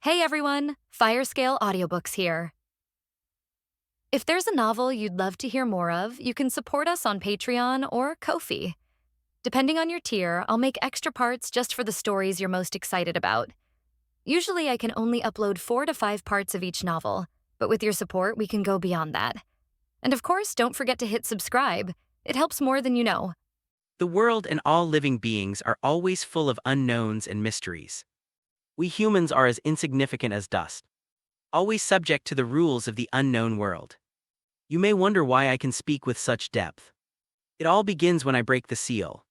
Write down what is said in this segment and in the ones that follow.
Hey everyone, Firescale Audiobooks here. If there's a novel you'd love to hear more of, you can support us on Patreon or Ko-fi. Depending on your tier, I'll make extra parts just for the stories you're most excited about. Usually I can only upload 4 to 5 parts of each novel, but with your support, we can go beyond that. And of course, don't forget to hit subscribe. It helps more than you know. The world and all living beings are always full of unknowns and mysteries. We humans are as insignificant as dust, always subject to the rules of the unknown world. You may wonder why I can speak with such depth. It all begins when I break the seal,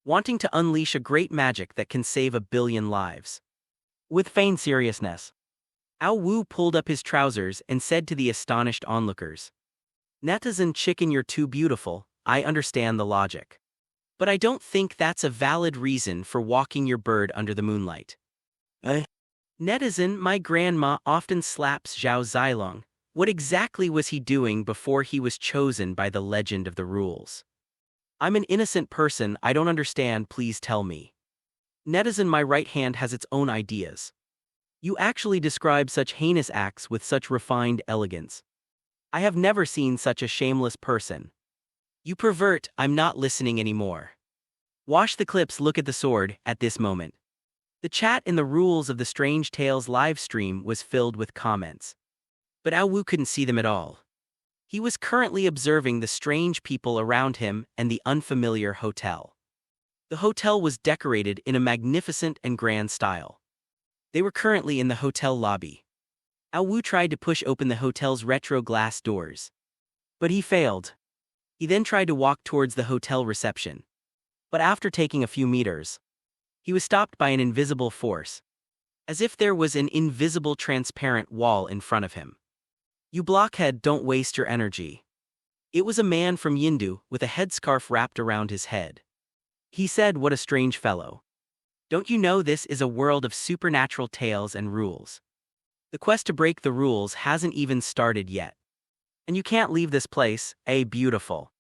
wanting to unleash a great magic that can save a billion lives. With feigned seriousness, Ao Wu pulled up his trousers and said to the astonished onlookers, "Netizen chicken, you're too beautiful, I understand the logic. But I don't think that's a valid reason for walking your bird under the moonlight." Netizen, my grandma often slaps Zhao Zilong. What exactly was he doing before he was chosen by the legend of the rules? I'm an innocent person, I don't understand, please tell me. Netizen, my right hand has its own ideas. You actually describe such heinous acts with such refined elegance. I have never seen such a shameless person. You pervert, I'm not listening anymore. Wash the clips, look at the sword, at this moment. The chat in the Rules of the Strange Tales live stream was filled with comments. But Ao Wu couldn't see them at all. He was currently observing the strange people around him and the unfamiliar hotel. The hotel was decorated in a magnificent and grand style. They were currently in the hotel lobby. Ao Wu tried to push open the hotel's retro glass doors, but he failed. He then tried to walk towards the hotel reception. But after taking a few meters, he was stopped by an invisible force, as if there was an invisible transparent wall in front of him. You blockhead, don't waste your energy. It was a man from Yindu with a headscarf wrapped around his head. He said, what a strange fellow. Don't you know this is a world of supernatural tales and rules? The quest to break the rules hasn't even started yet. And you can't leave this place, a beautiful,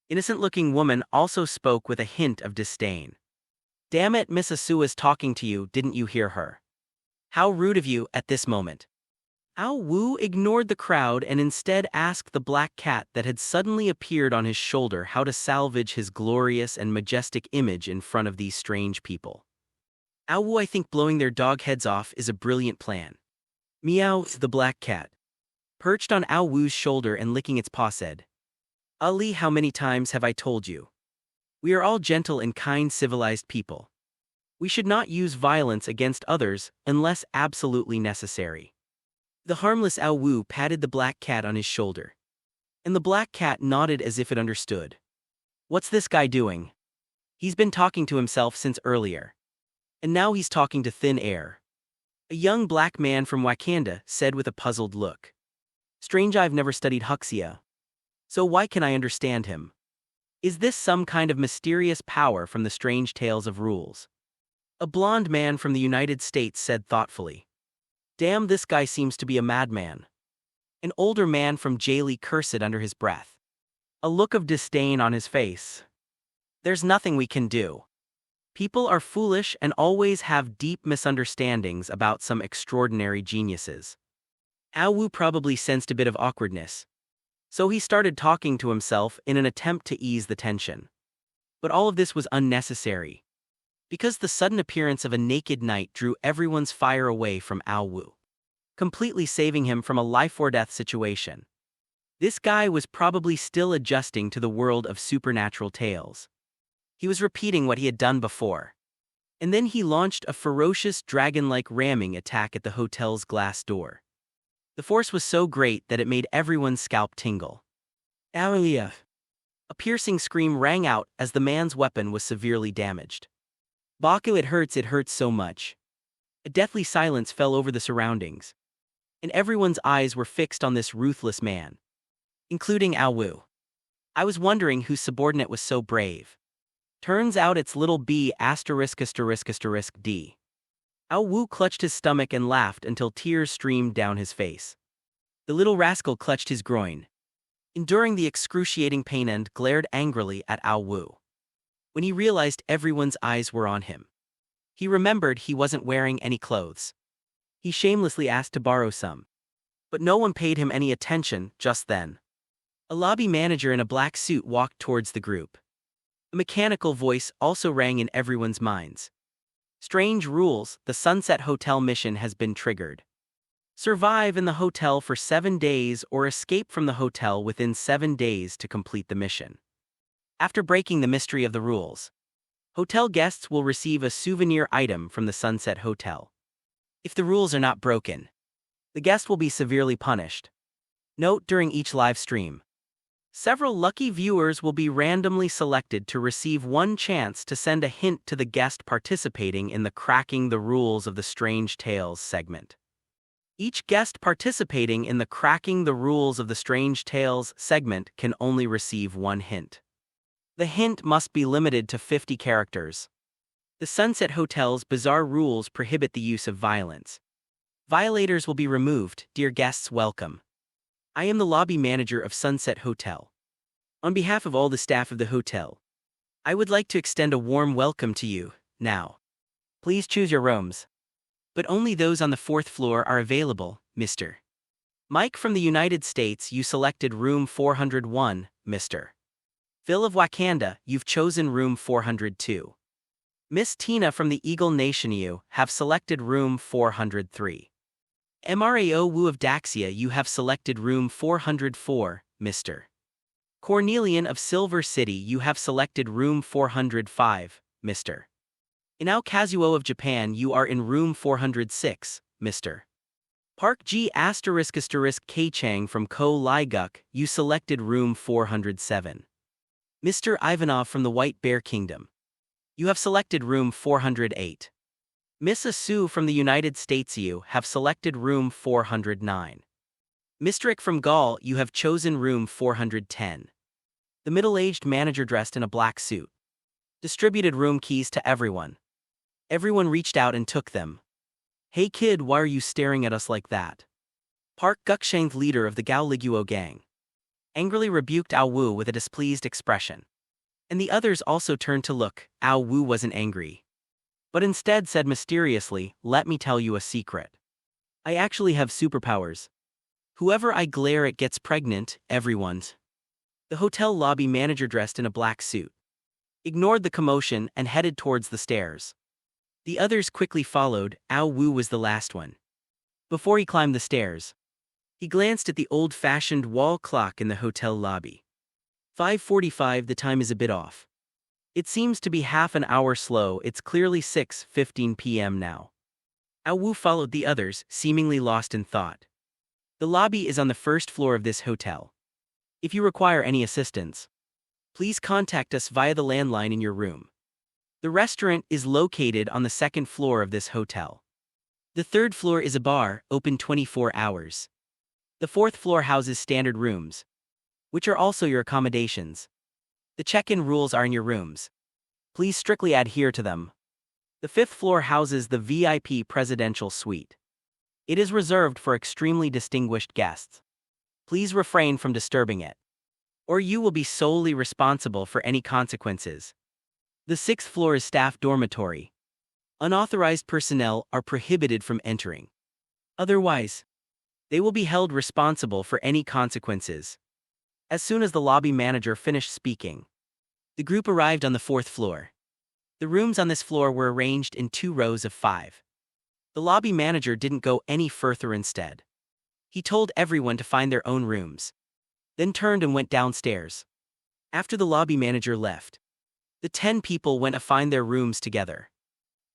innocent-looking woman also spoke with a hint of disdain. Damn it, Miss Asua's talking to you, didn't you hear her? How rude of you at this moment. Ao Wu ignored the crowd and instead asked the black cat that had suddenly appeared on his shoulder how to salvage his glorious and majestic image in front of these strange people. Ao Wu, I think blowing their dog heads off is a brilliant plan. Meow, the black cat, perched on Ao Wu's shoulder and licking its paw, said, Ali, how many times have I told you? We are all gentle and kind civilized people. We should not use violence against others unless absolutely necessary. The harmless Ao Wu patted the black cat on his shoulder, and the black cat nodded as if it understood. What's this guy doing? He's been talking to himself since earlier. And now he's talking to thin air. A young black man from Wakanda said with a puzzled look. Strange, I've never studied Huxia. So why can I understand him? Is this some kind of mysterious power from the strange tales of rules? A blonde man from the United States said thoughtfully. Damn, this guy seems to be a madman. An older man from Jaylee cursed under his breath, a look of disdain on his face. There's nothing we can do. People are foolish and always have deep misunderstandings about some extraordinary geniuses. Ao Wu probably sensed a bit of awkwardness, so he started talking to himself in an attempt to ease the tension. But all of this was unnecessary, because the sudden appearance of a naked knight drew everyone's fire away from Ao Wu, completely saving him from a life-or-death situation. This guy was probably still adjusting to the world of supernatural tales. He was repeating what he had done before. And then he launched a ferocious dragon-like ramming attack at the hotel's glass door. The force was so great that it made everyone's scalp tingle. Alia! A piercing scream rang out as the man's weapon was severely damaged. Baku, it hurts so much. A deathly silence fell over the surroundings, and everyone's eyes were fixed on this ruthless man, including Ao Wu. I was wondering whose subordinate was so brave. Turns out it's little b*******d. Ao Wu clutched his stomach and laughed until tears streamed down his face. The little rascal clutched his groin, enduring the excruciating pain, and glared angrily at Ao Wu. When he realized everyone's eyes were on him, he remembered he wasn't wearing any clothes. He shamelessly asked to borrow some. But no one paid him any attention just then. A lobby manager in a black suit walked towards the group. A mechanical voice also rang in everyone's minds. Strange rules, the Sunset Hotel mission has been triggered. Survive in the hotel for 7 days or escape from the hotel within 7 days to complete the mission. After breaking the mystery of the rules, hotel guests will receive a souvenir item from the Sunset Hotel. If the rules are not broken, the guest will be severely punished. Note during each live stream, several lucky viewers will be randomly selected to receive one chance to send a hint to the guest participating in the Cracking the Rules of the Strange Tales segment. Each guest participating in the Cracking the Rules of the Strange Tales segment can only receive one hint. The hint must be limited to 50 characters. The Sunset Hotel's bizarre rules prohibit the use of violence. Violators will be removed. Dear guests, welcome. I am the lobby manager of Sunset Hotel. On behalf of all the staff of the hotel, I would like to extend a warm welcome to you. Now, please choose your rooms. But only those on the 4th floor are available, Mr. Mike from the United States, you selected room 401, Mr. Phil of Wakanda, you've chosen room 402. Miss Tina from the Eagle Nation, you have selected room 403. MRAO Wu of Daxia, you have selected room 404, Mr. Cornelian of Silver City, you have selected room 405, Mr. Inao Kazuo of Japan, you are in room 406, Mr. Park G K Chang from Ko Lai Guk, you selected room 407. Mr. Ivanov from the White Bear Kingdom, you have selected room 408. Miss Asu from the United States, you have selected room 409. Mr. Ik from Gaul, you have chosen room 410. The middle-aged manager dressed in a black suit distributed room keys to everyone. Everyone reached out and took them. Hey kid, why are you staring at us like that? Park Gukshang, leader of the Gao Liguo gang, angrily rebuked Ao Wu with a displeased expression. And the others also turned to look. Ao Wu wasn't angry, but instead said mysteriously, let me tell you a secret. I actually have superpowers. Whoever I glare at gets pregnant, everyone's. The hotel lobby manager dressed in a black suit ignored the commotion and headed towards the stairs. The others quickly followed. Ao Wu was the last one. Before he climbed the stairs, he glanced at the old-fashioned wall clock in the hotel lobby. 5:45, the time is a bit off. It seems to be half an hour slow, it's clearly 6:15 p.m. now. Ao Wu followed the others, seemingly lost in thought. The lobby is on the 1st floor of this hotel. If you require any assistance, please contact us via the landline in your room. The restaurant is located on the 2nd floor of this hotel. The 3rd floor is a bar, open 24 hours. The 4th floor houses standard rooms, which are also your accommodations. The check-in rules are in your rooms. Please strictly adhere to them. The 5th floor houses the VIP presidential suite. It is reserved for extremely distinguished guests. Please refrain from disturbing it, or you will be solely responsible for any consequences. The 6th floor is staff dormitory. Unauthorized personnel are prohibited from entering. Otherwise, they will be held responsible for any consequences. As soon as the lobby manager finished speaking, the group arrived on the 4th floor. The rooms on this floor were arranged in 2 rows of 5. The lobby manager didn't go any further instead. He told everyone to find their own rooms, then turned and went downstairs. After the lobby manager left, the 10 people went to find their rooms together.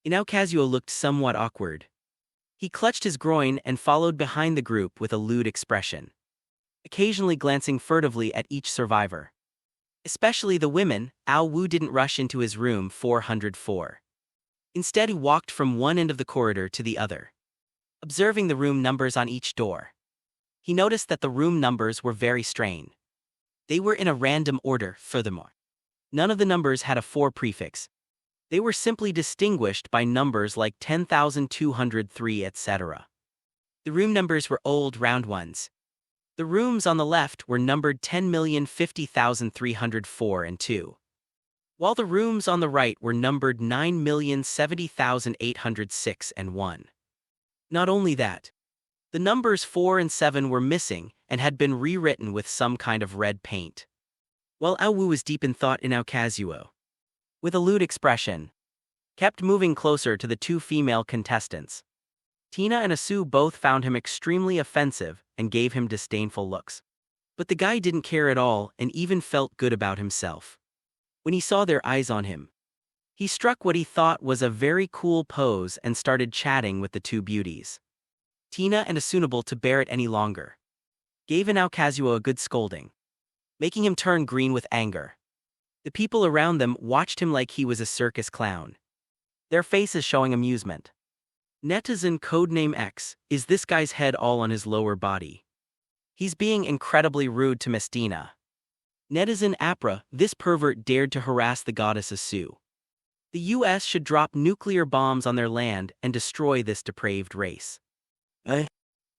Inao Kazuo looked somewhat awkward. He clutched his groin and followed behind the group with a lewd expression, occasionally glancing furtively at each survivor. Especially the women. Ao Wu didn't rush into his room 404. Instead, he walked from one end of the corridor to the other, observing the room numbers on each door. He noticed that the room numbers were very strange. They were in a random order, furthermore. None of the numbers had a 4 prefix. They were simply distinguished by numbers like 10,203, etc. The room numbers were old round ones. The rooms on the left were numbered 10,050,304 and 2, while the rooms on the right were numbered 9,070,806 and 1. Not only that, the numbers 4 and 7 were missing and had been rewritten with some kind of red paint. While Aowu was deep in thought, Kazuo, with a lewd expression, kept moving closer to the two female contestants. Tina and Asu both found him extremely offensive and gave him disdainful looks. But the guy didn't care at all and even felt good about himself. When he saw their eyes on him, he struck what he thought was a very cool pose and started chatting with the two beauties. Tina and Asunable, to bear it any longer, gave Kazuo a good scolding, making him turn green with anger. The people around them watched him like he was a circus clown, their faces showing amusement. Netizen codename X, is this guy's head all on his lower body? He's being incredibly rude to Miss Dina. Netizen Apra, this pervert dared to harass the goddess Asu. The US should drop nuclear bombs on their land and destroy this depraved race.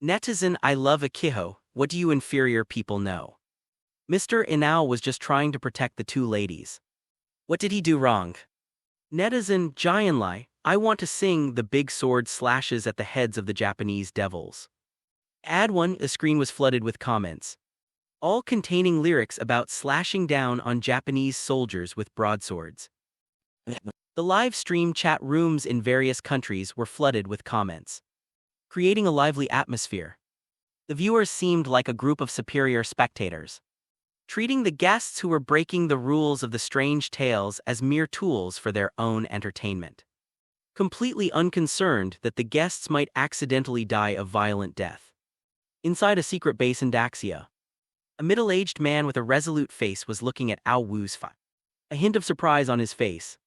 Netizen I love Akiho, what do you inferior people know? Mr. Inao was just trying to protect the two ladies. What did he do wrong? Netizen Jianlai, I want to sing the big sword slashes at the heads of the Japanese devils. Ad 1, the screen was flooded with comments, all containing lyrics about slashing down on Japanese soldiers with broadswords. The live stream chat rooms in various countries were flooded with comments, creating a lively atmosphere. The viewers seemed like a group of superior spectators, treating the guests who were breaking the rules of the strange tales as mere tools for their own entertainment, completely unconcerned that the guests might accidentally die a violent death. Inside a secret base in Daxia, a middle-aged man with a resolute face was looking at Ao Wu's face, a hint of surprise on his face.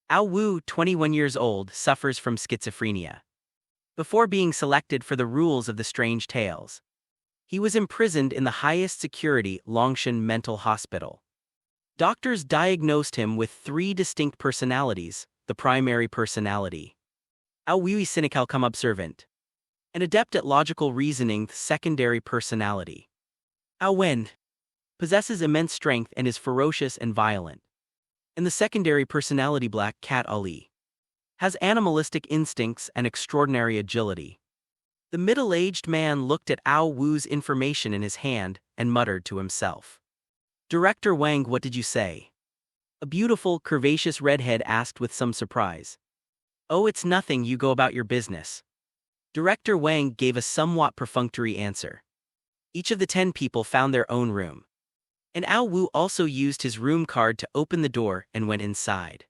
Ao Wu, 21 years old, suffers from schizophrenia. Before being selected for the rules of the strange tales, he was imprisoned in the highest security Longshan mental hospital. Doctors diagnosed him with 3 distinct personalities: the primary personality, Ao Wu cynical cum observant, an adept at logical reasoning, the secondary personality, Ao Wen, possesses immense strength and is ferocious and violent, and the secondary personality Black Cat Ali has animalistic instincts and extraordinary agility. The middle-aged man looked at Ao Wu's information in his hand and muttered to himself. Director Wang, what did you say? A beautiful, curvaceous redhead asked with some surprise. Oh, it's nothing, you go about your business. Director Wang gave a somewhat perfunctory answer. Each of the 10 people found their own room, and Ao Wu also used his room card to open the door and went inside.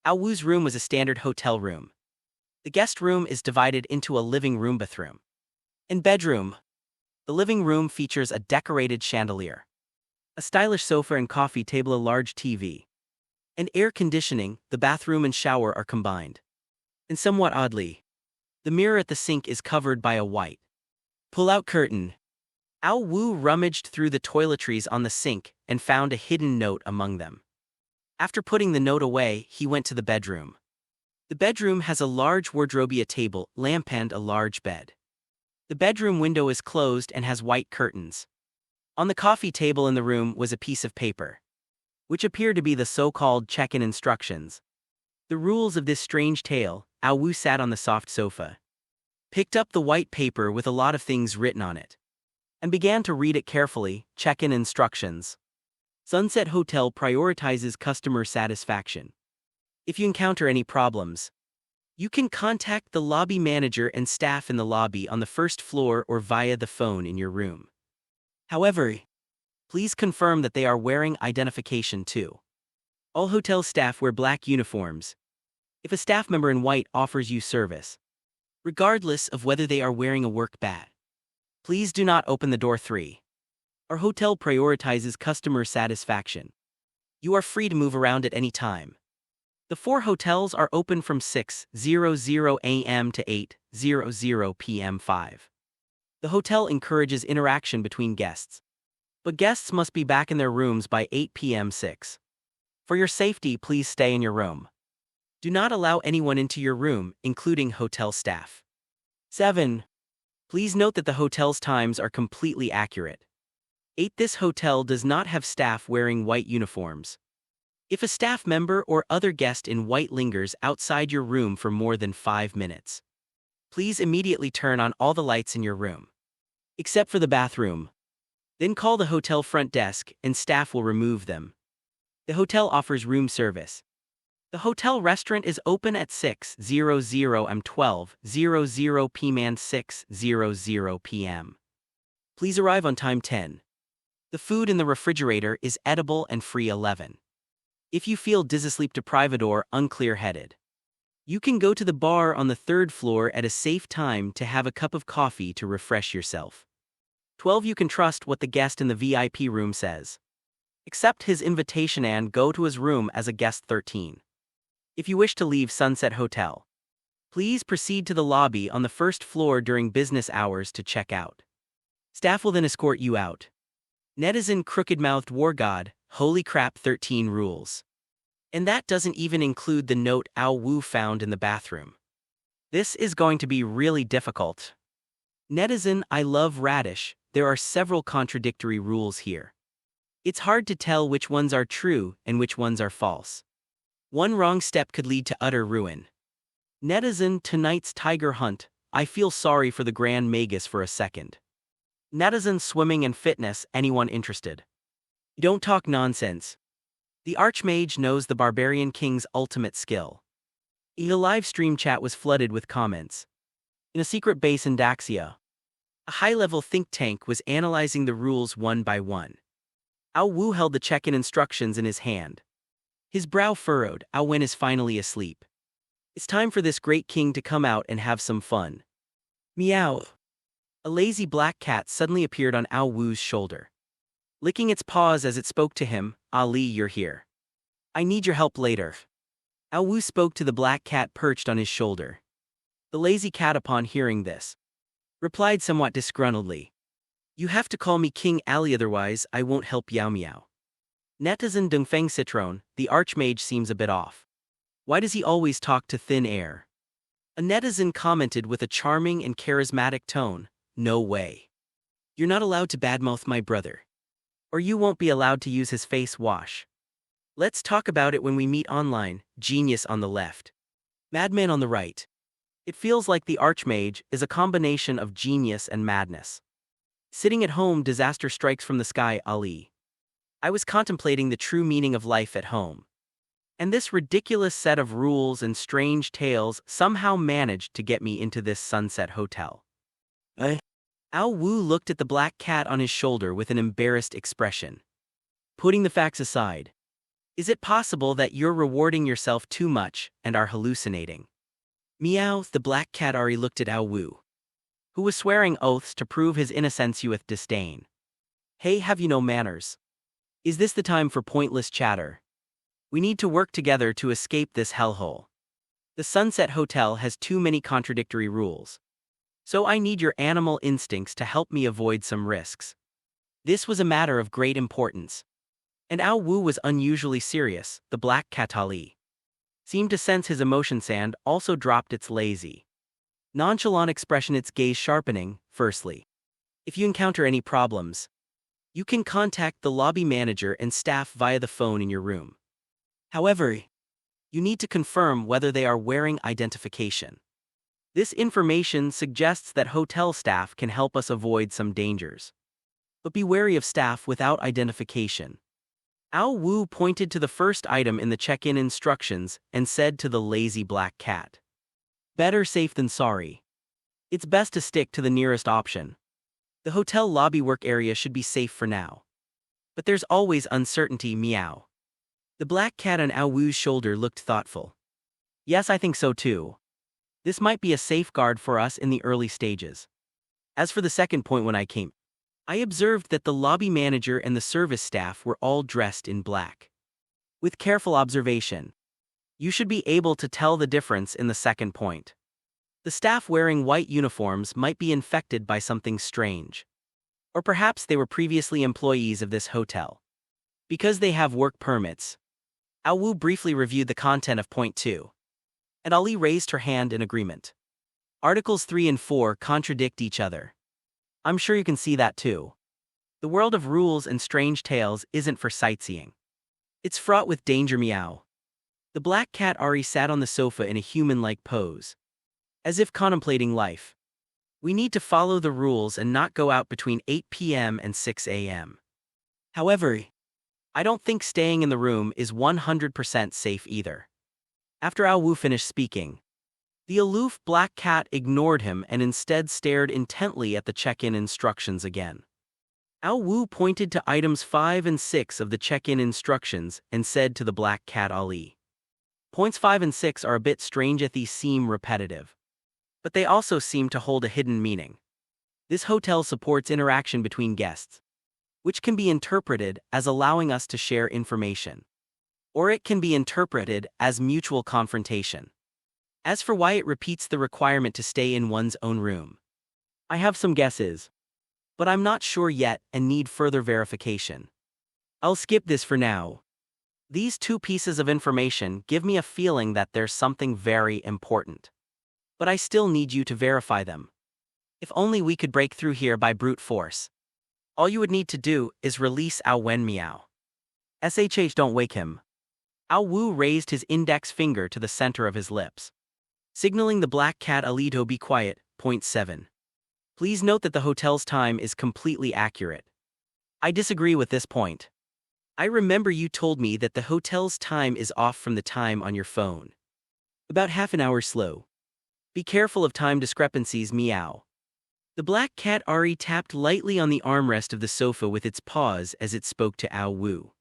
Ao Wu's room was a standard hotel room. The guest room is divided into a living room, bathroom, and bedroom. The living room features a decorated chandelier, a stylish sofa and coffee table, a large TV, and air conditioning. The bathroom and shower are combined. And somewhat oddly, the mirror at the sink is covered by a white pull-out curtain. Ao Wu rummaged through the toiletries on the sink and found a hidden note among them. After putting the note away, he went to the bedroom. The bedroom has a large wardrobe, a table, lamp, and a large bed. The bedroom window is closed and has white curtains. On the coffee table in the room was a piece of paper, which appeared to be the so-called check-in instructions. The rules of this strange tale. Ao Wu sat on the soft sofa, picked up the white paper with a lot of things written on it, and began to read it carefully. Check-in instructions. Sunset Hotel prioritizes customer satisfaction. If you encounter any problems, you can contact the lobby manager and staff in the lobby on the first floor or via the phone in your room. However, please confirm that they are wearing identification too. All hotel staff wear black uniforms. If a staff member in white offers you service, regardless of whether they are wearing a work badge, please do not open the door. 3. Our hotel prioritizes customer satisfaction. You are free to move around at any time. The 4 hotels are open from 6:00 a.m. to 8:00 p.m. 5. The hotel encourages interaction between guests, but guests must be back in their rooms by 8 p.m. 6. For your safety, please stay in your room. Do not allow anyone into your room, including hotel staff. 7. Please note that the hotel's times are completely accurate. 8. This hotel does not have staff wearing white uniforms. If a staff member or other guest in white lingers outside your room for more than 5 minutes, Please immediately turn on all the lights in your room, except for the bathroom. Then call the hotel front desk and staff will remove them. The hotel offers room service. The hotel restaurant is open at 6:00 am 12:00 p.m. and 6:00 p.m. Please arrive on time 10. The food in the refrigerator is edible and free 11. If you feel dizzy, sleep deprived or unclear-headed, you can go to the bar on the third floor at a safe time to have a cup of coffee to refresh yourself. 12. You can trust what the guest in the VIP room says. Accept his invitation and go to his room as a guest. 13. If you wish to leave Sunset Hotel, please proceed to the lobby on the first floor during business hours to check out. Staff will then escort you out. Netizen crooked-mouthed war god, holy crap. 13 rules. And that doesn't even include the note Ao Wu found in the bathroom. This is going to be really difficult. Netizen, I love radish. There are several contradictory rules here. It's hard to tell which ones are true and which ones are false. One wrong step could lead to utter ruin. Netizen, tonight's tiger hunt. I feel sorry for the Grand Magus for a second. Netizen, swimming and fitness. Anyone interested? Don't talk nonsense. The Archmage knows the Barbarian King's ultimate skill. The live stream chat was flooded with comments. In a secret base in Daxia, a high-level think tank was analyzing the rules one by one. Ao Wu held the check-in instructions in his hand. His brow furrowed. Ao Wen is finally asleep. It's time for this great king to come out and have some fun. Meow. A lazy black cat suddenly appeared on Ao Wu's shoulder, licking its paws as it spoke to him. Ali, you're here. I need your help later. Ao Wu spoke to the black cat perched on his shoulder. The lazy cat, upon hearing this, replied somewhat disgruntledly. You have to call me King Ali, otherwise I won't help. Yao Miao. Netizen Dongfeng Citron, the Archmage seems a bit off. Why does he always talk to thin air? A netizen commented with a charming and charismatic tone. No way. You're not allowed to badmouth my brother. Or you won't be allowed to use his face wash. Let's talk about it when we meet online. Genius on the left, madman on the right. It feels like the Archmage is a combination of genius and madness. Sitting at home, disaster strikes from the sky. Ali. I was contemplating the true meaning of life at home. And this ridiculous set of rules and strange tales somehow managed to get me into this Sunset Hotel. Ao Wu looked at the black cat on his shoulder with an embarrassed expression. Putting the facts aside, is it possible that you're rewarding yourself too much and are hallucinating? Meow. The black cat Ari looked at Ao Wu, who was swearing oaths to prove his innocence with disdain. Hey, have you no manners? Is this the time for pointless chatter? We need to work together to escape this hellhole. The Sunset Hotel has too many contradictory rules. So I need your animal instincts to help me avoid some risks. This was a matter of great importance. And Ao Wu was unusually serious. The black cat Ali seemed to sense his emotions and also dropped its lazy, nonchalant expression, its gaze sharpening. Firstly, if you encounter any problems, you can contact the lobby manager and staff via the phone in your room. However, you need to confirm whether they are wearing identification. This information suggests that hotel staff can help us avoid some dangers. But be wary of staff without identification. Ao Wu pointed to the first item in the check-in instructions and said to the lazy black cat, better safe than sorry. It's best to stick to the nearest option. The hotel lobby work area should be safe for now. But there's always uncertainty. Meow. The black cat on Ao Wu's shoulder looked thoughtful. Yes, I think so too. This might be a safeguard for us in the early stages. As for the second point, when I came, I observed that the lobby manager and the service staff were all dressed in black. With careful observation, you should be able to tell the difference in the second point. The staff wearing white uniforms might be infected by something strange. Or perhaps they were previously employees of this hotel. Because they have work permits. Ao Wu briefly reviewed the content of point 2. And Ali raised her hand in agreement. Articles 3 and 4 contradict each other. I'm sure you can see that too. The world of rules and strange tales isn't for sightseeing. It's fraught with danger. Meow. The black cat Ari sat on the sofa in a human-like pose. as if contemplating life. We need to follow the rules and not go out between 8 p.m. and 6 a.m. However, I don't think staying in the room is 100% safe either. After Ao Wu finished speaking, the aloof black cat ignored him and instead stared intently at the check-in instructions again. Ao Wu pointed to items 5 and 6 of the check-in instructions and said to the black cat Ali. Points 5 and 6 are a bit strange as these seem repetitive. But they also seem to hold a hidden meaning. This hotel supports interaction between guests, which can be interpreted as allowing us to share information. Or it can be interpreted as mutual confrontation. As for why it repeats the requirement to stay in one's own room, I have some guesses, but I'm not sure yet and need further verification. I'll skip this for now. These two pieces of information give me a feeling that there's something very important. But I still need you to verify them. If only we could break through here by brute force. All you would need to do is release Ao Wen Miao. SHH, don't wake him. Ao Wu raised his index finger to the center of his lips, signaling the black cat Ali to be quiet. Point 7. Please note that the hotel's time is completely accurate. I disagree with this point. I remember you told me that the hotel's time is off from the time on your phone. About half an hour slow. Be careful of time discrepancies, meow. The black cat Ari tapped lightly on the armrest of the sofa with its paws as it spoke to Ao Wu.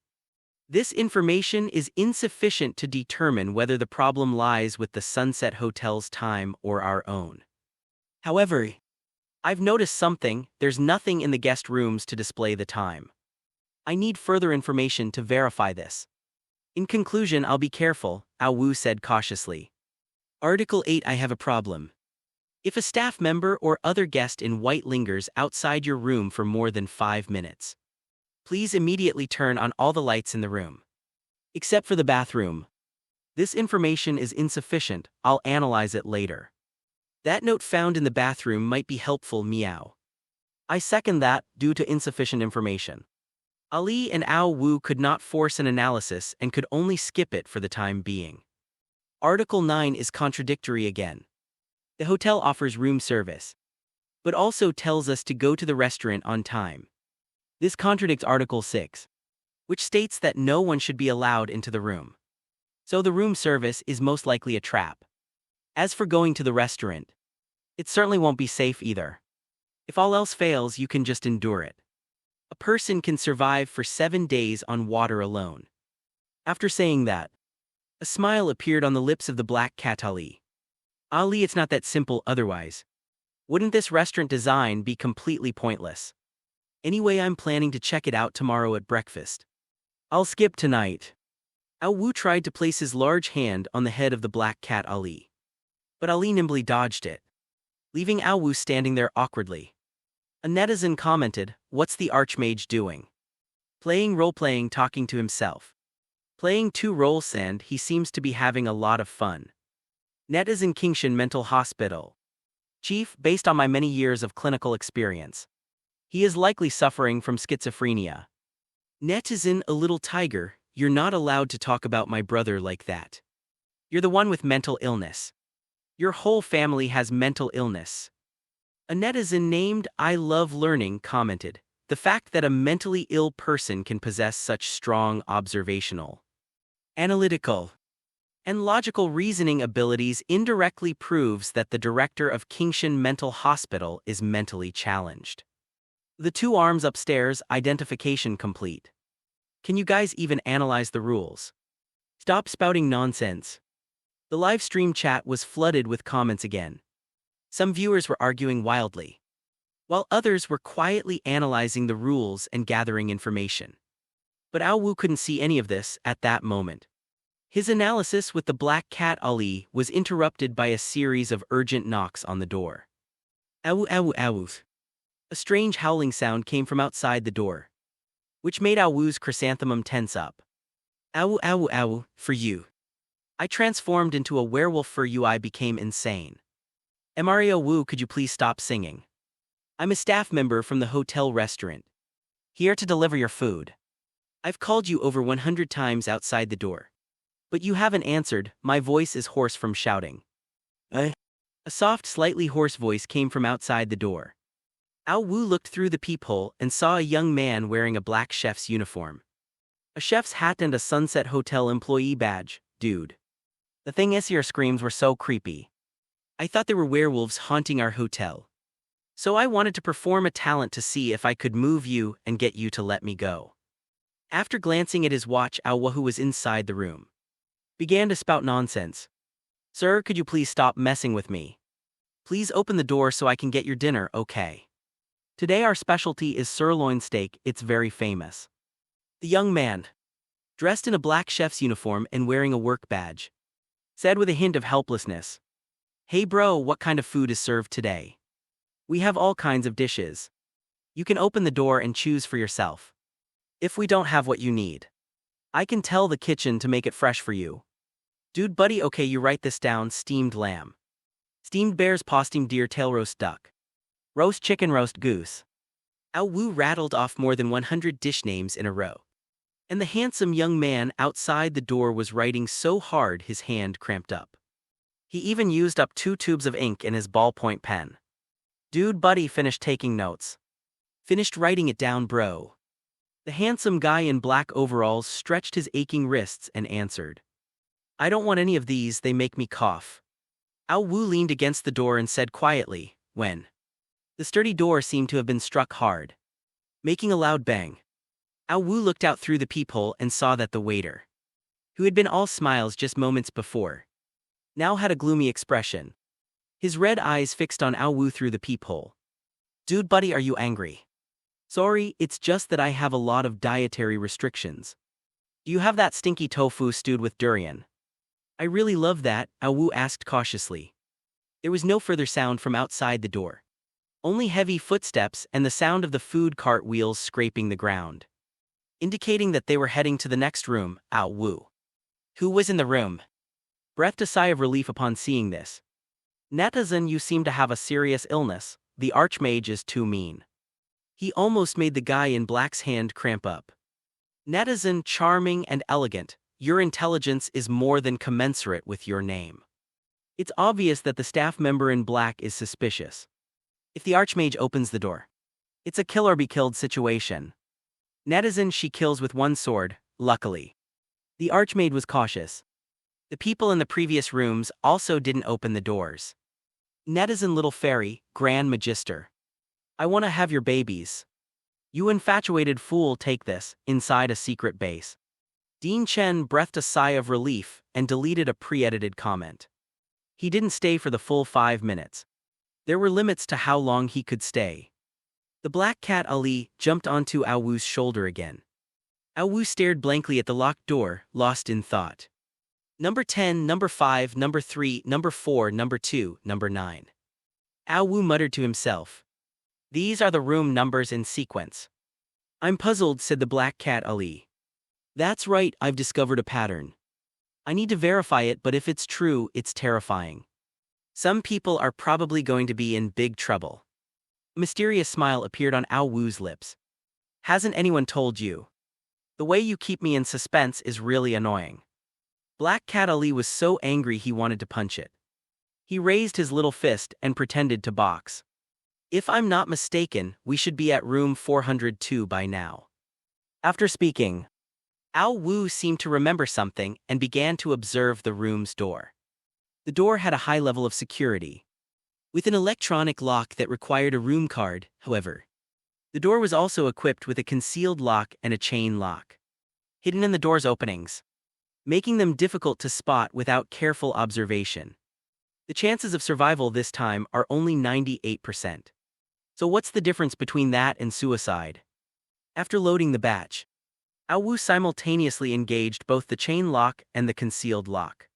This information is insufficient to determine whether the problem lies with the Sunset Hotel's time or our own. However, I've noticed something: there's nothing in the guest rooms to display the time. I need further information to verify this. In conclusion, I'll be careful, Ao Wu said cautiously. Article 8. I have a problem. If a staff member or other guest in white lingers outside your room for more than 5 minutes, please immediately turn on all the lights in the room, except for the bathroom. This information is insufficient. I'll analyze it later. That note found in the bathroom might be helpful, meow. I second that, due to insufficient information. Ali and Ao Wu could not force an analysis and could only skip it for the time being. Article 9 is contradictory again. The hotel offers room service, but also tells us to go to the restaurant on time. This contradicts Article 6, which states that no one should be allowed into the room. So the room service is most likely a trap. As for going to the restaurant, it certainly won't be safe either. If all else fails, you can just endure it. A person can survive for 7 days on water alone. After saying that, a smile appeared on the lips of the black cat Ali. Ali, it's not that simple otherwise. Wouldn't this restaurant design be completely pointless? Anyway, I'm planning to check it out tomorrow at breakfast. I'll skip tonight. Ao Wu tried to place his large hand on the head of the black cat Ali, but Ali nimbly dodged it, leaving Ao Wu standing there awkwardly. A netizen commented, "What's the archmage doing? Playing role-playing, talking to himself. Playing 2 roles and he seems to be having a lot of fun." Netizen Kingshan Mental Hospital. Chief, based on my many years of clinical experience, he is likely suffering from schizophrenia. Netizen A Little Tiger, you're not allowed to talk about my brother like that. You're the one with mental illness. Your whole family has mental illness. A netizen named I Love Learning commented, the fact that a mentally ill person can possess such strong observational, analytical, and logical reasoning abilities indirectly proves that the director of Kingshan Mental Hospital is mentally challenged. The 2 arms upstairs, identification complete. Can you guys even analyze the rules? Stop spouting nonsense. The live stream chat was flooded with comments again. Some viewers were arguing wildly, while others were quietly analyzing the rules and gathering information. But Ao Wu couldn't see any of this at that moment. His analysis with the black cat Ali was interrupted by a series of urgent knocks on the door. Awu awu awu. A strange howling sound came from outside the door, which made Ao Wu's chrysanthemum tense up. Awu awu awu, for you. I transformed into a werewolf for you. I became insane. Mario Wu, could you please stop singing? I'm a staff member from the hotel restaurant, here to deliver your food. I've called you over 100 times outside the door, but you haven't answered. My voice is hoarse from shouting. A soft, slightly hoarse voice came from outside the door. Ao Wu looked through the peephole and saw a young man wearing a black chef's uniform. A chef's hat and a Sunset Hotel employee badge. Dude. The thing is, your screams were so creepy. I thought there were werewolves haunting our hotel. So I wanted to perform a talent to see if I could move you and get you to let me go. After glancing at his watch, Ao Wu, who was inside the room, began to spout nonsense. Sir, could you please stop messing with me? Please open the door so I can get your dinner, okay? Today our specialty is sirloin steak, it's very famous. The young man, dressed in a black chef's uniform and wearing a work badge, said with a hint of helplessness. Hey bro, what kind of food is served today? We have all kinds of dishes. You can open the door and choose for yourself. If we don't have what you need, I can tell the kitchen to make it fresh for you. Dude buddy, okay, you write this down: steamed lamb, steamed bear's paw, steamed deer tail, roast duck, roast chicken, roast goose. Ao Wu rattled off more than 100 dish names in a row. And the handsome young man outside the door was writing so hard his hand cramped up. He even used up 2 tubes of ink in his ballpoint pen. Dude buddy, finished taking notes? Finished writing it down, bro? The handsome guy in black overalls stretched his aching wrists and answered. I don't want any of these, they make me cough. Ao Wu leaned against the door and said quietly, when? The sturdy door seemed to have been struck hard, making a loud bang. Ao Wu looked out through the peephole and saw that the waiter, who had been all smiles just moments before, now had a gloomy expression. His red eyes fixed on Ao Wu through the peephole. Dude buddy, are you angry? Sorry, it's just that I have a lot of dietary restrictions. Do you have that stinky tofu stewed with durian? I really love that, Ao Wu asked cautiously. There was no further sound from outside the door. Only heavy footsteps and the sound of the food cart wheels scraping the ground, indicating that they were heading to the next room. Ao Wu, who was in the room, breathed a sigh of relief upon seeing this. Netizen, you seem to have a serious illness. The archmage is too mean. He almost made the guy in black's hand cramp up. Netizen, charming and elegant, your intelligence is more than commensurate with your name. It's obvious that the staff member in black is suspicious. If the archmage opens the door, it's a kill or be killed situation. Netizen, she kills with one sword, luckily. The archmaid was cautious. The people in the previous rooms also didn't open the doors. Netizen, little fairy, grand magister. I want to have your babies. You infatuated fool, take this, inside a secret base. Dean Chen breathed a sigh of relief and deleted a pre-edited comment. He didn't stay for the full 5 minutes. There were limits to how long he could stay. The black cat Ali jumped onto Ao Wu's shoulder again. Ao Wu stared blankly at the locked door, lost in thought. Number 10, number 5, number 3, number 4, number 2, number 9. Ao Wu muttered to himself. These are the room numbers in sequence. I'm puzzled, said the black cat Ali. That's right, I've discovered a pattern. I need to verify it, but if it's true, it's terrifying. Some people are probably going to be in big trouble. A mysterious smile appeared on Ao Wu's lips. Hasn't anyone told you? The way you keep me in suspense is really annoying. Black Cat Ali was so angry he wanted to punch it. He raised his little fist and pretended to box. If I'm not mistaken, we should be at room 402 by now. After speaking, Ao Wu seemed to remember something and began to observe the room's door. The door had a high level of security, with an electronic lock that required a room card. However, the door was also equipped with a concealed lock and a chain lock, hidden in the door's openings, making them difficult to spot without careful observation. The chances of survival this time are only 98%. So what's the difference between that and suicide? After loading the batch, Ao Wu simultaneously engaged both the chain lock and the concealed lock,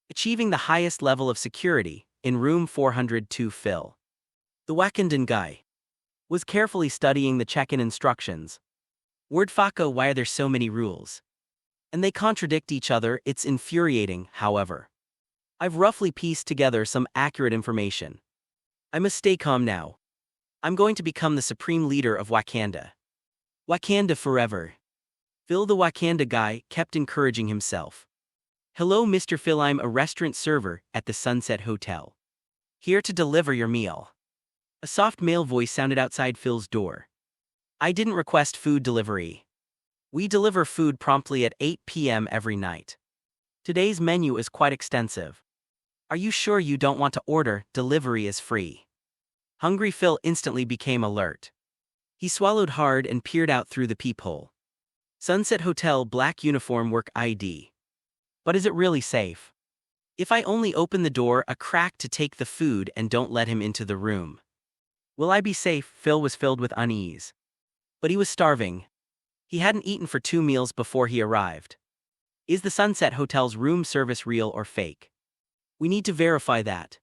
achieving the highest level of security in room 402. Phil, the Wakandan guy, was carefully studying the check-in instructions. Word Faka, why are there so many rules? And they contradict each other, it's infuriating. However, I've roughly pieced together some accurate information. I must stay calm now. I'm going to become the supreme leader of Wakanda. Wakanda forever. Phil, the Wakanda guy, kept encouraging himself. Hello Mr. Phil, I'm a restaurant server at the Sunset Hotel. Here to deliver your meal. A soft male voice sounded outside Phil's door. I didn't request food delivery. We deliver food promptly at 8 p.m. every night. Today's menu is quite extensive. Are you sure you don't want to order? Delivery is free. Hungry Phil instantly became alert. He swallowed hard and peered out through the peephole. Sunset Hotel black uniform work ID. But is it really safe? If I only open the door a crack to take the food and don't let him into the room, will I be safe? Phil was filled with unease. But he was starving. He hadn't eaten for 2 meals before he arrived. Is the Sunset Hotel's room service real or fake? We need to verify that.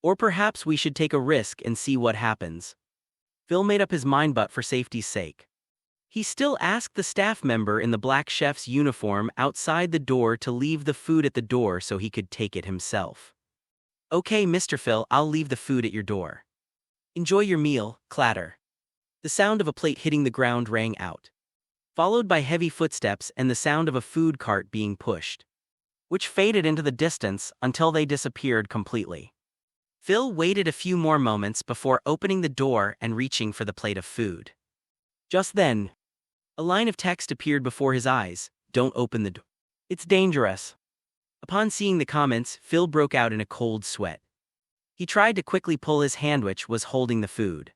Or perhaps we should take a risk and see what happens. Phil made up his mind, but for safety's sake, he still asked the staff member in the black chef's uniform outside the door to leave the food at the door so he could take it himself. Okay, Mr. Phil, I'll leave the food at your door. Enjoy your meal. Clatter. The sound of a plate hitting the ground rang out, followed by heavy footsteps and the sound of a food cart being pushed, which faded into the distance until they disappeared completely. Phil waited a few more moments before opening the door and reaching for the plate of food. Just then, a line of text appeared before his eyes. Don't open the door. It's dangerous. Upon seeing the comments, Phil broke out in a cold sweat. He tried to quickly pull his hand, which was holding the food,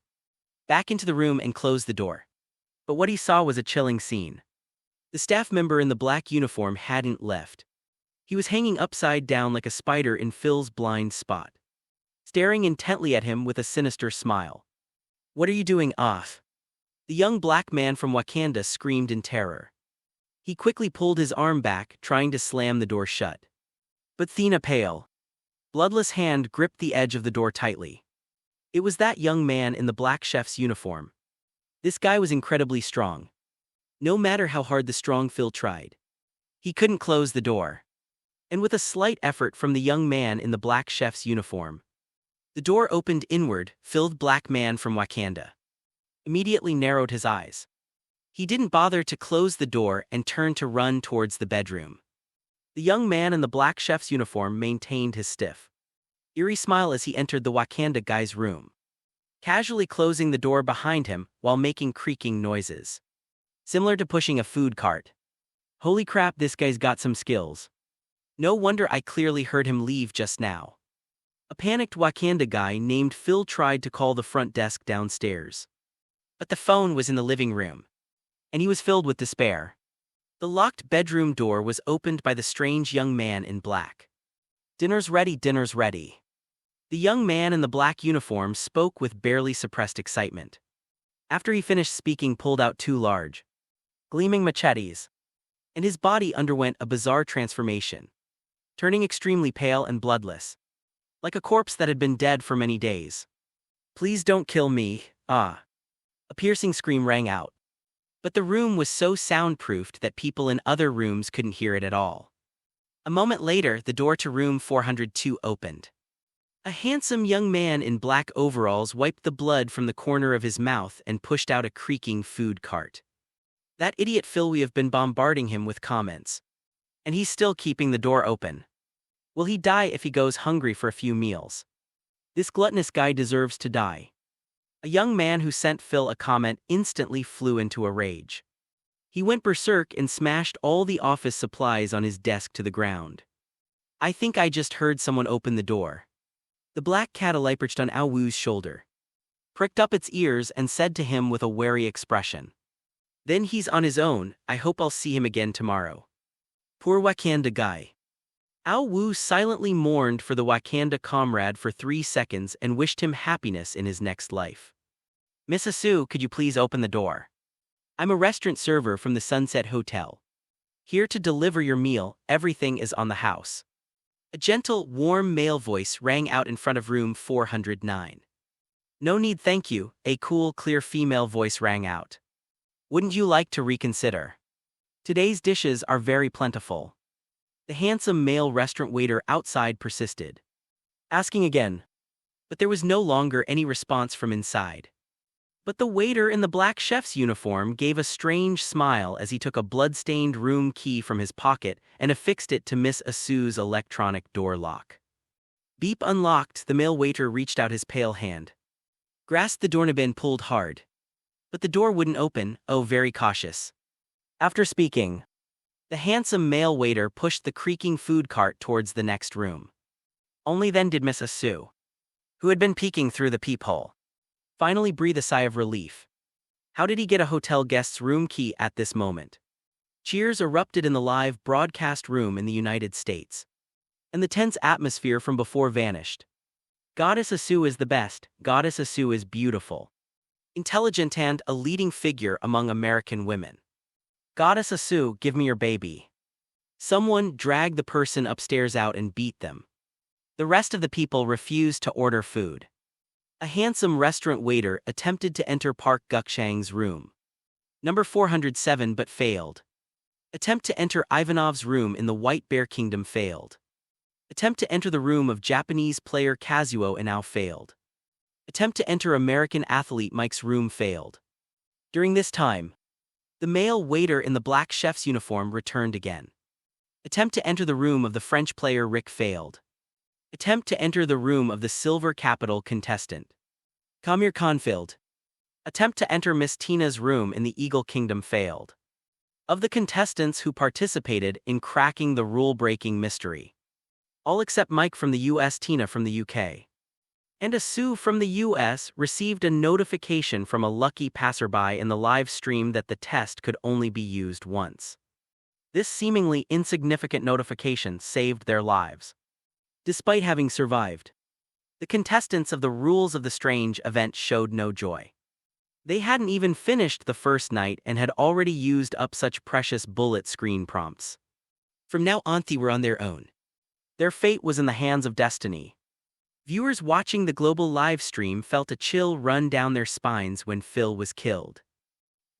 back into the room and close the door. But what he saw was a chilling scene. The staff member in the black uniform hadn't left. He was hanging upside down like a spider in Phil's blind spot, staring intently at him with a sinister smile. What are you doing, off? The young black man from Wakanda screamed in terror. He quickly pulled his arm back, trying to slam the door shut. But Thina pale, bloodless hand gripped the edge of the door tightly. It was that young man in the black chef's uniform. This guy was incredibly strong. No matter how hard the strong Phil tried, he couldn't close the door. And with a slight effort from the young man in the black chef's uniform, the door opened inward. Phil's black man from Wakanda immediately narrowed his eyes. He didn't bother to close the door and turned to run towards the bedroom. The young man in the black chef's uniform maintained his stiff, eerie smile as he entered the Wakanda guy's room, casually closing the door behind him while making creaking noises, similar to pushing a food cart. Holy crap, this guy's got some skills. No wonder I clearly heard him leave just now. A panicked Wakanda guy named Phil tried to call the front desk downstairs, but the phone was in the living room, and he was filled with despair. The locked bedroom door was opened by the strange young man in black. Dinner's ready, dinner's ready. The young man in the black uniform spoke with barely suppressed excitement. After he finished speaking, pulled out 2 large, gleaming machetes, and his body underwent a bizarre transformation, turning extremely pale and bloodless, like a corpse that had been dead for many days. Please don't kill me, ah. A piercing scream rang out. But the room was so soundproofed that people in other rooms couldn't hear it at all. A moment later, the door to room 402 opened. A handsome young man in black overalls wiped the blood from the corner of his mouth and pushed out a creaking food cart. That idiot Phil, we have been bombarding him with comments, and he's still keeping the door open. Will he die if he goes hungry for a few meals? This gluttonous guy deserves to die. A young man who sent Phil a comment instantly flew into a rage. He went berserk and smashed all the office supplies on his desk to the ground. I think I just heard someone open the door. The black cat perched on Ao Wu's shoulder, pricked up its ears and said to him with a wary expression, "Then he's on his own. I hope I'll see him again tomorrow." Poor Wakanda guy. Ao Wu silently mourned for the Wakanda comrade for 3 seconds and wished him happiness in his next life. Miss Asu, could you please open the door? I'm a restaurant server from the Sunset Hotel. Here to deliver your meal. Everything is on the house. A gentle, warm male voice rang out in front of room 409. No need, thank you, a cool, clear female voice rang out. Wouldn't you like to reconsider? Today's dishes are very plentiful. The handsome male restaurant waiter outside persisted, asking again. But there was no longer any response from inside. But the waiter in the black chef's uniform gave a strange smile as he took a blood-stained room key from his pocket and affixed it to Miss Asu's electronic door lock. Beep unlocked, the male waiter reached out his pale hand. Grasped the doorknob and pulled hard. But the door wouldn't open, oh very cautious. After speaking, the handsome male waiter pushed the creaking food cart towards the next room. Only then did Miss Sue, who had been peeking through the peephole, finally breathe a sigh of relief. How did he get a hotel guest's room key at this moment? Cheers erupted in the live broadcast room in the United States, and the tense atmosphere from before vanished. Goddess Sue is the best, Goddess Sue is beautiful, intelligent and a leading figure among American women. Goddess Sue, give me your baby. Someone dragged the person upstairs out and beat them. The rest of the people refused to order food. A handsome restaurant waiter attempted to enter Park Gukshang's room, number 407, but failed. Attempt to enter Ivanov's room in the White Bear Kingdom failed. Attempt to enter the room of Japanese player Kazuo Inao failed. Attempt to enter American athlete Mike's room failed. During this time, the male waiter in the black chef's uniform returned again. Attempt to enter the room of the French player Rick failed. Attempt to enter the room of the Silver Capital contestant Kamir Khan failed. Attempt to enter Miss Tina's room in the Eagle Kingdom failed. Of the contestants who participated in cracking the rule-breaking mystery, all except Mike from the US, Tina from the UK, and a Sue from the US received a notification from a lucky passerby in the live stream that the test could only be used once. This seemingly insignificant notification saved their lives. Despite having survived, the contestants of the Rules of the Strange event showed no joy. They hadn't even finished the first night and had already used up such precious bullet screen prompts. From now on, they were on their own. Their fate was in the hands of destiny. Viewers watching the global live stream felt a chill run down their spines when Phil was killed.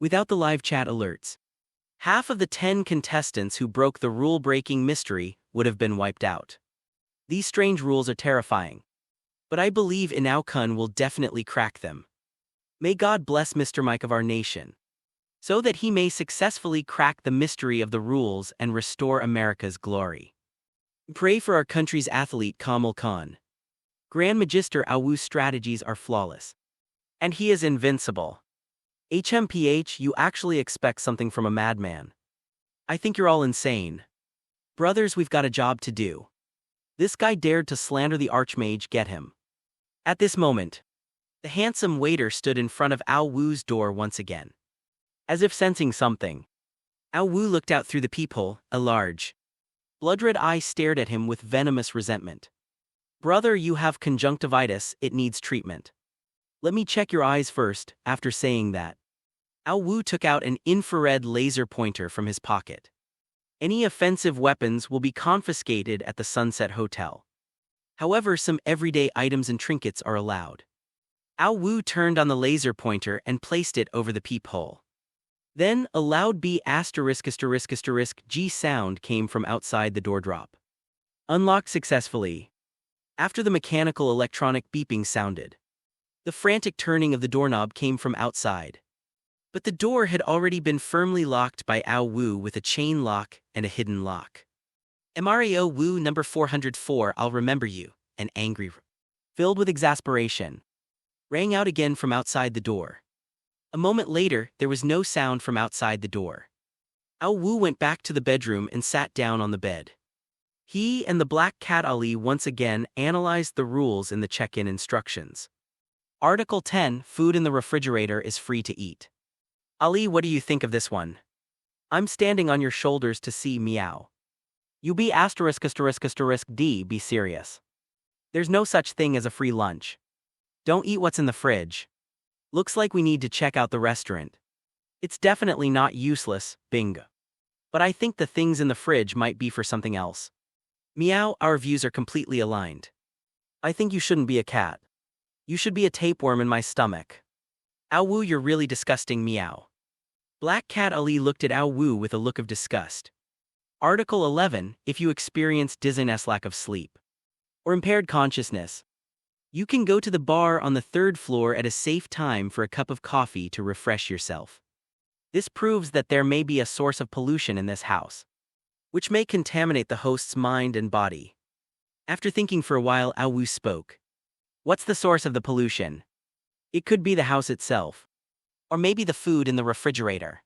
Without the live chat alerts, half of the 10 contestants who broke the rule-breaking mystery would have been wiped out. These strange rules are terrifying, but I believe Inao Kun will definitely crack them. May God bless Mr. Mike of our nation, so that he may successfully crack the mystery of the rules and restore America's glory. Pray for our country's athlete Kamal Khan. Grand Magister Awu's strategies are flawless, and he is invincible. HMPH, you actually expect something from a madman. I think you're all insane. Brothers, we've got a job to do. This guy dared to slander the Archmage, get him. At this moment, the handsome waiter stood in front of Ao Wu's door once again. As if sensing something, Ao Wu looked out through the peephole, a large, blood-red eye stared at him with venomous resentment. Brother, you have conjunctivitis, it needs treatment. Let me check your eyes first. After saying that, Ao Wu took out an infrared laser pointer from his pocket. Any offensive weapons will be confiscated at the Sunset Hotel. However, some everyday items and trinkets are allowed. Ao Wu turned on the laser pointer and placed it over the peephole. Then, a loud B*** G sound came from outside the door drop. Unlocked successfully. After the mechanical electronic beeping sounded, the frantic turning of the doorknob came from outside. But the door had already been firmly locked by Ao Wu with a chain lock and a hidden lock. MRAO Wu number 404, I'll remember you, an angry, filled with exasperation, rang out again from outside the door. A moment later, there was no sound from outside the door. Ao Wu went back to the bedroom and sat down on the bed. He and the Black Cat Ali once again analyzed the rules in the check-in instructions. Article 10, food in the refrigerator is free to eat. Ali, what do you think of this one? I'm standing on your shoulders to see, meow. You be ****D, be serious. There's no such thing as a free lunch. Don't eat what's in the fridge. Looks like we need to check out the restaurant. It's definitely not useless, bingo. But I think the things in the fridge might be for something else. Meow, our views are completely aligned. I think you shouldn't be a cat. You should be a tapeworm in my stomach. Ao Wu, you're really disgusting, meow. Black Cat Ali looked at Ao Wu with a look of disgust. Article 11, if you experience dizziness, lack of sleep, or impaired consciousness, you can go to the bar on the 3rd floor at a safe time for a cup of coffee to refresh yourself. This proves that there may be a source of pollution in this house, which may contaminate the host's mind and body. After thinking for a while, Ao Wu spoke. What's the source of the pollution? It could be the house itself. Or maybe the food in the refrigerator.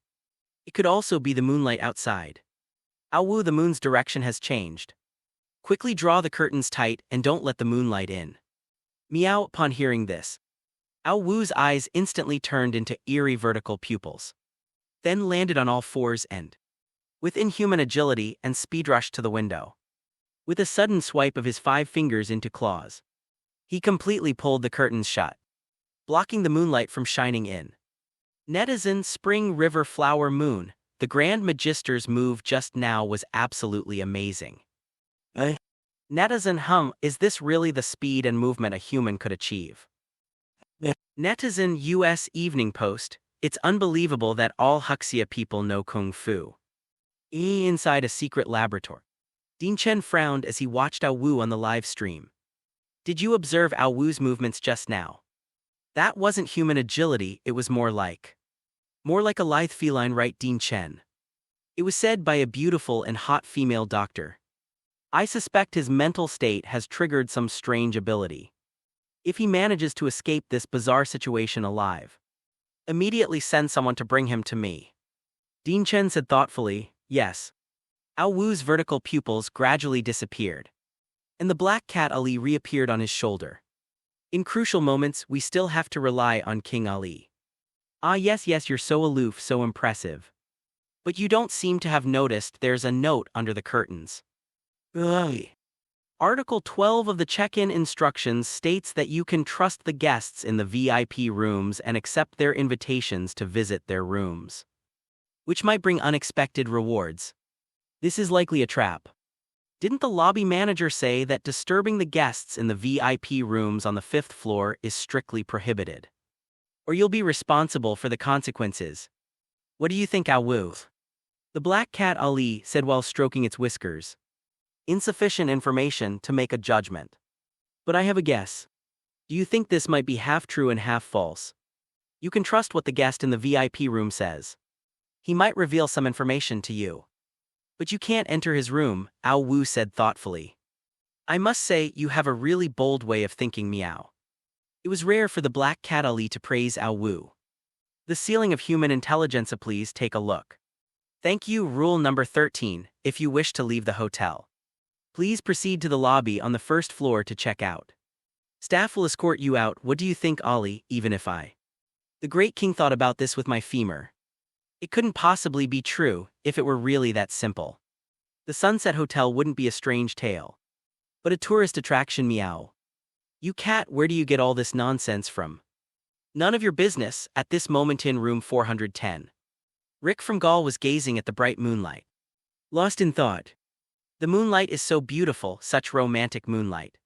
It could also be the moonlight outside. Ao Wu, the moon's direction has changed. Quickly draw the curtains tight and don't let the moonlight in. Meow. Upon hearing this, Ao Wu's eyes instantly turned into eerie vertical pupils. Then landed on all fours and, with inhuman agility and speed, rushed to the window. With a sudden swipe of his 5 fingers into claws, he completely pulled the curtains shut, blocking the moonlight from shining in. Netizen Spring River Flower Moon, the Grand Magister's move just now was absolutely amazing. Netizen is this really the speed and movement a human could achieve? Netizen US Evening Post, it's unbelievable that all Huxia people know Kung Fu. Inside a secret laboratory. Dean Chen frowned as he watched Ao Wu on the live stream. Did you observe Ao Wu's movements just now? That wasn't human agility, it was more like a lithe feline, right, Dean Chen? It was said by a beautiful and hot female doctor. I suspect his mental state has triggered some strange ability. If he manages to escape this bizarre situation alive, immediately send someone to bring him to me. Dean Chen said thoughtfully, yes. Ao Wu's vertical pupils gradually disappeared, and the black cat Ali reappeared on his shoulder. In crucial moments, we still have to rely on King Ali. Ah yes, you're so aloof, so impressive. But you don't seem to have noticed there's a note under the curtains. Ugh. Article 12 of the check-in instructions states that you can trust the guests in the VIP rooms and accept their invitations to visit their rooms, which might bring unexpected rewards. This is likely a trap. Didn't the lobby manager say that disturbing the guests in the VIP rooms on the 5th floor is strictly prohibited? Or you'll be responsible for the consequences. What do you think, Ao Wu? The black cat Ali said while stroking its whiskers. Insufficient information to make a judgment. But I have a guess. Do you think this might be half true and half false? You can trust what the guest in the VIP room says. He might reveal some information to you. But you can't enter his room, Ao Wu said thoughtfully. I must say you have a really bold way of thinking, Meow. It was rare for the black cat Ali to praise Ao Wu. The ceiling of human intelligence, please take a look. Thank you. Rule number 13, if you wish to leave the hotel, please proceed to the lobby on the 1st floor to check out. Staff will escort you out. What do you think, Ali, even if I? The great king thought about this with my femur. It couldn't possibly be true if it were really that simple. The Sunset Hotel wouldn't be a strange tale, but a tourist attraction. Meow. You cat, where do you get all this nonsense from? None of your business. At this moment in room 410. Rick from Gaul was gazing at the bright moonlight, lost in thought. The moonlight is so beautiful, such romantic moonlight.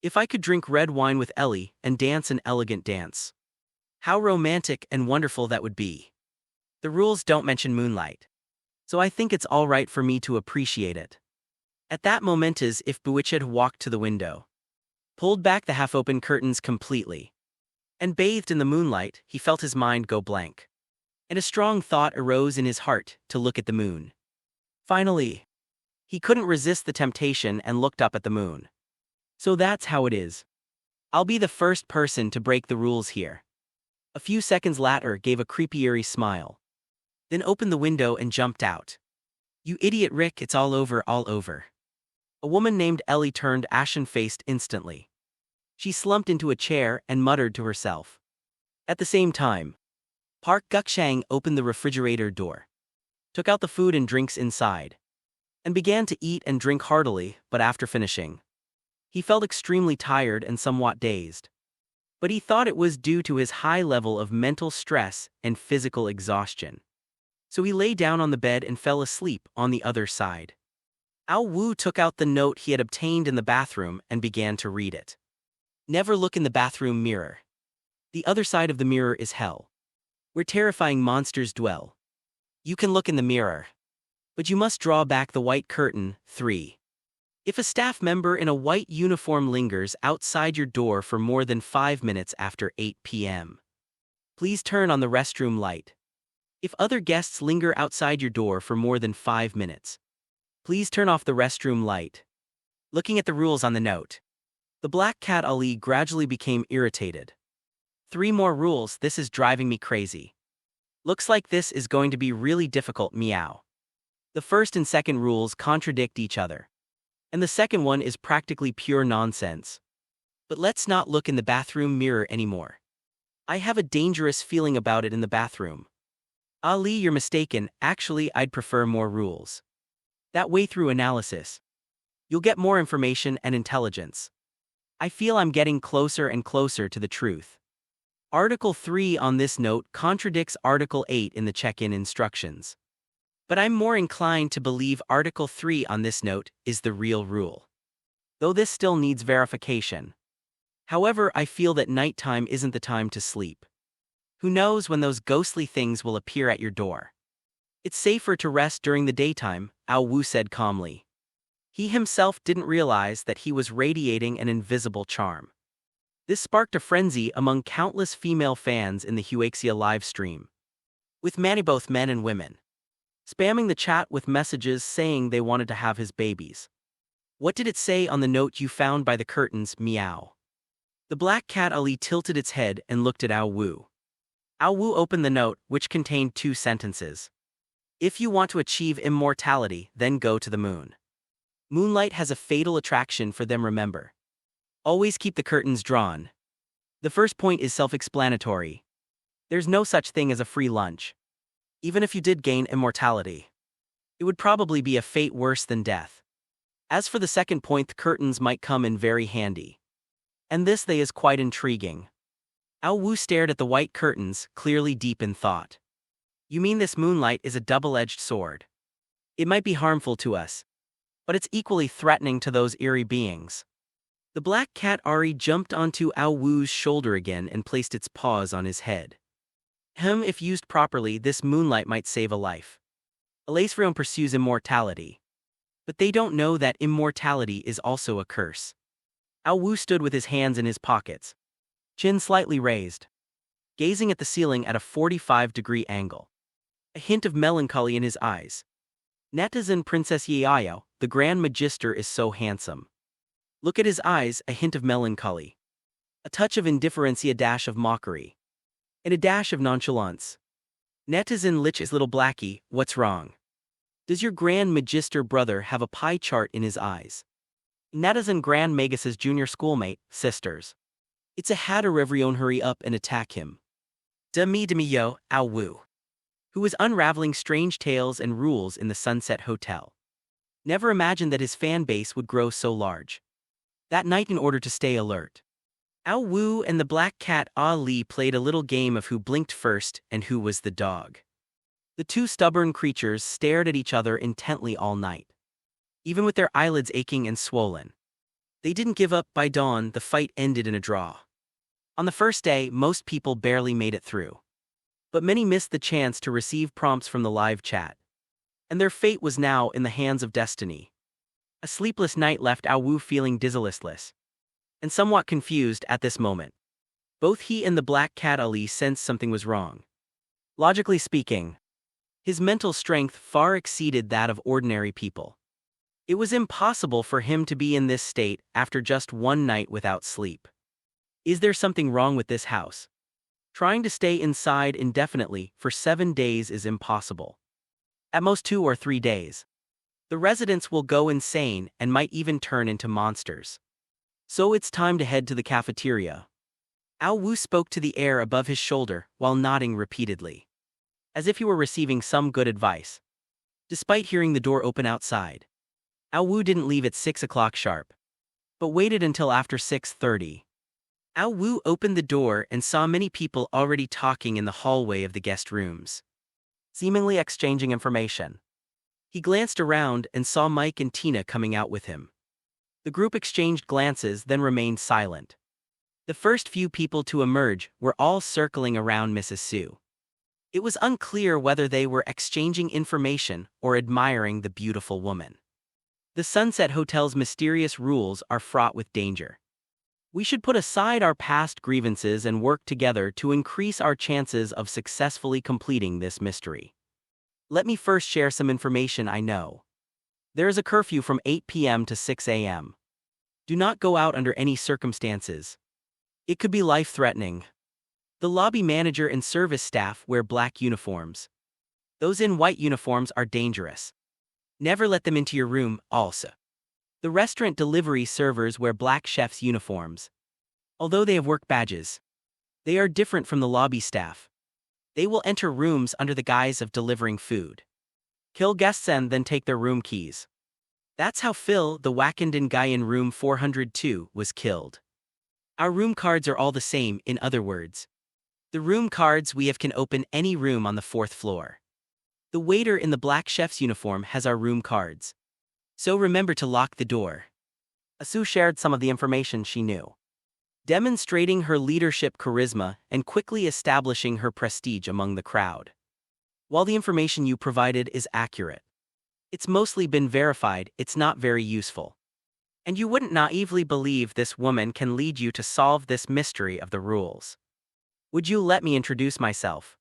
If I could drink red wine with Ellie and dance an elegant dance, how romantic and wonderful that would be. The rules don't mention moonlight, so I think it's all right for me to appreciate it. At that moment, as if bewitched, walked to the window, pulled back the half-open curtains completely, and bathed in the moonlight. He felt his mind go blank, and a strong thought arose in his heart to look at the moon. Finally, he couldn't resist the temptation and looked up at the moon. So that's how it is. I'll be the first person to break the rules here. A few seconds later, gave a creepy, eerie smile, then opened the window and jumped out. You idiot, Rick, it's all over, all over. A woman named Ellie turned ashen-faced instantly. She slumped into a chair and muttered to herself. At the same time, Park Gukshang opened the refrigerator door, took out the food and drinks inside, and began to eat and drink heartily. But after finishing, he felt extremely tired and somewhat dazed. But he thought it was due to his high level of mental stress and physical exhaustion. So he lay down on the bed and fell asleep on the other side. Ao Wu took out the note he had obtained in the bathroom and began to read it. Never look in the bathroom mirror. The other side of the mirror is hell, where terrifying monsters dwell. You can look in the mirror, but you must draw back the white curtain. 3. If a staff member in a white uniform lingers outside your door for more than 5 minutes after 8 p.m., please turn on the restroom light. If other guests linger outside your door for more than 5 minutes, please turn off the restroom light. Looking at the rules on the note, the black cat Ali gradually became irritated. 3 more rules, this is driving me crazy. Looks like this is going to be really difficult, meow. The first and second rules contradict each other. And the second one is practically pure nonsense. But let's not look in the bathroom mirror anymore. I have a dangerous feeling about it in the bathroom. Ali, you're mistaken, actually I'd prefer more rules. That way through analysis, you'll get more information and intelligence. I feel I'm getting closer and closer to the truth. Article 3 on this note contradicts Article 8 in the check-in instructions. But I'm more inclined to believe Article 3 on this note is the real rule. Though this still needs verification. However, I feel that nighttime isn't the time to sleep. Who knows when those ghostly things will appear at your door? It's safer to rest during the daytime, Ao Wu said calmly. He himself didn't realize that he was radiating an invisible charm. This sparked a frenzy among countless female fans in the Huaxia live stream, with many both men and women spamming the chat with messages saying they wanted to have his babies. What did it say on the note you found by the curtains, meow? The black cat Ali tilted its head and looked at Ao Wu. Ao Wu opened the note, which contained 2 sentences. If you want to achieve immortality, then go to the moon. Moonlight has a fatal attraction for them, remember. Always keep the curtains drawn. The first point is self-explanatory. There's no such thing as a free lunch. Even if you did gain immortality, it would probably be a fate worse than death. As for the second point, the curtains might come in very handy. And this they is quite intriguing. Ao Wu stared at the white curtains, clearly deep in thought. You mean this moonlight is a double-edged sword? It might be harmful to us, but it's equally threatening to those eerie beings. The black cat Ari jumped onto Ao Wu's shoulder again and placed its paws on his head. If used properly, this moonlight might save a life. Alasrion pursues immortality. But they don't know that immortality is also a curse. Ao Wu stood with his hands in his pockets, chin slightly raised, gazing at the ceiling at a 45-degree angle. A hint of melancholy in his eyes. Netizen Princess Yayo, the Grand Magister, is so handsome. Look at his eyes, a hint of melancholy. A touch of indifference, a dash of mockery. And a dash of nonchalance. Netizen Lich is little Blackie, what's wrong? Does your Grand Magister brother have a pie chart in his eyes? Netizen Grand Magus' junior schoolmate, sisters. It's a Hatterevrion, hurry up and attack him. Demi yo, Ao Wu, who was unraveling strange tales and rules in the Sunset Hotel. Never imagined that his fan base would grow so large. That night, in order to stay alert, Ao Wu and the black cat Ali played a little game of who blinked first and who was the dog. The 2 stubborn creatures stared at each other intently all night. Even with their eyelids aching and swollen, they didn't give up. By dawn, the fight ended in a draw. On the first day, most people barely made it through. But many missed the chance to receive prompts from the live chat. And their fate was now in the hands of destiny. A sleepless night left Ao Wu feeling dizzy and somewhat confused at this moment. Both he and the black cat Ali sensed something was wrong. Logically speaking, his mental strength far exceeded that of ordinary people. It was impossible for him to be in this state after just one night without sleep. Is there something wrong with this house? Trying to stay inside indefinitely for 7 days is impossible. At most 2 or 3 days. The residents will go insane and might even turn into monsters. So it's time to head to the cafeteria. Ao Wu spoke to the air above his shoulder while nodding repeatedly, as if he were receiving some good advice. Despite hearing the door open outside, Ao Wu didn't leave at 6 o'clock sharp, but waited until after 6:30. Ao Wu opened the door and saw many people already talking in the hallway of the guest rooms, seemingly exchanging information. He glanced around and saw Mike and Tina coming out with him. The group exchanged glances, then remained silent. The first few people to emerge were all circling around Mrs. Su. It was unclear whether they were exchanging information or admiring the beautiful woman. The Sunset Hotel's mysterious rules are fraught with danger. We should put aside our past grievances and work together to increase our chances of successfully completing this mystery. Let me first share some information I know. There is a curfew from 8 p.m. to 6 a.m. Do not go out under any circumstances. It could be life-threatening. The lobby manager and service staff wear black uniforms. Those in white uniforms are dangerous. Never let them into your room, also. The restaurant delivery servers wear black chef's uniforms. Although they have work badges, they are different from the lobby staff. They will enter rooms under the guise of delivering food. Kill guests and then take their room keys. That's how Phil, the Wakandan guy in room 402, was killed. Our room cards are all the same, in other words. The room cards we have can open any room on the 4th floor. The waiter in the black chef's uniform has our room cards. So remember to lock the door. Asu shared some of the information she knew, demonstrating her leadership charisma and quickly establishing her prestige among the crowd. While the information you provided is accurate, it's mostly been verified, it's not very useful. And you wouldn't naively believe this woman can lead you to solve this mystery of the rules. Would you let me introduce myself?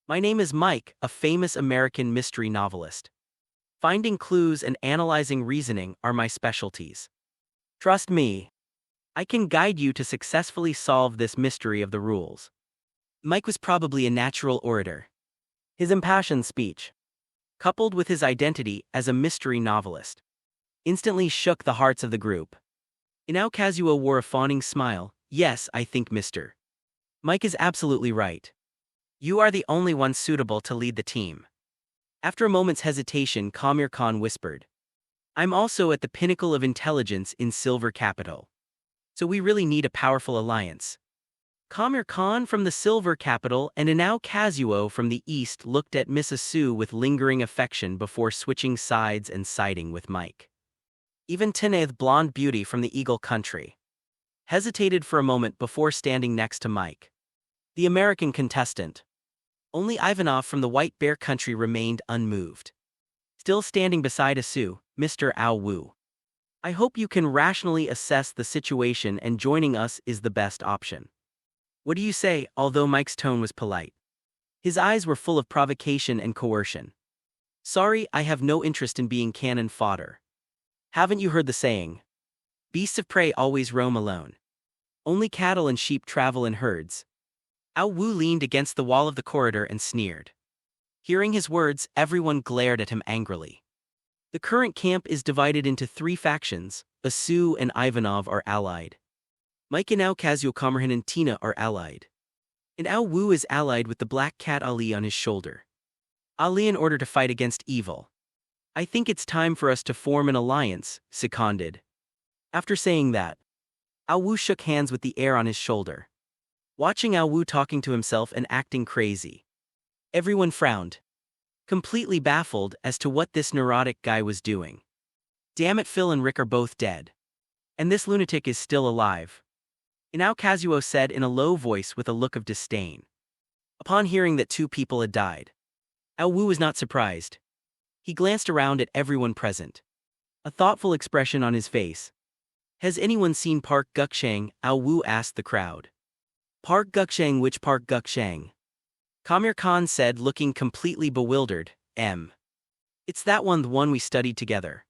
My name is Mike, a famous American mystery novelist. Finding clues and analyzing reasoning are my specialties. Trust me, I can guide you to successfully solve this mystery of the rules. Mike was probably a natural orator. His impassioned speech, coupled with his identity as a mystery novelist, instantly shook the hearts of the group. Inao Kazuo wore a fawning smile. Yes, I think Mr. Mike is absolutely right. You are the only one suitable to lead the team. After a moment's hesitation, Kamir Khan whispered, I'm also at the pinnacle of intelligence in Silver Capital. So we really need a powerful alliance. Kamir Khan from the Silver Capital and Inao Kazuo from the East looked at Miss Asu with lingering affection before switching sides and siding with Mike. Even Tineth, blonde beauty from the Eagle Country, hesitated for a moment before standing next to Mike, the American contestant. Only Ivanov from the White Bear Country remained unmoved. Still standing beside Asu, Mr. Ao Wu. I hope you can rationally assess the situation and joining us is the best option. What do you say? Although Mike's tone was polite, his eyes were full of provocation and coercion. Sorry, I have no interest in being cannon fodder. Haven't you heard the saying? Beasts of prey always roam alone. Only cattle and sheep travel in herds. Ao Wu leaned against the wall of the corridor and sneered. Hearing his words, everyone glared at him angrily. The current camp is divided into 3 factions. Asu and Ivanov are allied. Mike and Ao Kazuo, Kamerhan and Tina are allied. And Ao Wu is allied with the Black Cat Ali on his shoulder. Ali in order to fight against evil. I think it's time for us to form an alliance, seconded. After saying that, Ao Wu shook hands with the air on his shoulder. Watching Ao Wu talking to himself and acting crazy, everyone frowned, completely baffled as to what this neurotic guy was doing. Damn it, Phil and Rick are both dead. And this lunatic is still alive. Inao Kazuo said in a low voice with a look of disdain. Upon hearing that 2 people had died, Ao Wu was not surprised. He glanced around at everyone present, a thoughtful expression on his face. Has anyone seen Park Gukshang? Ao Wu asked the crowd. Park Gukshang? Which Park Gukshang? Kamir Khan said, looking completely bewildered. It's that one, the one we studied together.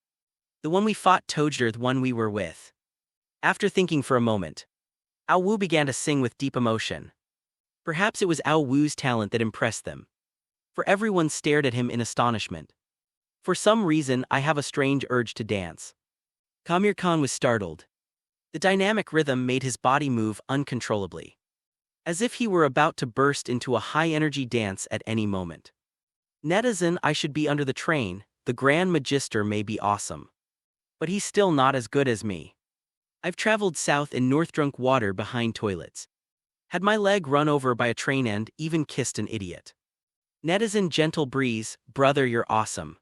The one we fought Tojder, the one we were with. After thinking for a moment, Ao Wu began to sing with deep emotion. Perhaps it was Ao Wu's talent that impressed them, for everyone stared at him in astonishment. For some reason, I have a strange urge to dance. Kamir Khan was startled. The dynamic rhythm made his body move uncontrollably, as if he were about to burst into a high-energy dance at any moment. Netizen, I should be under the train. The Grand Magister may be awesome, but he's still not as good as me. I've traveled south and north, drunk water behind toilets, had my leg run over by a train and even kissed an idiot. Netizen, gentle breeze, brother, you're awesome.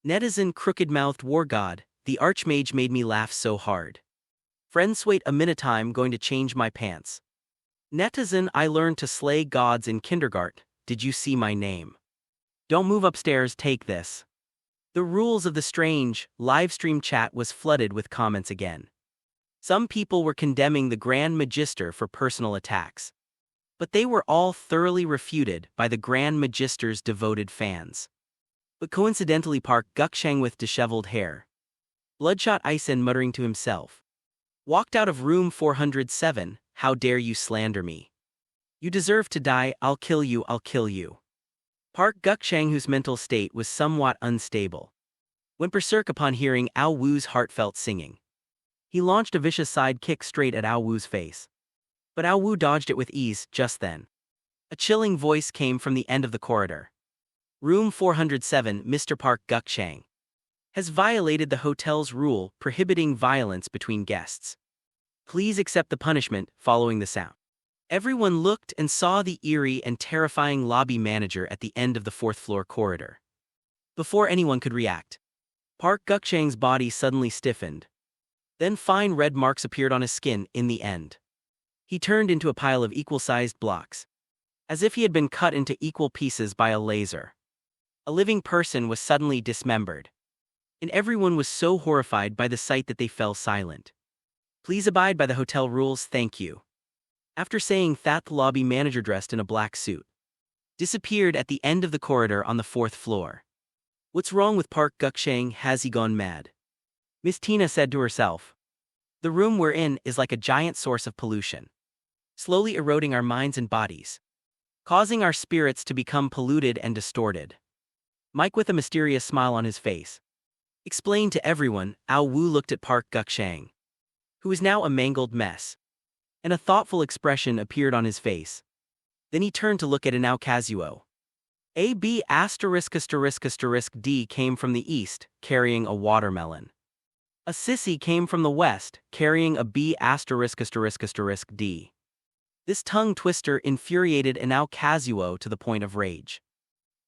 Netizen, crooked-mouthed war god, the archmage made me laugh so hard. Friends, wait a minute, I'm going to change my pants. Netizen, I learned to slay gods in kindergarten. Did you see my name? Don't move upstairs, take this. The rules of the strange livestream chat was flooded with comments again. Some people were condemning the Grand Magister for personal attacks, but they were all thoroughly refuted by the Grand Magister's devoted fans. But coincidentally, Park Gukshang with disheveled hair, bloodshot Isen muttering to himself, Walked out of room 407, how dare you slander me? You deserve to die, I'll kill you, I'll kill you. Park Gukshang, whose mental state was somewhat unstable, went berserk upon hearing Ao Wu's heartfelt singing. He launched a vicious side kick straight at Ao Wu's face. But Ao Wu dodged it with ease just then. A chilling voice came from the end of the corridor. Room 407, Mr. Park Gukshang has violated the hotel's rule prohibiting violence between guests. Please accept the punishment following the sound. Everyone looked and saw the eerie and terrifying lobby manager at the end of the fourth-floor corridor. Before anyone could react, Park Gukshang's body suddenly stiffened. Then fine red marks appeared on his skin in the end. He turned into a pile of equal-sized blocks, as if he had been cut into equal pieces by a laser. A living person was suddenly dismembered, and everyone was so horrified by the sight that they fell silent. Please abide by the hotel rules, thank you. After saying that, the lobby manager, dressed in a black suit, disappeared at the end of the corridor on the fourth floor. What's wrong with Park Gukshang? Has he gone mad? Miss Tina said to herself. The room we're in is like a giant source of pollution, slowly eroding our minds and bodies, causing our spirits to become polluted and distorted. Mike, with a mysterious smile on his face, explained to everyone. Ao Wu looked at Park Gukshang, who was now a mangled mess, and a thoughtful expression appeared on his face. Then he turned to look at an Ao Kazuo. A B ***** D came from the east, carrying a watermelon. A sissy came from the west, carrying a B ***** D. This tongue twister infuriated an Ao Kazuo to the point of rage.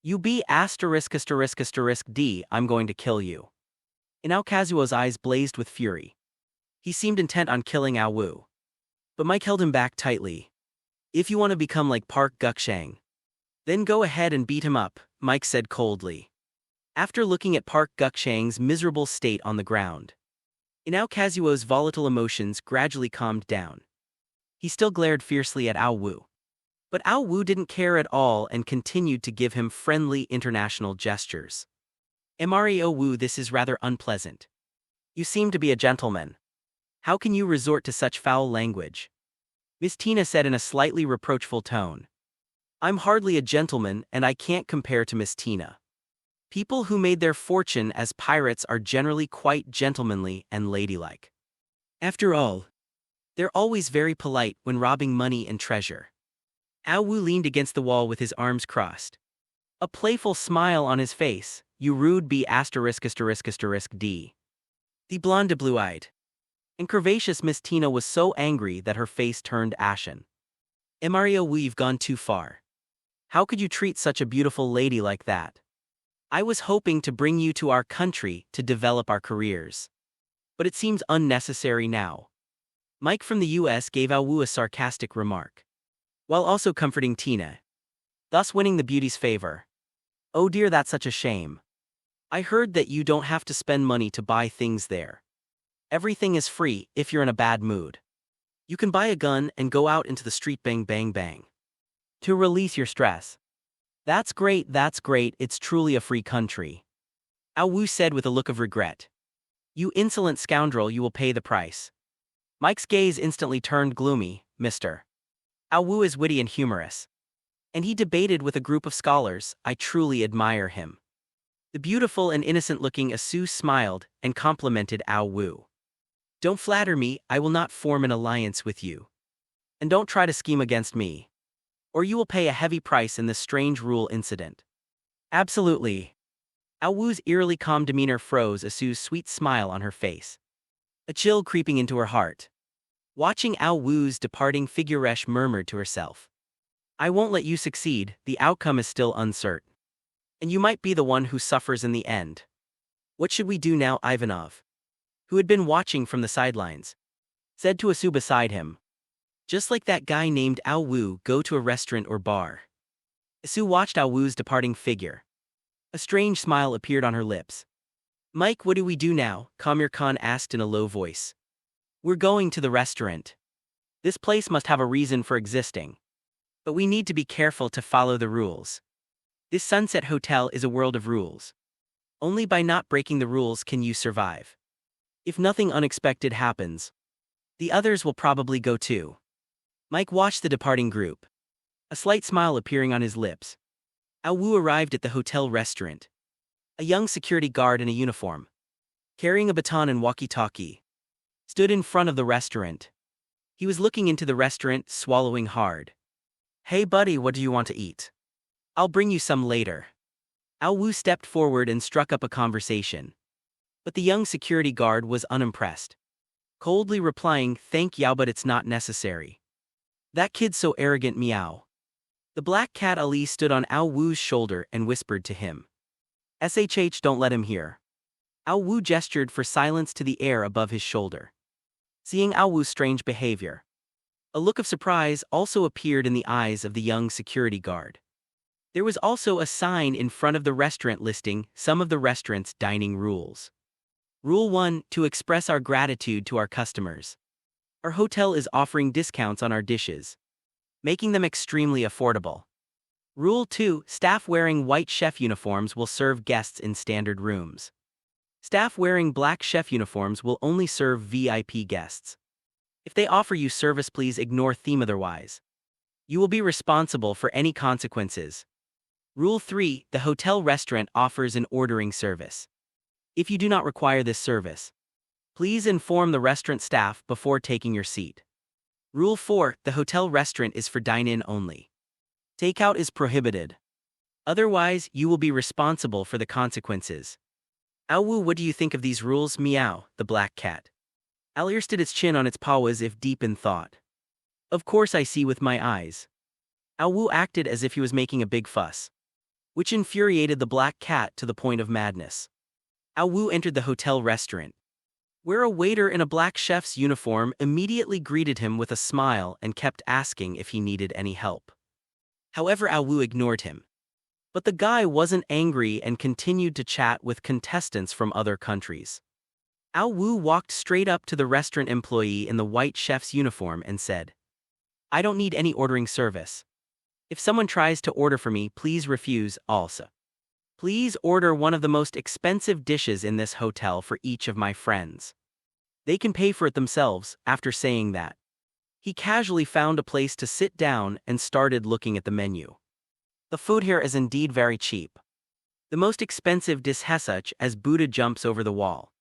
You B ***** D, I'm going to kill you. In Ao Kazuo's eyes blazed with fury. He seemed intent on killing Ao Wu. But Mike held him back tightly. If you want to become like Park Gukshang, then go ahead and beat him up, Mike said coldly. After looking at Park Gukshang's miserable state on the ground, in Ao Kazuo's volatile emotions gradually calmed down. He still glared fiercely at Ao Wu. But Ao Wu didn't care at all and continued to give him friendly international gestures. Mario Wu, this is rather unpleasant. You seem to be a gentleman. How can you resort to such foul language? Miss Tina said in a slightly reproachful tone. I'm hardly a gentleman, and I can't compare to Miss Tina. People who made their fortune as pirates are generally quite gentlemanly and ladylike. After all, they're always very polite when robbing money and treasure. Ao Wu leaned against the wall with his arms crossed, a playful smile on his face. You rude B ***** D. The blonde, blue-eyed and curvaceous Miss Tina was so angry that her face turned ashen. Mario, we've gone too far. How could you treat such a beautiful lady like that? I was hoping to bring you to our country to develop our careers. But it seems unnecessary now. Mike from the US gave Ao Wu a sarcastic remark, while also comforting Tina, thus winning the beauty's favor. Oh dear, that's such a shame. I heard that you don't have to spend money to buy things there. Everything is free if you're in a bad mood. You can buy a gun and go out into the street, bang bang bang, to release your stress. That's great, it's truly a free country. Ao Wu said with a look of regret. You insolent scoundrel, you will pay the price. Mike's gaze instantly turned gloomy. Mr. Ao Wu is witty and humorous, and he debated with a group of scholars. I truly admire him. The beautiful and innocent-looking Asu smiled and complimented Ao Wu. Don't flatter me, I will not form an alliance with you. And don't try to scheme against me, or you will pay a heavy price in this strange rule incident. Absolutely. Ao Wu's eerily calm demeanor froze Asu's sweet smile on her face, a chill creeping into her heart. Watching Ao Wu's departing figure, Resh murmured to herself. I won't let you succeed, the outcome is still uncertain. And you might be the one who suffers in the end. What should we do now? Ivanov, who had been watching from the sidelines, said to Asu beside him. Just like that guy named Ao Wu, go to a restaurant or bar. Asu watched Ao Wu's departing figure. A strange smile appeared on her lips. Mike, what do we do now? Kamir Khan asked in a low voice. We're going to the restaurant. This place must have a reason for existing. But we need to be careful to follow the rules. This Sunset Hotel is a world of rules. Only by not breaking the rules can you survive. If nothing unexpected happens, The others will probably go too. Mike watched the departing group, a slight smile appearing on his lips. Ao Wu arrived at the hotel restaurant. A young security guard in a uniform, carrying a baton and walkie-talkie, stood in front of the restaurant. He was looking into the restaurant, swallowing hard. "Hey buddy, what do you want to eat? I'll bring you some later." Ao Wu stepped forward and struck up a conversation. But the young security guard was unimpressed, coldly replying, "Thank you, but it's not necessary. That kid's so arrogant, meow." The black cat Ali stood on Ao Wu's shoulder and whispered to him, "Shh, don't let him hear." Ao Wu gestured for silence to the air above his shoulder. Seeing Ao Wu's strange behavior, a look of surprise also appeared in the eyes of the young security guard. There was also a sign in front of the restaurant listing some of the restaurant's dining rules. Rule 1: To express our gratitude to our customers, our hotel is offering discounts on our dishes, making them extremely affordable. Rule 2: Staff wearing white chef uniforms will serve guests in standard rooms. Staff wearing black chef uniforms will only serve VIP guests. If they offer you service, please ignore theme otherwise. You will be responsible for any consequences. Rule 3: The hotel restaurant offers an ordering service. If you do not require this service, please inform the restaurant staff before taking your seat. Rule 4: The hotel restaurant is for dine-in only. Takeout is prohibited. Otherwise, you will be responsible for the consequences. Ao Wu, what do you think of these rules? Meow, the black cat. Al rested its chin on its paw as if deep in thought. Of course I see with my eyes. Ao Wu acted as if he was making a big fuss, which infuriated the black cat to the point of madness. Ao Wu entered the hotel restaurant, where a waiter in a black chef's uniform immediately greeted him with a smile and kept asking if he needed any help. However, Ao Wu ignored him. But the guy wasn't angry and continued to chat with contestants from other countries. Ao Wu walked straight up to the restaurant employee in the white chef's uniform and said, "I don't need any ordering service. If someone tries to order for me, please refuse. Also, please order one of the most expensive dishes in this hotel for each of my friends. They can pay for it themselves." After saying that, he casually found a place to sit down and started looking at the menu. The food here is indeed very cheap. The most expensive dish has such as Buddha jumps over the wall.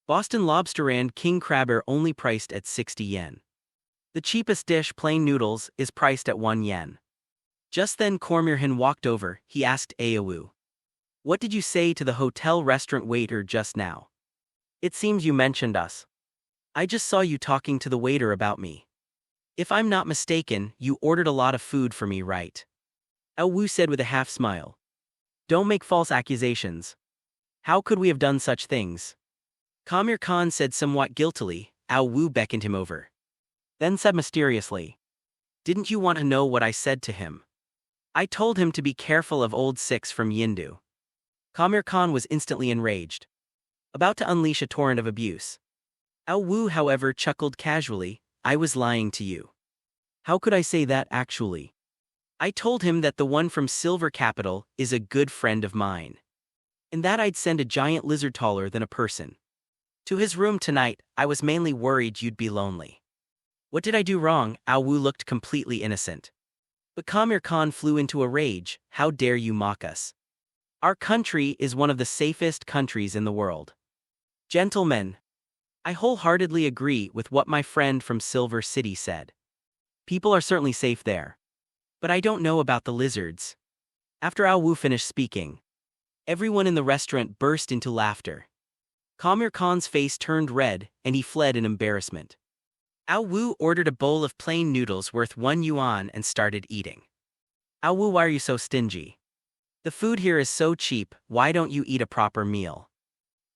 Boston lobster and king crab are only priced at 60 yen. The cheapest dish, plain noodles, is priced at 1 yen. Just then Cormierhan walked over. He asked Ao Wu, "What did you say to the hotel restaurant waiter just now? It seems you mentioned us. I just saw you talking to the waiter about me. If I'm not mistaken, you ordered a lot of food for me, right?" Ao Wu said with a half smile, "Don't make false accusations. How could we have done such things?" Kamir Khan said somewhat guiltily. Ao Wu beckoned him over, then said mysteriously, "Didn't you want to know what I said to him? I told him to be careful of old six from Yindu." Kamir Khan was instantly enraged, about to unleash a torrent of abuse. Ao Wu, however, chuckled casually. "I was lying to you. How could I say that actually? I told him that the one from Silver Capital is a good friend of mine, and that I'd send a giant lizard taller than a person to his room tonight. I was mainly worried you'd be lonely." "What did I do wrong?" Ao Wu looked completely innocent. But Kamir Khan flew into a rage. "How dare you mock us? Our country is one of the safest countries in the world. Gentlemen, I wholeheartedly agree with what my friend from Silver City said. People are certainly safe there. But I don't know about the lizards." After Ao Wu finished speaking, everyone in the restaurant burst into laughter. Kamir Khan's face turned red, and he fled in embarrassment. Ao Wu ordered a bowl of plain noodles worth 1 yuan and started eating. "Ao Wu, why are you so stingy? The food here is so cheap, why don't you eat a proper meal?"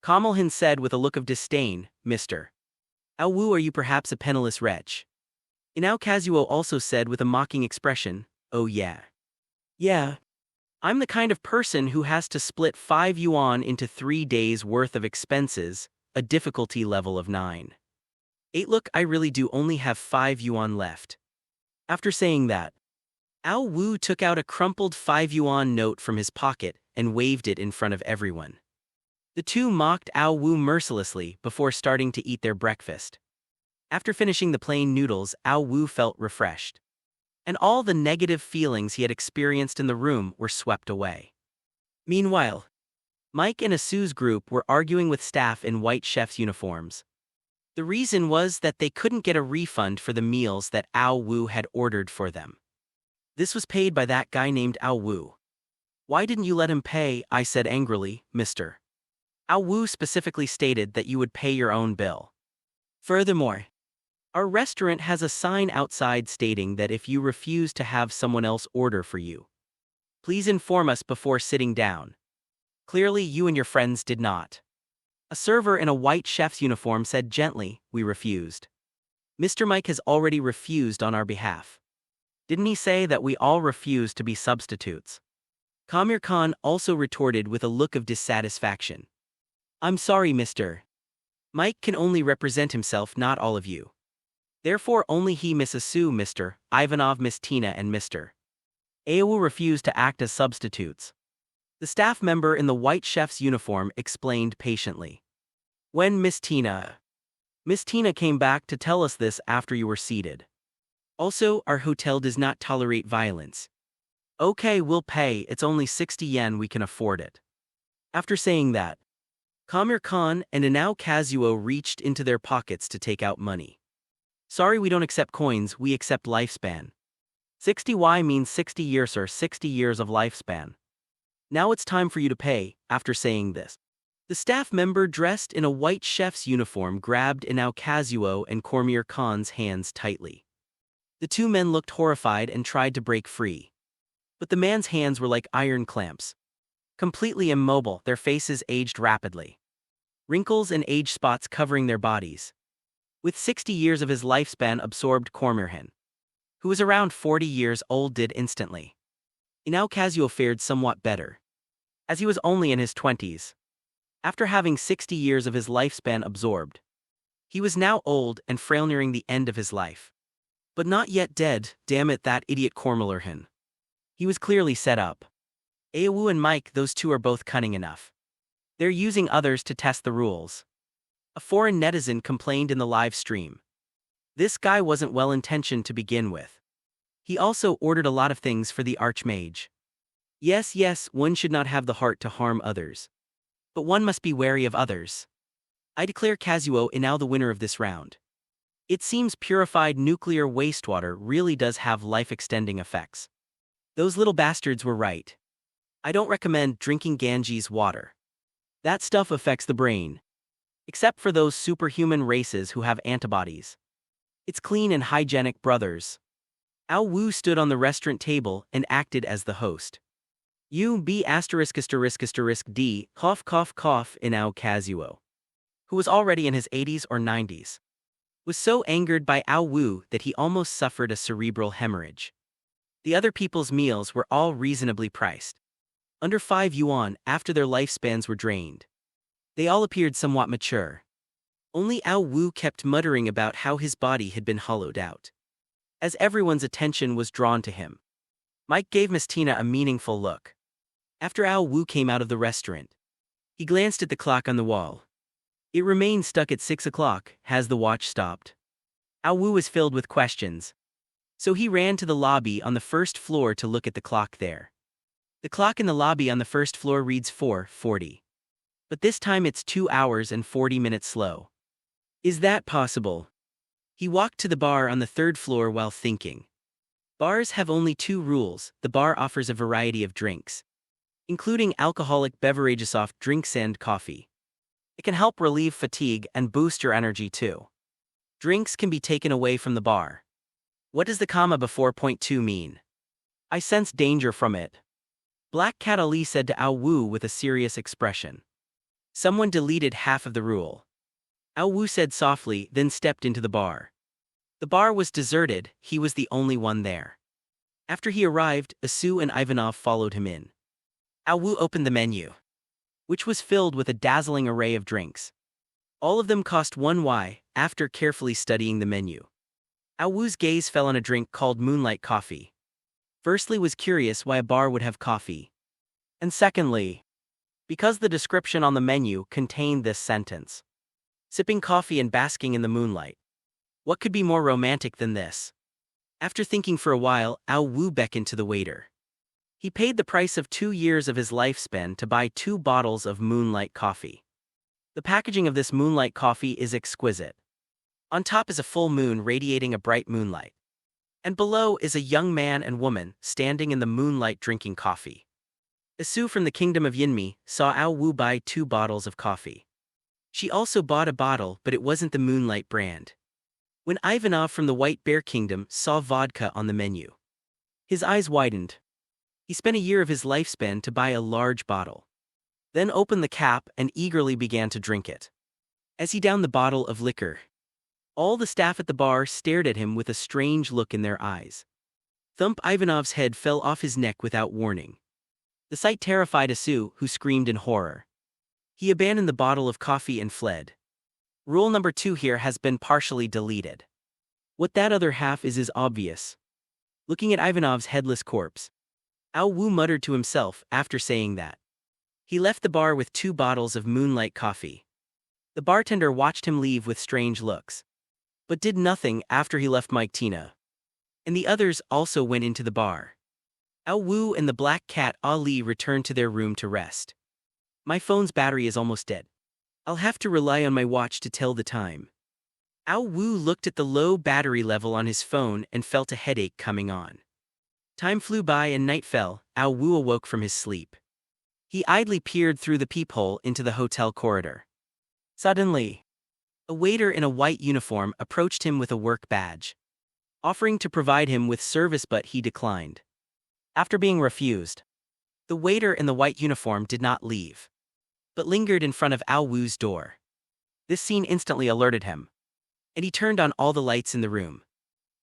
Kamalhin said with a look of disdain. "Mr. Ao Wu, are you perhaps a penniless wretch?" Inao Kazuo also said with a mocking expression, "Oh yeah. Yeah. I'm the kind of person who has to split 5 yuan into 3 days worth of expenses, a difficulty level of 9. 8. Look, I really do only have 5 yuan left." After saying that, Ao Wu took out a crumpled 5 yuan note from his pocket and waved it in front of everyone. The two mocked Ao Wu mercilessly before starting to eat their breakfast. After finishing the plain noodles, Ao Wu felt refreshed. And all the negative feelings he had experienced in the room were swept away. Meanwhile, Mike and Asu's group were arguing with staff in white chef's uniforms. The reason was that they couldn't get a refund for the meals that Ao Wu had ordered for them. This was paid by that guy named Ao Wu. Why didn't you let him pay? I said angrily, Mr. Ao Wu specifically stated that you would pay your own bill. Furthermore, our restaurant has a sign outside stating that if you refuse to have someone else order for you, please inform us before sitting down. Clearly, you and your friends did not. A server in a white chef's uniform said gently, we refused. Mr. Mike has already refused on our behalf. Didn't he say that we all refused to be substitutes? Kamir Khan also retorted with a look of dissatisfaction. I'm sorry, Mr. Mike can only represent himself, not all of you. Therefore only he, Miss Asu, Mr. Ivanov, Miss Tina and Mr. Ao refused to act as substitutes. The staff member in the white chef's uniform explained patiently. When Miss Tina came back to tell us this after you were seated. Also, our hotel does not tolerate violence. Okay, we'll pay, it's only 60 yen, we can afford it. After saying that, Kamir Khan and Inao Kazuo reached into their pockets to take out money. Sorry, we don't accept coins, we accept lifespan. 60Y means 60 years or 60 years of lifespan. Now it's time for you to pay. After saying this, the staff member dressed in a white chef's uniform grabbed Inao Kazuo and Cormier Khan's hands tightly. The two men looked horrified and tried to break free. But the man's hands were like iron clamps. Completely immobile, their faces aged rapidly. Wrinkles and age spots covering their bodies. With 60 years of his lifespan absorbed, Cormirhan, who was around 40 years old, did instantly. Inao Kazuo fared somewhat better, as he was only in his 20s. After having 60 years of his lifespan absorbed, he was now old and frail, nearing the end of his life. But not yet dead. Damn it, that idiot Cormirhan. He was clearly set up. Ao and Mike, those two are both cunning enough. They're using others to test the rules. A foreign netizen complained in the live stream. This guy wasn't well-intentioned to begin with. He also ordered a lot of things for the Archmage. Yes, one should not have the heart to harm others. But one must be wary of others. I declare Kazuo Inao the winner of this round. It seems purified nuclear wastewater really does have life-extending effects. Those little bastards were right. I don't recommend drinking Ganges water. That stuff affects the brain. Except for those superhuman races who have antibodies. It's clean and hygienic, brothers. Ao Wu stood on the restaurant table and acted as the host. U B asterisk D cough Inao Kazuo, who was already in his 80s or 90s, was so angered by Ao Wu that he almost suffered a cerebral hemorrhage. The other people's meals were all reasonably priced. Under 5 yuan after their lifespans were drained. They all appeared somewhat mature. Only Ao Wu kept muttering about how his body had been hollowed out. As everyone's attention was drawn to him, Mike gave Miss Tina a meaningful look. After Ao Wu came out of the restaurant, he glanced at the clock on the wall. It remained stuck at 6 o'clock. Has the watch stopped? Ao Wu was filled with questions. So he ran to the lobby on the first floor to look at the clock there. The clock in the lobby on the first floor reads 4:40. But this time it's 2 hours and 40 minutes slow. Is that possible? He walked to the bar on the third floor while thinking. Bars have only 2 rules. The bar offers a variety of drinks, including alcoholic beverages, soft drinks and coffee. It can help relieve fatigue and boost your energy too. Drinks can be taken away from the bar. What does the comma before point 2 mean? I sense danger from it. Black Cat Ali said to Ao Wu with a serious expression. Someone deleted half of the rule. Ao Wu said softly, then stepped into the bar. The bar was deserted, he was the only one there. After he arrived, Asu and Ivanov followed him in. Ao Wu opened the menu, which was filled with a dazzling array of drinks. All of them cost 1 Y. After carefully studying the menu, Ao Wu's gaze fell on a drink called Moonlight Coffee. Firstly, was curious why a bar would have coffee. And secondly, because the description on the menu contained this sentence. Sipping coffee and basking in the moonlight. What could be more romantic than this? After thinking for a while, Ao Wu beckoned to the waiter. He paid the price of 2 years of his lifespan to buy 2 bottles of moonlight coffee. The packaging of this moonlight coffee is exquisite. On top is a full moon radiating a bright moonlight. And below is a young man and woman standing in the moonlight drinking coffee. Isu from the kingdom of Yinmi saw Ao Wu buy 2 bottles of coffee. She also bought a bottle, but it wasn't the moonlight brand. When Ivanov from the White Bear Kingdom saw vodka on the menu, his eyes widened. He spent a year of his lifespan to buy a large bottle, then opened the cap and eagerly began to drink it. As he downed the bottle of liquor, all the staff at the bar stared at him with a strange look in their eyes. Thump! Ivanov's head fell off his neck without warning. The sight terrified Isu, who screamed in horror. He abandoned the bottle of coffee and fled. Rule number 2 here has been partially deleted. What that other half is obvious. Looking at Ivanov's headless corpse, Ao Wu muttered to himself after saying that. He left the bar with 2 bottles of moonlight coffee. The bartender watched him leave with strange looks, but did nothing after he left Mike Tina. And the others also went into the bar. Ao Wu and the black cat Ali returned to their room to rest. My phone's battery is almost dead. I'll have to rely on my watch to tell the time. Ao Wu looked at the low battery level on his phone and felt a headache coming on. Time flew by and night fell. Ao Wu awoke from his sleep. He idly peered through the peephole into the hotel corridor. Suddenly, a waiter in a white uniform approached him with a work badge, offering to provide him with service, but he declined. After being refused, the waiter in the white uniform did not leave, but lingered in front of Ao Wu's door. This scene instantly alerted him, and he turned on all the lights in the room,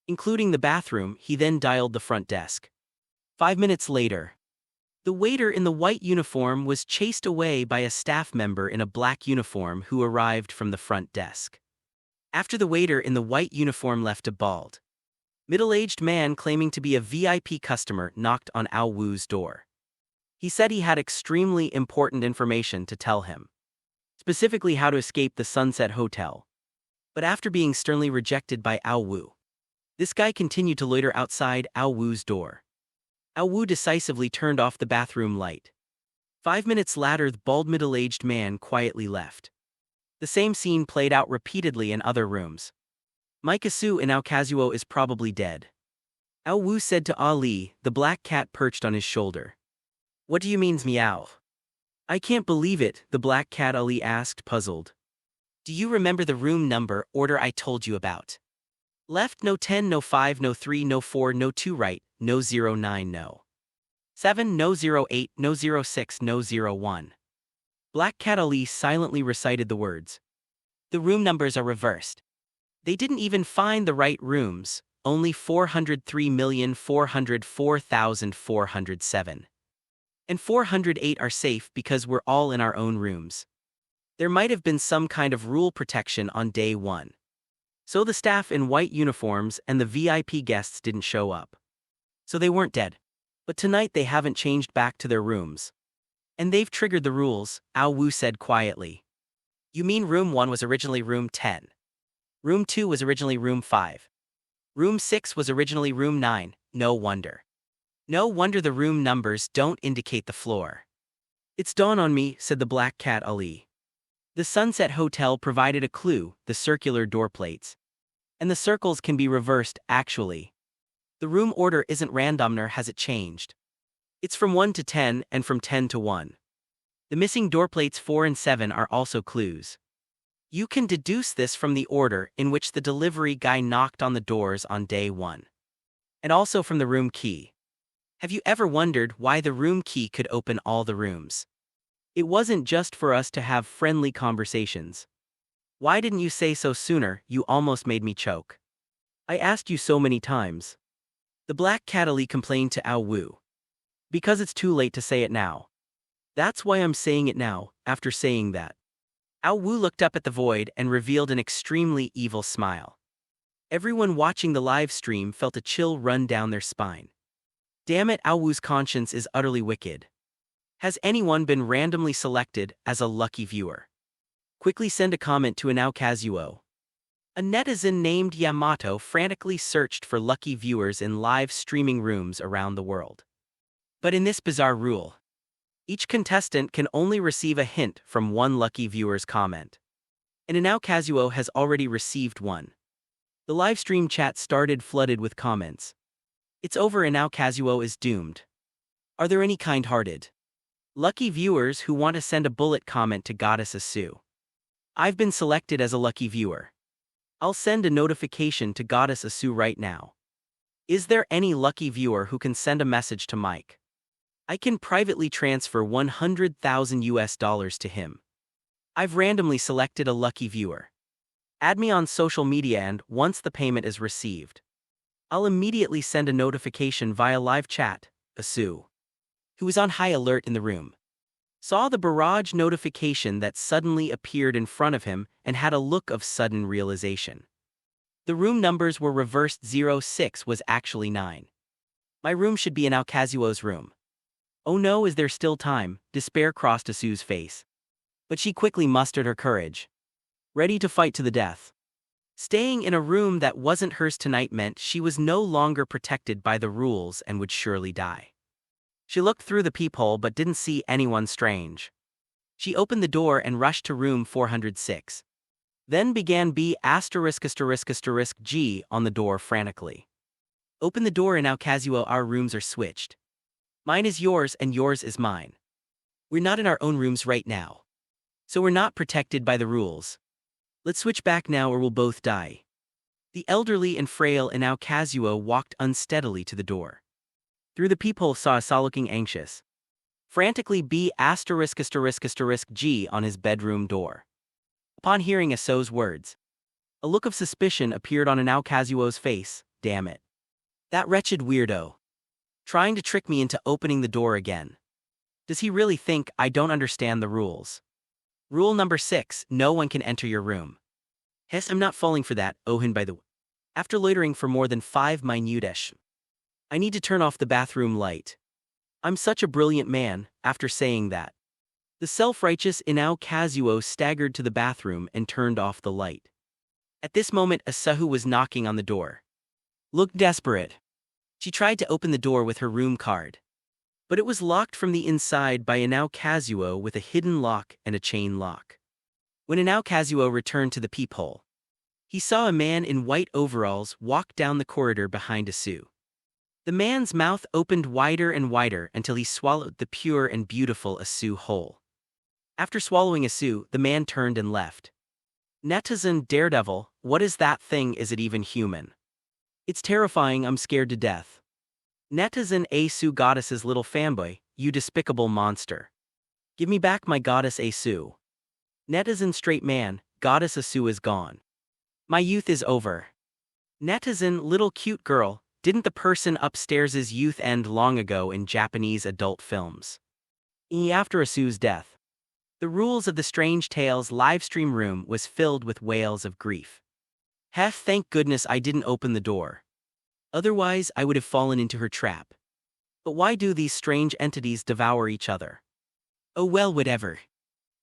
including the bathroom. He then dialed the front desk. 5 minutes later, the waiter in the white uniform was chased away by a staff member in a black uniform who arrived from the front desk. After the waiter in the white uniform left, a bald, middle-aged man claiming to be a VIP customer knocked on Ao Wu's door. He said he had extremely important information to tell him, specifically how to escape the Sunset Hotel. But after being sternly rejected by Ao Wu, this guy continued to loiter outside Ao Wu's door. Ao Wu decisively turned off the bathroom light. 5 minutes later, the bald middle-aged man quietly left. The same scene played out repeatedly in other rooms. Mike Isu in Ao Kazuo is probably dead. Ao Wu said to Ali, the black cat perched on his shoulder. What do you mean, meow? I can't believe it, the black cat Ali asked, puzzled. Do you remember the room number order I told you about? Left, no 10, no 5, no 3, no 4, no 2, right, no 09, no 7, no 08, no 06, no 01. Black Cat Ali silently recited the words. The room numbers are reversed. They didn't even find the right rooms, only 403,404,407. And 408 are safe because we're all in our own rooms. There might have been some kind of rule protection on day 1. So the staff in white uniforms and the VIP guests didn't show up. So they weren't dead. But tonight they haven't changed back to their rooms. And they've triggered the rules, Ao Wu said quietly. You mean room 1 was originally room 10. Room 2 was originally room 5. Room 6 was originally room 9, no wonder. No wonder the room numbers don't indicate the floor. It's dawned on me, said the black cat Ali. The Sunset Hotel provided a clue, the circular door plates. And the circles can be reversed, actually. The room order isn't random, nor has it changed. It's from 1 to 10 and from 10 to 1. The missing door plates 4 and 7 are also clues. You can deduce this from the order in which the delivery guy knocked on the doors on day 1. And also from the room key. Have you ever wondered why the room key could open all the rooms? It wasn't just for us to have friendly conversations. Why didn't you say so sooner? You almost made me choke. I asked you so many times. The black cat Ali complained to Ao Wu. Because it's too late to say it now. That's why I'm saying it now, after saying that. Ao Wu looked up at the void and revealed an extremely evil smile. Everyone watching the live stream felt a chill run down their spine. Damn it, Ao Wu's conscience is utterly wicked. Has anyone been randomly selected as a lucky viewer? Quickly send a comment to an Ao Kazuo. A netizen named Yamato frantically searched for lucky viewers in live streaming rooms around the world. But in this bizarre rule, each contestant can only receive a hint from one lucky viewer's comment. And Inao Kazuo has already received one. The live stream chat started flooded with comments. It's over and now Kazuo is doomed. Are there any kind-hearted, lucky viewers who want to send a bullet comment to Goddess Asu? I've been selected as a lucky viewer. I'll send a notification to Goddess Asu right now. Is there any lucky viewer who can send a message to Mike? I can privately transfer 100,000 US dollars to him. I've randomly selected a lucky viewer. Add me on social media and, once the payment is received, I'll immediately send a notification via live chat. Asu, who was on high alert in the room, saw the barrage notification that suddenly appeared in front of him and had a look of sudden realization. The room numbers were reversed. 06 was actually 9. My room should be in Kazuo's room. Oh no, is there still time? Despair crossed Asu's face. But she quickly mustered her courage, ready to fight to the death. Staying in a room that wasn't hers tonight meant she was no longer protected by the rules and would surely die. She looked through the peephole but didn't see anyone strange. She opened the door and rushed to room 406. Then began B*******G on the door frantically. Open the door and now Kazuo, our rooms are switched. Mine is yours and yours is mine. We're not in our own rooms right now. So we're not protected by the rules. Let's switch back now or we'll both die. The elderly and frail Inao Kazuo walked unsteadily to the door. Through the peephole saw Asa looking anxious. Frantically B******G on his bedroom door. Upon hearing Aso's words, a look of suspicion appeared on Inao Kazuo's face. Damn it. That wretched weirdo. Trying to trick me into opening the door again. Does he really think I don't understand the rules? Rule number 6, no one can enter your room. Hess, I'm not falling for that, Ohin by the way. After loitering for more than 5 minutes, I need to turn off the bathroom light. I'm such a brilliant man. After saying that, the self-righteous Inao Kazuo staggered to the bathroom and turned off the light. At this moment Asahu was knocking on the door. Looked desperate. She tried to open the door with her room card, but it was locked from the inside by Inao Kazuo with a hidden lock and a chain lock. When Inao Kazuo returned to the peephole, he saw a man in white overalls walk down the corridor behind Asu. The man's mouth opened wider and wider until he swallowed the pure and beautiful Asu whole. After swallowing Asu, the man turned and left. Netizen Daredevil, what is that thing? Is it even human? It's terrifying, I'm scared to death. Netizen Asu Goddess's little fanboy, you despicable monster. Give me back my goddess Asu. Netizen Straight Man, Goddess Asu is gone. My youth is over. Netizen Little Cute Girl, didn't the person upstairs' youth end long ago in Japanese adult films? After Asu's death, the rules of the Strange Tales livestream room was filled with wails of grief. Hef, thank goodness I didn't open the door. Otherwise I would have fallen into her trap. But why do these strange entities devour each other? Oh well, whatever.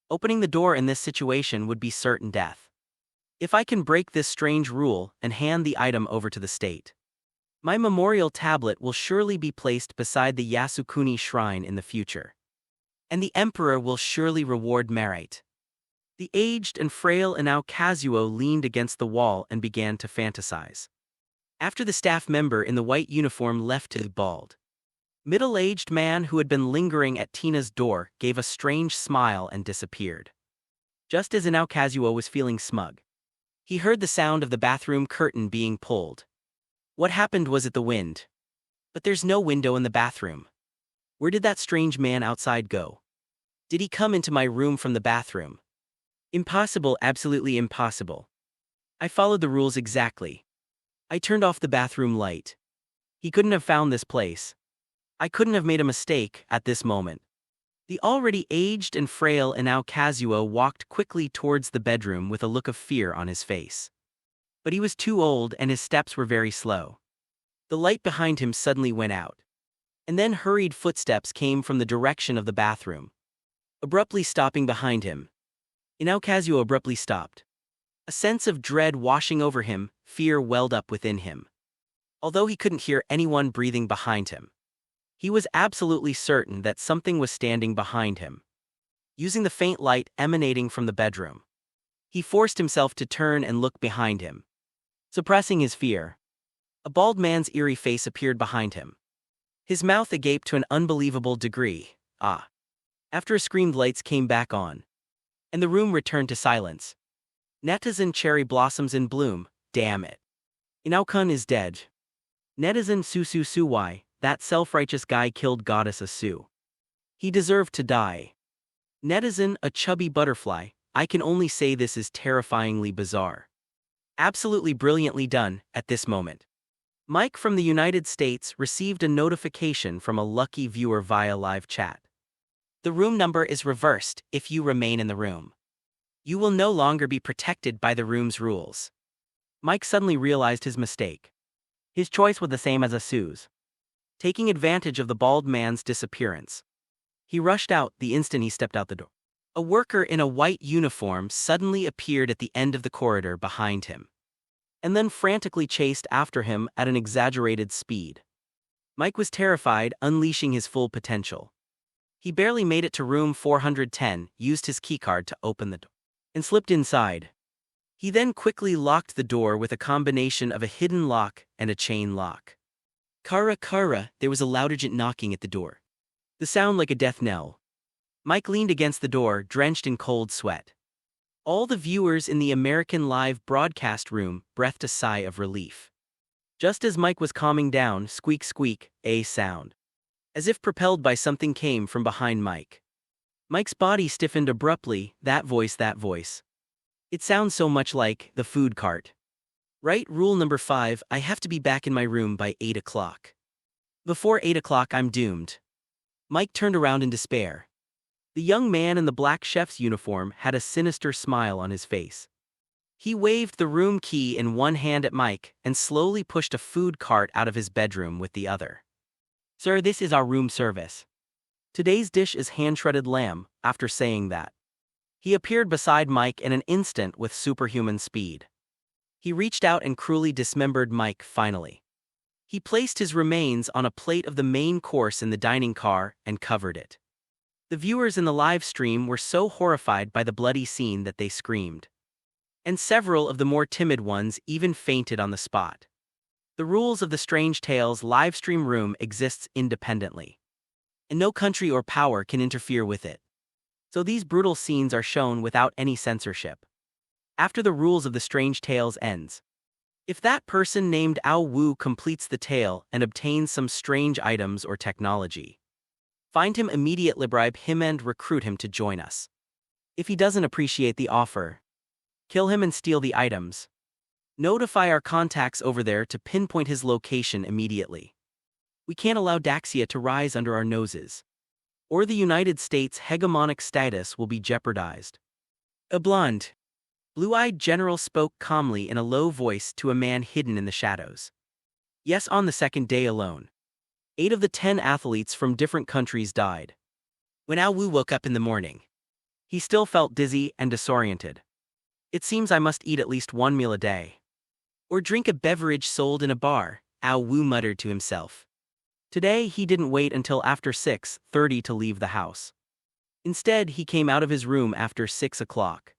Opening the door in this situation would be certain death. If I can break this strange rule and hand the item over to the state, my memorial tablet will surely be placed beside the Yasukuni shrine in the future. And the emperor will surely reward merit. The aged and frail Inao Kazuo leaned against the wall and began to fantasize. After the staff member in the white uniform left the bald, middle-aged man who had been lingering at Tina's door gave a strange smile and disappeared. Just as Inao Kazuo was feeling smug, he heard the sound of the bathroom curtain being pulled. What happened? Was it the wind? But there's no window in the bathroom. Where did that strange man outside go? Did he come into my room from the bathroom? Impossible, absolutely impossible. I followed the rules exactly. I turned off the bathroom light. He couldn't have found this place. I couldn't have made a mistake at this moment. The already aged and frail Inao Kazuo walked quickly towards the bedroom with a look of fear on his face. But he was too old and his steps were very slow. The light behind him suddenly went out. And then hurried footsteps came from the direction of the bathroom, abruptly stopping behind him. Inao Kazuo abruptly stopped. A sense of dread washing over him, fear welled up within him. Although he couldn't hear anyone breathing behind him, he was absolutely certain that something was standing behind him. Using the faint light emanating from the bedroom, he forced himself to turn and look behind him. Suppressing his fear, a bald man's eerie face appeared behind him. His mouth agape to an unbelievable degree. Ah. After a scream, lights came back on, and the room returned to silence. Netizen cherry blossoms in bloom, damn it. Inaukun is dead. Netizen Susu Suwai, that self-righteous guy killed Goddess Asu. He deserved to die. Netizen, a chubby butterfly, I can only say this is terrifyingly bizarre. Absolutely brilliantly done, at this moment. Mike from the United States received a notification from a lucky viewer via live chat. The room number is reversed if you remain in the room. You will no longer be protected by the room's rules. Mike suddenly realized his mistake. His choice was the same as Asu's. Taking advantage of the bald man's disappearance, he rushed out the instant he stepped out the door. A worker in a white uniform suddenly appeared at the end of the corridor behind him, and then frantically chased after him at an exaggerated speed. Mike was terrified, unleashing his full potential. He barely made it to room 410, used his keycard to open the door, and slipped inside. He then quickly locked the door with a combination of a hidden lock and a chain lock. Kara Kara, there was a loud urgent knocking at the door. The sound like a death knell. Mike leaned against the door, drenched in cold sweat. All the viewers in the American live broadcast room breathed a sigh of relief. Just as Mike was calming down, squeak squeak, a sound, as if propelled by something, came from behind Mike. Mike's body stiffened abruptly. That voice. It sounds so much like the food cart. Right, rule number 5, I have to be back in my room by 8 o'clock. Before 8 o'clock I'm doomed. Mike turned around in despair. The young man in the black chef's uniform had a sinister smile on his face. He waved the room key in one hand at Mike and slowly pushed a food cart out of his bedroom with the other. Sir, this is our room service. Today's dish is hand-shredded lamb. After saying that, he appeared beside Mike in an instant with superhuman speed. He reached out and cruelly dismembered Mike finally. He placed his remains on a plate of the main course in the dining car and covered it. The viewers in the live stream were so horrified by the bloody scene that they screamed. And several of the more timid ones even fainted on the spot. The rules of the Strange Tales live stream room exists independently, and no country or power can interfere with it. So these brutal scenes are shown without any censorship. After the rules of the Strange Tales ends, if that person named Ao Wu completes the tale and obtains some strange items or technology, find him immediately, bribe him and recruit him to join us. If he doesn't appreciate the offer, kill him and steal the items. Notify our contacts over there to pinpoint his location immediately. We can't allow Daxia to rise under our noses, or the United States' hegemonic status will be jeopardized. A blonde, blue-eyed general spoke calmly in a low voice to a man hidden in the shadows. Yes, on the second day alone, 8 of the 10 athletes from different countries died. When Ao Wu woke up in the morning, he still felt dizzy and disoriented. It seems I must eat at least 1 meal a day, or drink a beverage sold in a bar, Ao Wu muttered to himself. Today he didn't wait until after 6:30 to leave the house. Instead, he came out of his room after 6 o'clock.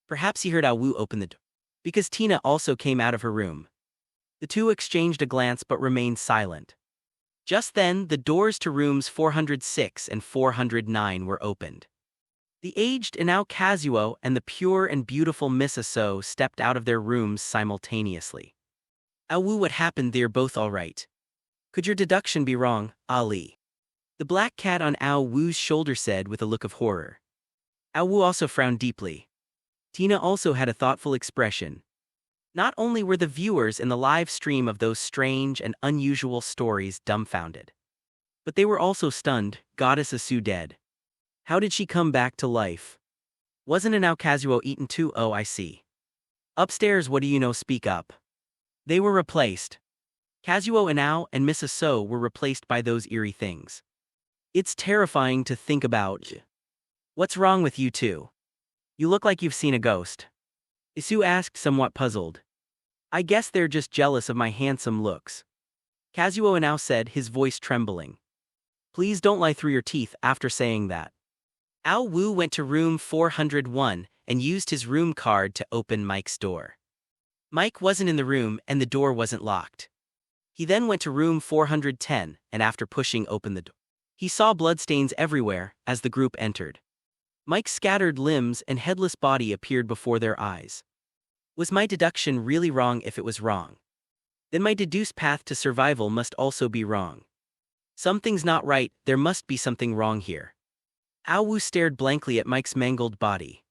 Perhaps he heard Ao Wu open the door, because Tina also came out of her room. The two exchanged a glance but remained silent. Just then, the doors to rooms 406 and 409 were opened. The aged Inao Kazuo and the pure and beautiful Miss Aso stepped out of their rooms simultaneously. Ao Wu, what happened? They're both all right. Could your deduction be wrong, Ali? The black cat on Ao Wu's shoulder said with a look of horror. Ao Wu also frowned deeply. Tina also had a thoughtful expression. Not only were the viewers in the live stream of those strange and unusual stories dumbfounded, but they were also stunned. Goddess Asu dead. How did she come back to life? Wasn't Inao Kazuo eaten too? Oh, I see. Upstairs, what do you know? Speak up. They were replaced. Kazuo Inao and Miss Aso were replaced by those eerie things. It's terrifying to think about. What's wrong with you two? You look like you've seen a ghost. Isu asked, somewhat puzzled. I guess they're just jealous of my handsome looks. Kazuo now said, his voice trembling. Please don't lie through your teeth after saying that. Ao Wu went to room 401 and used his room card to open Mike's door. Mike wasn't in the room and the door wasn't locked. He then went to room 410 and after pushing open the door, he saw bloodstains everywhere as the group entered. Mike's scattered limbs and headless body appeared before their eyes. Was my deduction really wrong? If it was wrong, then my deduced path to survival must also be wrong. Something's not right, there must be something wrong here. Ao Wu stared blankly at Mike's mangled body.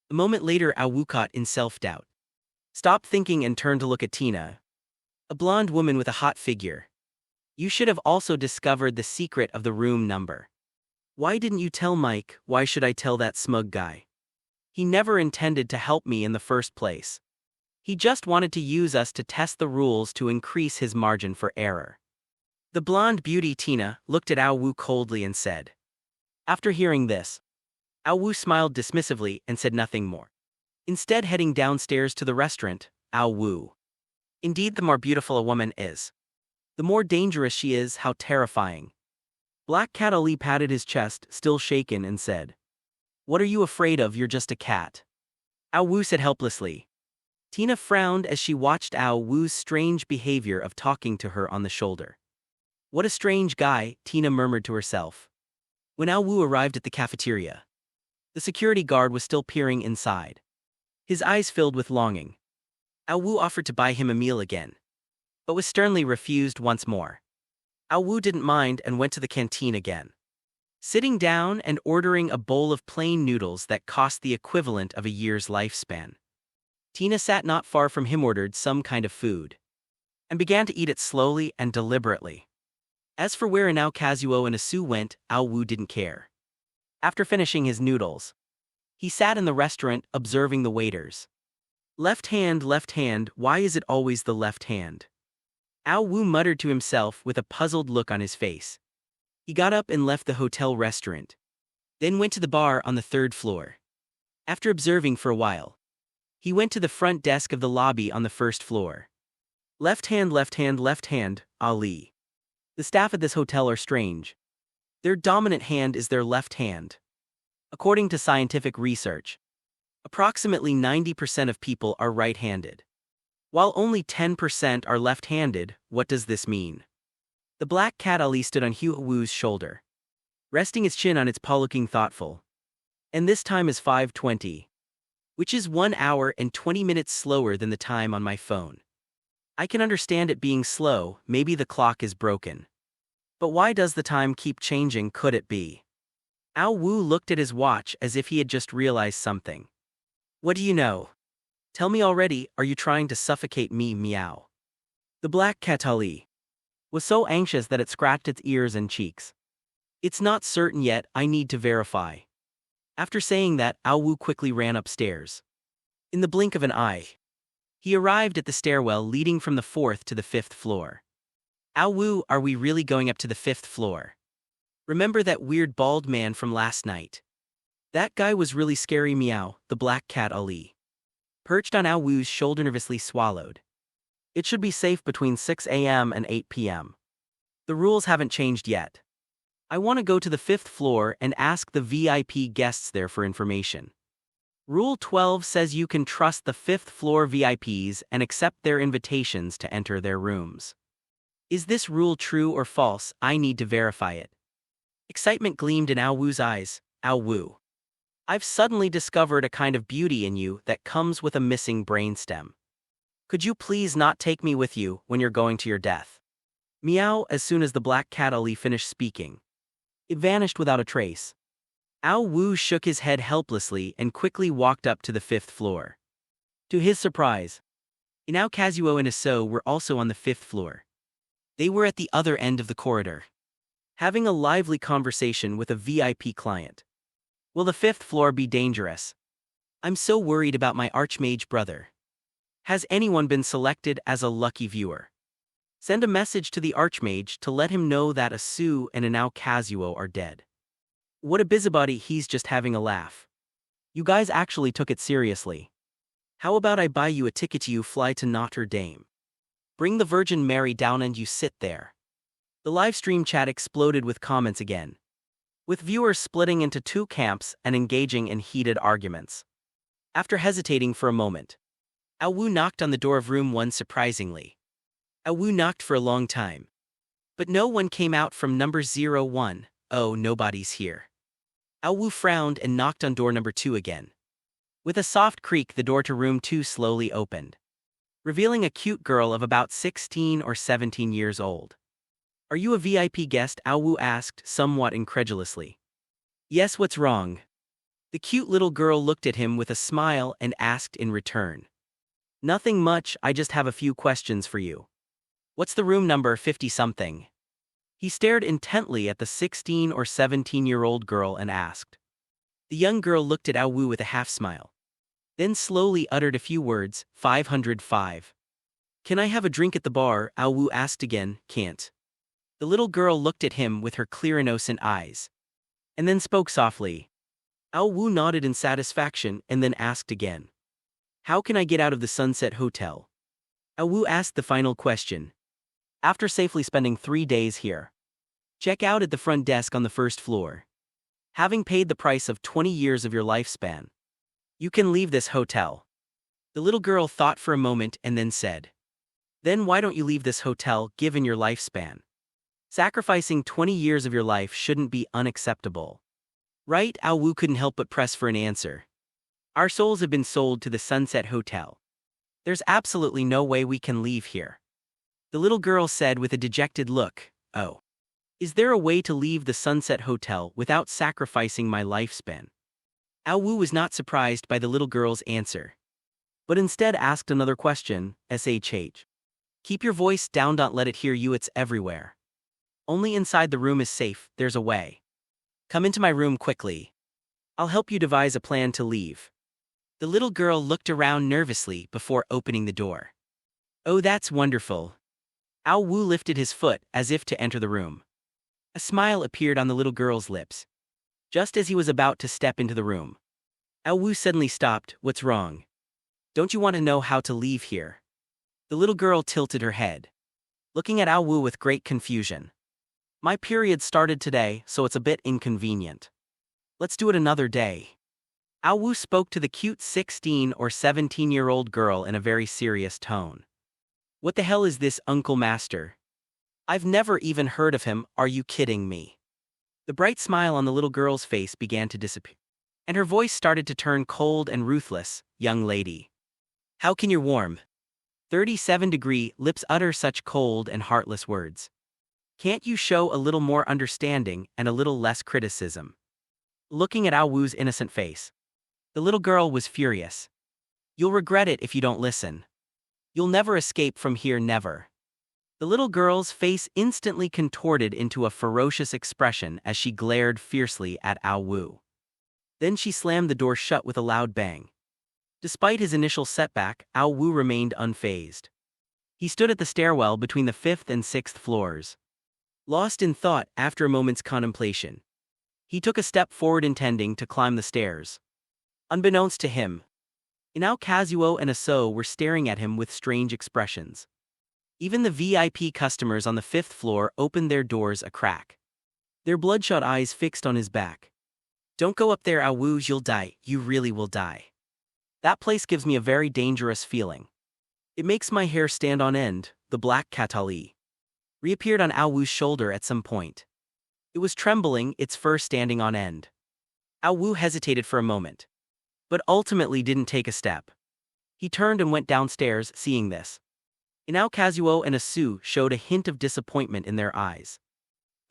A moment later Ao Wu caught in self-doubt. Stopped thinking and turned to look at Tina, a blonde woman with a hot figure. You should have also discovered the secret of the room number. Why didn't you tell Mike? Why should I tell that smug guy? He never intended to help me in the first place. He just wanted to use us to test the rules to increase his margin for error. The blonde beauty Tina looked at Ao Wu coldly and said. After hearing this, Ao Wu smiled dismissively and said nothing more. Instead, heading downstairs to the restaurant, Ao Wu. Indeed, the more beautiful a woman is, the more dangerous she is. How terrifying. Black Cat Ali patted his chest, still shaken, and said, What are you afraid of? You're just a cat. Ao Wu said helplessly. Tina frowned as she watched Ao Wu's strange behavior of talking to her on the shoulder. What a strange guy, Tina murmured to herself. When Ao Wu arrived at the cafeteria, the security guard was still peering inside. His eyes filled with longing. Ao Wu offered to buy him a meal again, but was sternly refused once more. Ao Wu didn't mind and went to the canteen again, sitting down and ordering a bowl of plain noodles that cost the equivalent of a year's lifespan. Tina sat not far from him, ordered some kind of food, and began to eat it slowly and deliberately. As for where Inao, Kazuo, and Isu went, Ao Wu didn't care. After finishing his noodles, he sat in the restaurant observing the waiters. Left hand, why is it always the left hand? Ao Wu muttered to himself with a puzzled look on his face. He got up and left the hotel restaurant, then went to the bar on the 3rd floor. After observing for a while, he went to the front desk of the lobby on the 1st floor. Left hand, Ali. The staff at this hotel are strange. Their dominant hand is their left hand. According to scientific research, approximately 90% of people are right-handed, while only 10% are left-handed. What does this mean? The black cat Ali stood on Hugh Wu's shoulder, resting its chin on its paw, looking thoughtful. And this time is 5:20, which is 1 hour and 20 minutes slower than the time on my phone. I can understand it being slow, maybe the clock is broken. But why does the time keep changing? Could it be? Ao Wu looked at his watch as if he had just realized something. What do you know? Tell me already, are you trying to suffocate me? Meow. The black cat Ali was so anxious that it scratched its ears and cheeks. It's not certain yet, I need to verify. After saying that, Ao Wu quickly ran upstairs. In the blink of an eye, he arrived at the stairwell leading from the 4th to the 5th floor. Ao Wu, are we really going up to the 5th floor? Remember that weird bald man from last night? That guy was really scary. Meow. The black cat Ali, perched on Ao Wu's shoulder, nervously swallowed. It should be safe between 6 a.m. and 8 p.m. The rules haven't changed yet. I want to go to the 5th floor and ask the VIP guests there for information. Rule 12 says you can trust the 5th floor VIPs and accept their invitations to enter their rooms. Is this rule true or false? I need to verify it. Excitement gleamed in Ao Wu's eyes. Ao Wu, I've suddenly discovered a kind of beauty in you that comes with a missing brainstem. Could you please not take me with you when you're going to your death? Meow. As soon as the black cat Ali finished speaking, it vanished without a trace. Ao Wu shook his head helplessly and quickly walked up to the 5th floor. To his surprise, Inao, Kazuo, and Iso were also on the 5th floor. They were at the other end of the corridor, having a lively conversation with a VIP client. Will the 5th floor be dangerous? I'm so worried about my archmage brother. Has anyone been selected as a lucky viewer? Send a message to the archmage to let him know that Isu and Inao, Kazuo are dead. What a busybody, he's just having a laugh. You guys actually took it seriously. How about I buy you a ticket to you fly to Notre Dame? Bring the Virgin Mary down and you sit there. The live stream chat exploded with comments again, with viewers splitting into two camps and engaging in heated arguments. After hesitating for a moment, Ao Wu knocked on the door of room 1 surprisingly. Ao Wu knocked for a long time, but no one came out from number 01. Oh, nobody's here. Ao Wu frowned and knocked on door number 2 again. With a soft creak, the door to room 2 slowly opened, revealing a cute girl of about 16 or 17 years old. Are you a VIP guest? Ao Wu asked, somewhat incredulously. Yes, what's wrong? The cute little girl looked at him with a smile and asked in return. Nothing much, I just have a few questions for you. What's the room number 50-something? He stared intently at the 16 or 17-year-old girl and asked. The young girl looked at Ao Wu with a half-smile, then slowly uttered a few words, 505. Can I have a drink at the bar? Ao Wu asked again. Can't. The little girl looked at him with her clear innocent eyes, and then spoke softly. Ao Wu nodded in satisfaction and then asked again. How can I get out of the Sunset Hotel? Ao Wu asked the final question. After safely spending 3 days here. Check out at the front desk on the first floor. Having paid the price of 20 years of your lifespan, you can leave this hotel. The little girl thought for a moment and then said. Then why don't you leave this hotel given your lifespan? Sacrificing 20 years of your life shouldn't be unacceptable. Right? Ao Wu couldn't help but press for an answer. Our souls have been sold to the Sunset Hotel. There's absolutely no way we can leave here. The little girl said with a dejected look. Oh. Is there a way to leave the Sunset Hotel without sacrificing my lifespan? Ao Wu was not surprised by the little girl's answer, but instead asked another question, SHH. Keep your voice down, don't let it hear you, it's everywhere. Only inside the room is safe, there's a way. Come into my room quickly. I'll help you devise a plan to leave. The little girl looked around nervously before opening the door. Oh, that's wonderful. Ao Wu lifted his foot as if to enter the room. A smile appeared on the little girl's lips. Just as he was about to step into the room, Ao Wu suddenly stopped. What's wrong? Don't you want to know how to leave here? The little girl tilted her head, looking at Ao Wu with great confusion. My period started today, so it's a bit inconvenient. Let's do it another day. Ao Wu spoke to the cute 16 or 17-year-old girl in a very serious tone. What the hell is this, Uncle Master? I've never even heard of him, are you kidding me? The bright smile on the little girl's face began to disappear, and her voice started to turn cold and ruthless. Young lady. How can your warm 37-degree lips utter such cold and heartless words? Can't you show a little more understanding and a little less criticism? Looking at Ao Wu's innocent face, the little girl was furious. You'll regret it if you don't listen. You'll never escape from here, never. The little girl's face instantly contorted into a ferocious expression as she glared fiercely at Ao Wu. Then she slammed the door shut with a loud bang. Despite his initial setback, Ao Wu remained unfazed. He stood at the stairwell between the 5th and 6th floors. Lost in thought after a moment's contemplation, he took a step forward intending to climb the stairs. Unbeknownst to him, Inao Kazuo and Aso were staring at him with strange expressions. Even the VIP customers on the 5th floor opened their doors a crack, their bloodshot eyes fixed on his back. Don't go up there, Ao Wu, you'll die, you really will die. That place gives me a very dangerous feeling. It makes my hair stand on end. The black Katali reappeared on Ao Wu's shoulder at some point. It was trembling, its fur standing on end. Ao Wu hesitated for a moment, but ultimately didn't take a step. He turned and went downstairs, seeing this. Inao Kazuo and Asu showed a hint of disappointment in their eyes.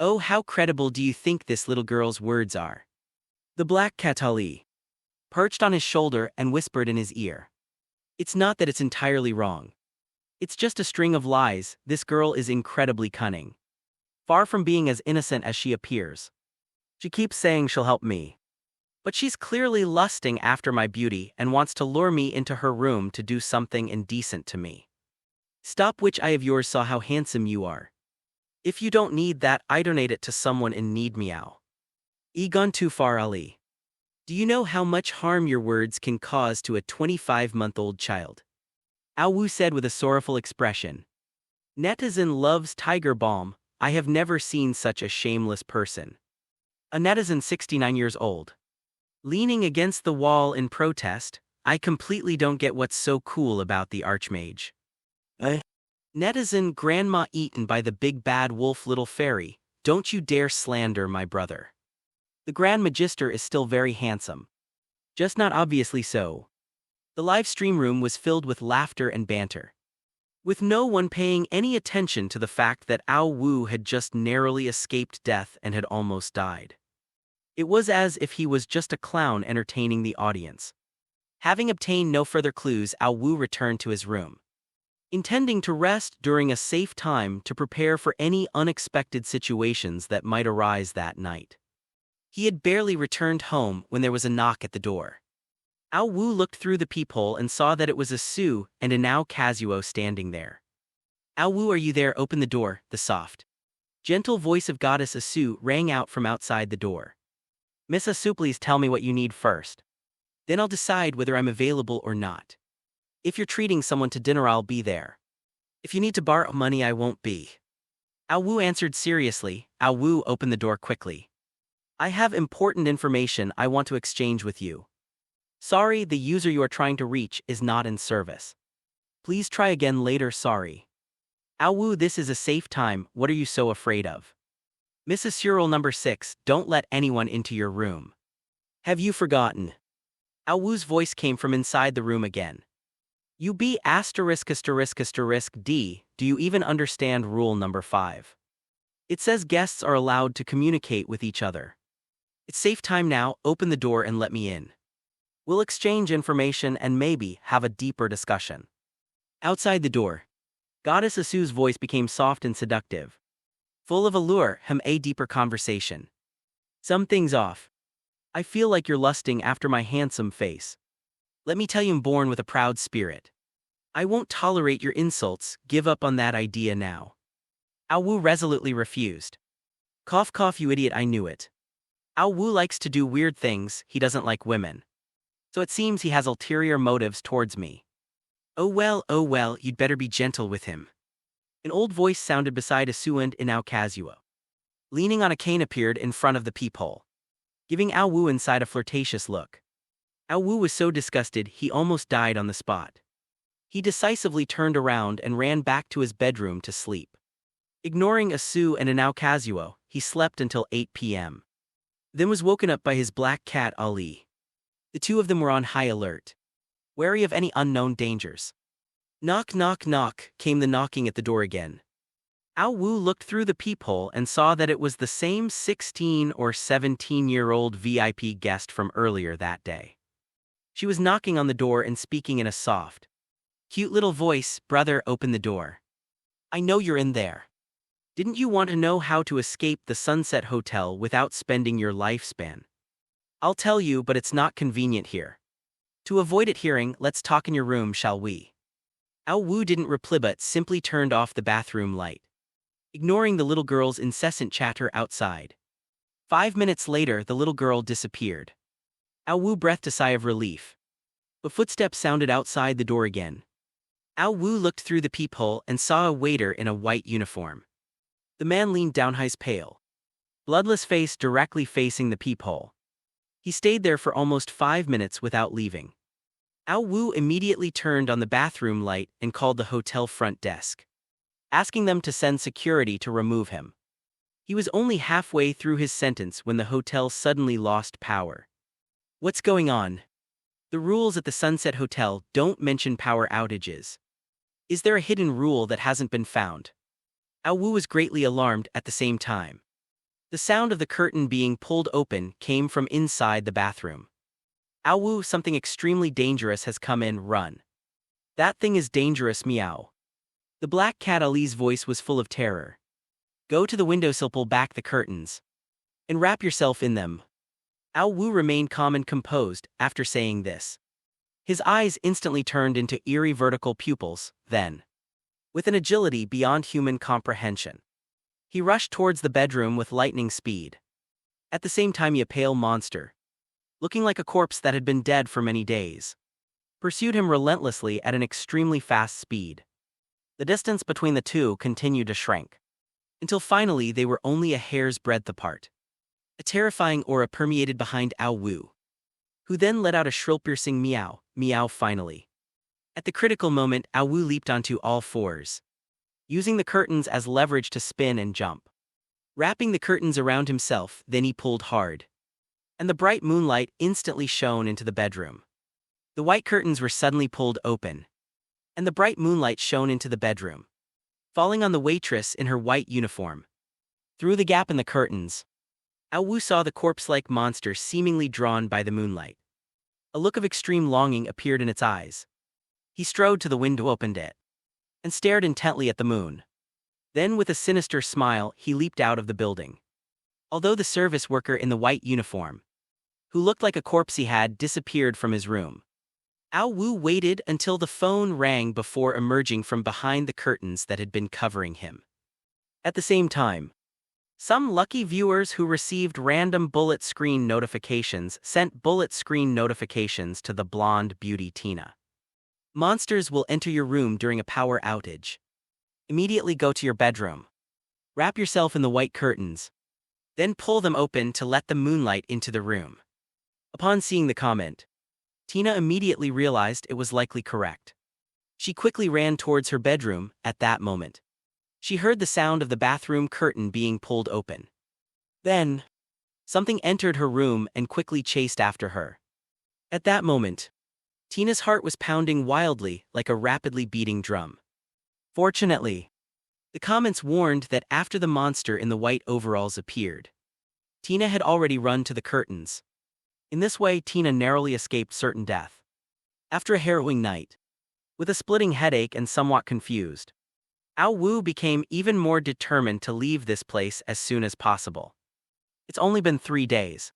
Oh, how credible do you think this little girl's words are? The black Katali perched on his shoulder and whispered in his ear. It's not that it's entirely wrong. It's just a string of lies. This girl is incredibly cunning, far from being as innocent as she appears. She keeps saying she'll help me, but she's clearly lusting after my beauty and wants to lure me into her room to do something indecent to me. Stop, which eye of yours saw how handsome you are. If you don't need that, I donate it to someone in need, meow. Gone too far, Ali. Do you know how much harm your words can cause to a 25-month-old child? Ao Wu said with a sorrowful expression. Netizen loves Tiger Balm. I have never seen such a shameless person. A netizen 69 years old. Leaning against the wall in protest, I completely don't get what's so cool about the Archmage. Eh? Netizen grandma eaten by the big bad wolf little fairy, don't you dare slander my brother. The Grand Magister is still very handsome. Just not obviously so. The live stream room was filled with laughter and banter, with no one paying any attention to the fact that Ao Wu had just narrowly escaped death and had almost died. It was as if he was just a clown entertaining the audience. Having obtained no further clues, Ao Wu returned to his room, intending to rest during a safe time to prepare for any unexpected situations that might arise that night. He had barely returned home when there was a knock at the door. Ao Wu looked through the peephole and saw that it was a Su and a Nao Kazuo standing there. Ao Wu, are you there? Open the door, the soft, gentle voice of Goddess Asu rang out from outside the door. Miss Asu, please tell me what you need first. Then I'll decide whether I'm available or not. If you're treating someone to dinner, I'll be there. If you need to borrow money, I won't be. Ao Wu answered seriously. Ao Wu opened the door quickly. I have important information I want to exchange with you. Sorry, the user you are trying to reach is not in service. Please try again later. Sorry. Ao Wu, this is a safe time. What are you so afraid of? Mrs. Cyril number 6, don't let anyone into your room. Have you forgotten? Ao Wu's voice came from inside the room again. You be asterisk asterisk asterisk D, do you even understand rule number 5? It says guests are allowed to communicate with each other. It's safe time now, open the door and let me in. We'll exchange information and maybe have a deeper discussion. Outside the door, Goddess Asu's voice became soft and seductive, full of allure. A deeper conversation. Something's off. I feel like you're lusting after my handsome face. Let me tell you, I'm born with a proud spirit. I won't tolerate your insults. Give up on that idea now. Ao Wu resolutely refused. Cough cough, you idiot, I knew it. Ao Wu likes to do weird things. He doesn't like women. So it seems he has ulterior motives towards me. Oh well, you'd better be gentle with him. An old voice sounded beside Asu, and Nao Kazuo, leaning on a cane, appeared in front of the peephole, giving Ao Wu inside a flirtatious look. Ao Wu was so disgusted he almost died on the spot. He decisively turned around and ran back to his bedroom to sleep. Ignoring Asu and Nao Kazuo, he slept until 8 p.m. Then was woken up by his black cat Ali. The two of them were on high alert, wary of any unknown dangers. Knock knock knock, came the knocking at the door again. Ao Wu looked through the peephole and saw that it was the same 16 or 17-year-old VIP guest from earlier that day. She was knocking on the door and speaking in a soft, cute little voice. Brother, open the door. I know you're in there. Didn't you want to know how to escape the Sunset Hotel without spending your lifespan? I'll tell you, but it's not convenient here. To avoid it hearing, let's talk in your room, shall we? Ao Wu didn't reply but simply turned off the bathroom light, ignoring the little girl's incessant chatter outside. 5 minutes later, the little girl disappeared. Ao Wu breathed a sigh of relief. But footsteps sounded outside the door again. Ao Wu looked through the peephole and saw a waiter in a white uniform. The man leaned down, his pale, bloodless face directly facing the peephole. He stayed there for almost 5 minutes without leaving. Ao Wu immediately turned on the bathroom light and called the hotel front desk, asking them to send security to remove him. He was only halfway through his sentence when the hotel suddenly lost power. What's going on? The rules at the Sunset Hotel don't mention power outages. Is there a hidden rule that hasn't been found? Ao Wu was greatly alarmed at the same time. The sound of the curtain being pulled open came from inside the bathroom. Ao Wu, something extremely dangerous has come in, run. That thing is dangerous, meow. The black cat Ali's voice was full of terror. Go to the windowsill, pull back the curtains, and wrap yourself in them. Ao Wu remained calm and composed after saying this. His eyes instantly turned into eerie vertical pupils, then, with an agility beyond human comprehension, he rushed towards the bedroom with lightning speed. At the same time, a pale monster, looking like a corpse that had been dead for many days, pursued him relentlessly at an extremely fast speed. The distance between the two continued to shrink, until finally they were only a hair's breadth apart. A terrifying aura permeated behind Ao Wu, who then let out a shrill-piercing meow, meow finally. At the critical moment, Ao Wu leaped onto all fours, using the curtains as leverage to spin and jump. Wrapping the curtains around himself, then he pulled hard, and the bright moonlight instantly shone into the bedroom. The white curtains were suddenly pulled open, and the bright moonlight shone into the bedroom, falling on the waitress in her white uniform. Through the gap in the curtains, Ao Wu saw the corpse-like monster seemingly drawn by the moonlight. A look of extreme longing appeared in its eyes. He strode to the window, opened it, and stared intently at the moon. Then, with a sinister smile, he leaped out of the building. Although the service worker in the white uniform, who looked like a corpse, he had disappeared from his room, Ao Wu waited until the phone rang before emerging from behind the curtains that had been covering him. At the same time, some lucky viewers who received random bullet screen notifications sent bullet screen notifications to the blonde beauty Tina. Monsters will enter your room during a power outage. Immediately go to your bedroom. Wrap yourself in the white curtains, then pull them open to let the moonlight into the room. Upon seeing the comment, Tina immediately realized it was likely correct. She quickly ran towards her bedroom. At that moment, she heard the sound of the bathroom curtain being pulled open. Then, something entered her room and quickly chased after her. At that moment, Tina's heart was pounding wildly like a rapidly beating drum. Fortunately, the comments warned that after the monster in the white overalls appeared, Tina had already run to the curtains. In this way, Tina narrowly escaped certain death. After a harrowing night, with a splitting headache and somewhat confused, Ao Wu became even more determined to leave this place as soon as possible. It's only been 3 days,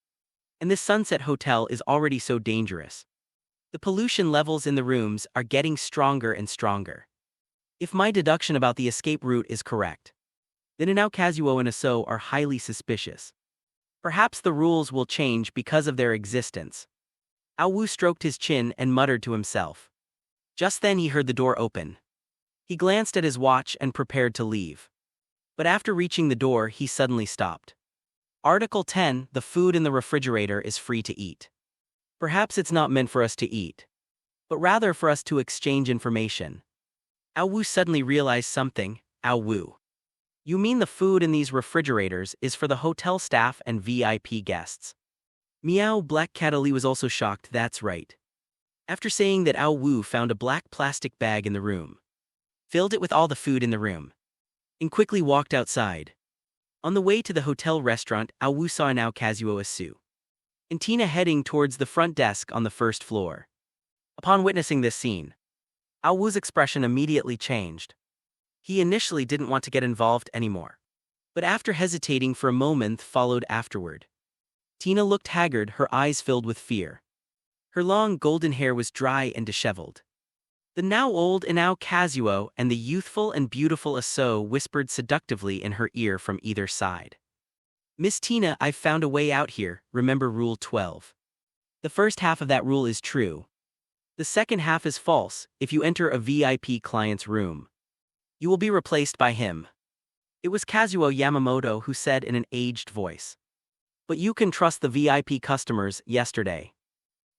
and this Sunset Hotel is already so dangerous. The pollution levels in the rooms are getting stronger and stronger. If my deduction about the escape route is correct, then Inao Kazuo and Aso are highly suspicious. Perhaps the rules will change because of their existence. Ao Wu stroked his chin and muttered to himself. Just then he heard the door open. He glanced at his watch and prepared to leave. But after reaching the door, he suddenly stopped. Article 10, the food in the refrigerator is free to eat. Perhaps it's not meant for us to eat, but rather for us to exchange information. Ao Wu suddenly realized something. Ao Wu, you mean the food in these refrigerators is for the hotel staff and VIP guests? Meow Black Catalee was also shocked. That's right. After saying that, Ao Wu found a black plastic bag in the room, filled it with all the food in the room, and quickly walked outside. On the way to the hotel restaurant, Ao Wu saw Inao Kazuo Asu and Tina heading towards the front desk on the first floor. Upon witnessing this scene, Ao Wu's expression immediately changed. He initially didn't want to get involved anymore, but after hesitating for a moment followed afterward. Tina looked haggard, her eyes filled with fear. Her long golden hair was dry and disheveled. The now old Inao Kazuo and the youthful and beautiful Aso whispered seductively in her ear from either side. Miss Tina, I've found a way out here. Remember Rule 12. The first half of that rule is true. The second half is false. If you enter a VIP client's room, you will be replaced by him. It was Kazuo Yamamoto who said in an aged voice. But you can trust the VIP customers. Yesterday,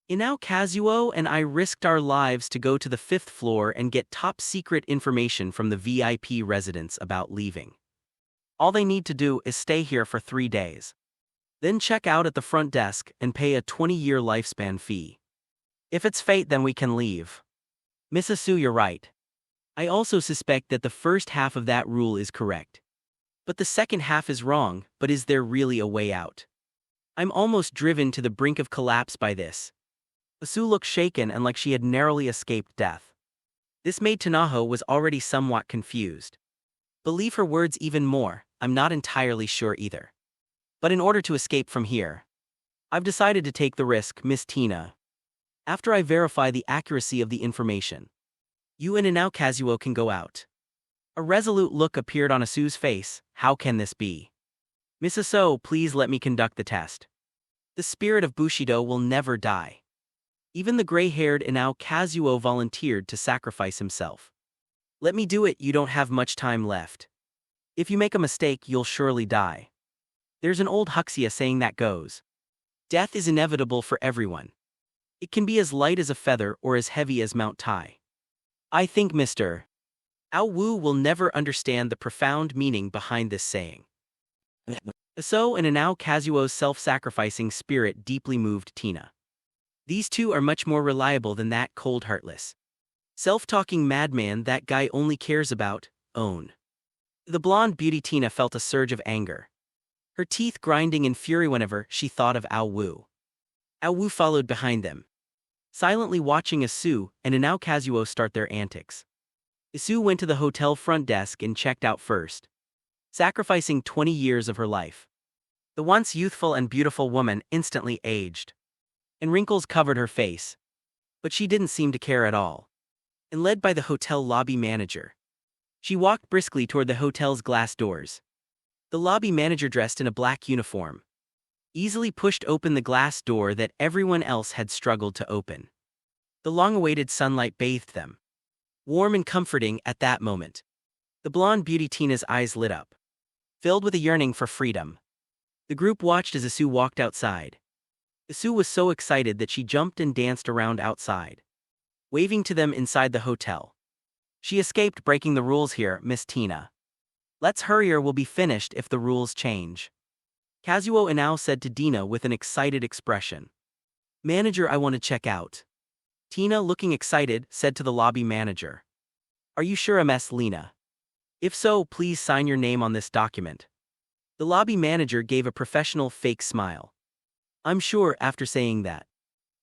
Inao Kazuo and I risked our lives to go to the 5th floor and get top-secret information from the VIP residents about leaving. All they need to do is stay here for 3 days. Then check out at the front desk and pay a 20-year lifespan fee. If it's fate, then we can leave. Miss Asu, you're right. I also suspect that the first half of that rule is correct. But the second half is wrong. But is there really a way out? I'm almost driven to the brink of collapse by this. Asu looked shaken and like she had narrowly escaped death. This made Tanaho was already somewhat confused. Believe her words even more, I'm not entirely sure either. But in order to escape from here, I've decided to take the risk, Miss Tina. After I verify the accuracy of the information, you and Inao Kazuo can go out. A resolute look appeared on Asu's face. How can this be? Miss Aso, please let me conduct the test. The spirit of Bushido will never die. Even the gray-haired Inao Kazuo volunteered to sacrifice himself. Let me do it, you don't have much time left. If you make a mistake, you'll surely die. There's an old Huxia saying that goes. Death is inevitable for everyone. It can be as light as a feather or as heavy as Mount Tai. I think Mr. Ao Wu will never understand the profound meaning behind this saying. So and Inao Kazuo's self-sacrificing spirit deeply moved Tina. These two are much more reliable than that cold heartless, self-talking madman that guy only cares about own. The blonde beauty Tina felt a surge of anger, her teeth grinding in fury whenever she thought of Ao Wu. Ao Wu followed behind them, silently watching Isu and Inao Kazuo start their antics. Isu went to the hotel front desk and checked out first, sacrificing 20 years of her life. The once youthful and beautiful woman instantly aged, and wrinkles covered her face. But she didn't seem to care at all. And led by the hotel lobby manager, she walked briskly toward the hotel's glass doors. The lobby manager, dressed in a black uniform, easily pushed open the glass door that everyone else had struggled to open. The long-awaited sunlight bathed them, warm and comforting at that moment. The blonde beauty Tina's eyes lit up, filled with a yearning for freedom. The group watched as Isu walked outside. Isu was so excited that she jumped and danced around outside, waving to them inside the hotel. She escaped breaking the rules here, Miss Tina. Let's hurry or we'll be finished if the rules change. Kazuo Inao said to Dina with an excited expression. Manager, I want to check out. Tina, looking excited, said to the lobby manager. Are you sure, Ms. Lena? If so, please sign your name on this document. The lobby manager gave a professional fake smile. I'm sure. After saying that,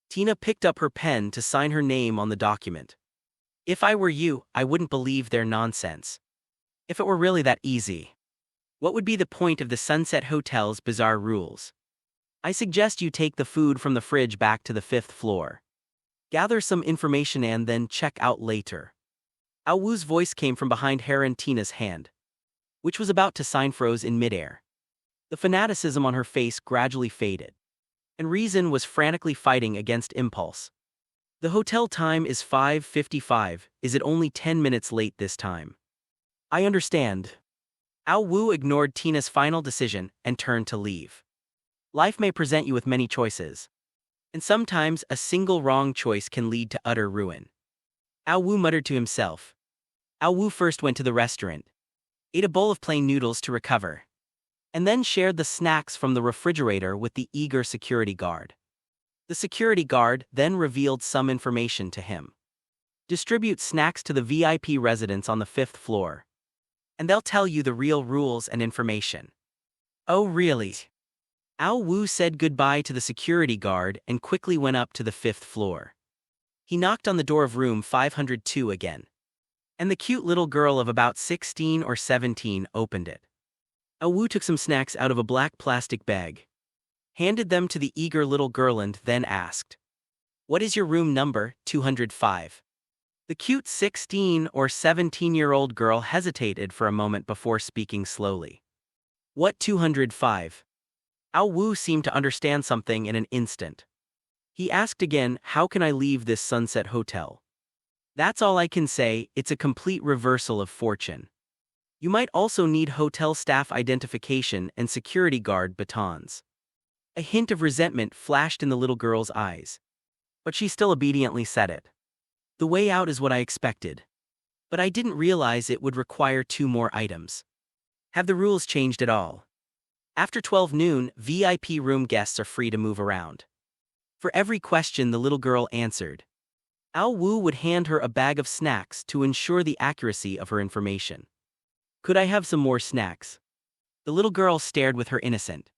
Tina picked up her pen to sign her name on the document. If I were you, I wouldn't believe their nonsense. If it were really that easy, what would be the point of the Sunset Hotel's bizarre rules? I suggest you take the food from the fridge back to the 5th floor. Gather some information and then check out later. Ao Wu's voice came from behind Heron Tina's hand, which was about to sign, froze in midair. The fanaticism on her face gradually faded, and reason was frantically fighting against impulse. The hotel time is 5:55. Is it only 10 minutes late this time? I understand. Ao Wu ignored Tina's final decision and turned to leave. Life may present you with many choices, and sometimes a single wrong choice can lead to utter ruin. Ao Wu muttered to himself. Ao Wu first went to the restaurant, ate a bowl of plain noodles to recover, and then shared the snacks from the refrigerator with the eager security guard. The security guard then revealed some information to him. Distribute snacks to the VIP residents on the 5th floor, and they'll tell you the real rules and information. Oh really? Ao Wu said goodbye to the security guard and quickly went up to the 5th floor. He knocked on the door of room 502 again, and the cute little girl of about 16 or 17 opened it. Ao Wu took some snacks out of a black plastic bag, handed them to the eager little girl and then asked, What is your room number, 205? The cute 16 or 17-year-old girl hesitated for a moment before speaking slowly. What 205? Ao Wu seemed to understand something in an instant. He asked again, How can I leave this Sunset Hotel? That's all I can say, it's a complete reversal of fortune. You might also need hotel staff identification and security guard batons. A hint of resentment flashed in the little girl's eyes, but she still obediently said it. The way out is what I expected, but I didn't realize it would require 2 more items. Have the rules changed at all? After 12 noon, VIP room guests are free to move around. For every question the little girl answered, Ao Wu would hand her a bag of snacks to ensure the accuracy of her information. Could I have some more snacks? The little girl stared with her innocent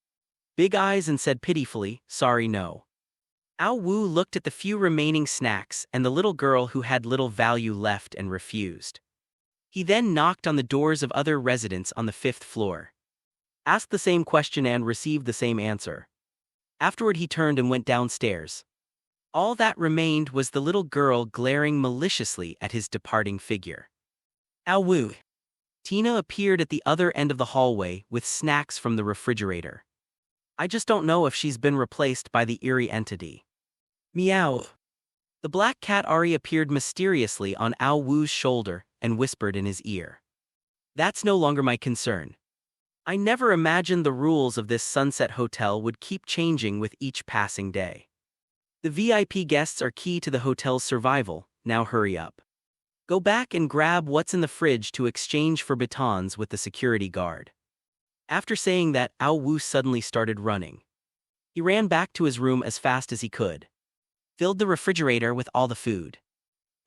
big eyes and said pitifully, Sorry, no. Ao Wu looked at the few remaining snacks and the little girl who had little value left and refused. He then knocked on the doors of other residents on the 5th floor, asked the same question and received the same answer. Afterward he turned and went downstairs. All that remained was the little girl glaring maliciously at his departing figure. Ao Wu. Tina appeared at the other end of the hallway with snacks from the refrigerator. I just don't know if she's been replaced by the eerie entity. Meow. The black cat Ari appeared mysteriously on Ao Wu's shoulder and whispered in his ear. That's no longer my concern. I never imagined the rules of this sunset hotel would keep changing with each passing day. The VIP guests are key to the hotel's survival, now hurry up. Go back and grab what's in the fridge to exchange for batons with the security guard. After saying that, Ao Wu suddenly started running. He ran back to his room as fast as he could, filled the refrigerator with all the food,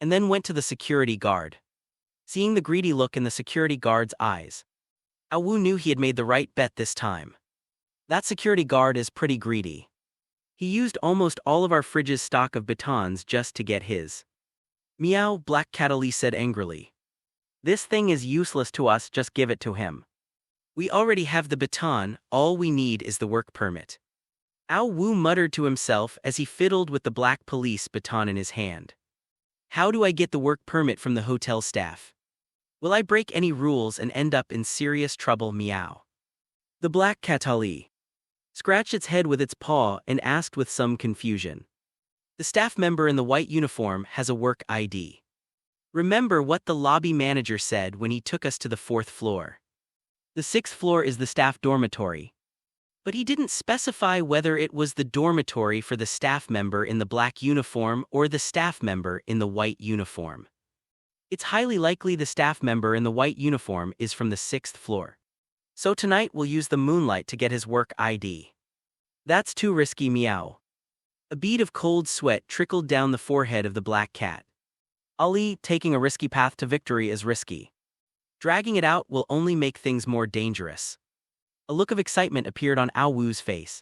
and then went to the security guard. Seeing the greedy look in the security guard's eyes, Ao Wu knew he had made the right bet this time. That security guard is pretty greedy. He used almost all of our fridge's stock of batons just to get his. Meow, Black Cat Ali said angrily. This thing is useless to us, just give it to him. We already have the baton, all we need is the work permit. Ao Wu muttered to himself as he fiddled with the black police baton in his hand. How do I get the work permit from the hotel staff? Will I break any rules and end up in serious trouble? Meow. The Black Cat Ali scratched its head with its paw and asked with some confusion. The staff member in the white uniform has a work ID. Remember what the lobby manager said when he took us to the 4th floor. The 6th floor is the staff dormitory. But he didn't specify whether it was the dormitory for the staff member in the black uniform or the staff member in the white uniform. It's highly likely the staff member in the white uniform is from the 6th floor. So tonight we'll use the moonlight to get his work ID. That's too risky. Meow. A bead of cold sweat trickled down the forehead of the black cat. Ali, taking a risky path to victory is risky. Dragging it out will only make things more dangerous. A look of excitement appeared on Ao Wu's face,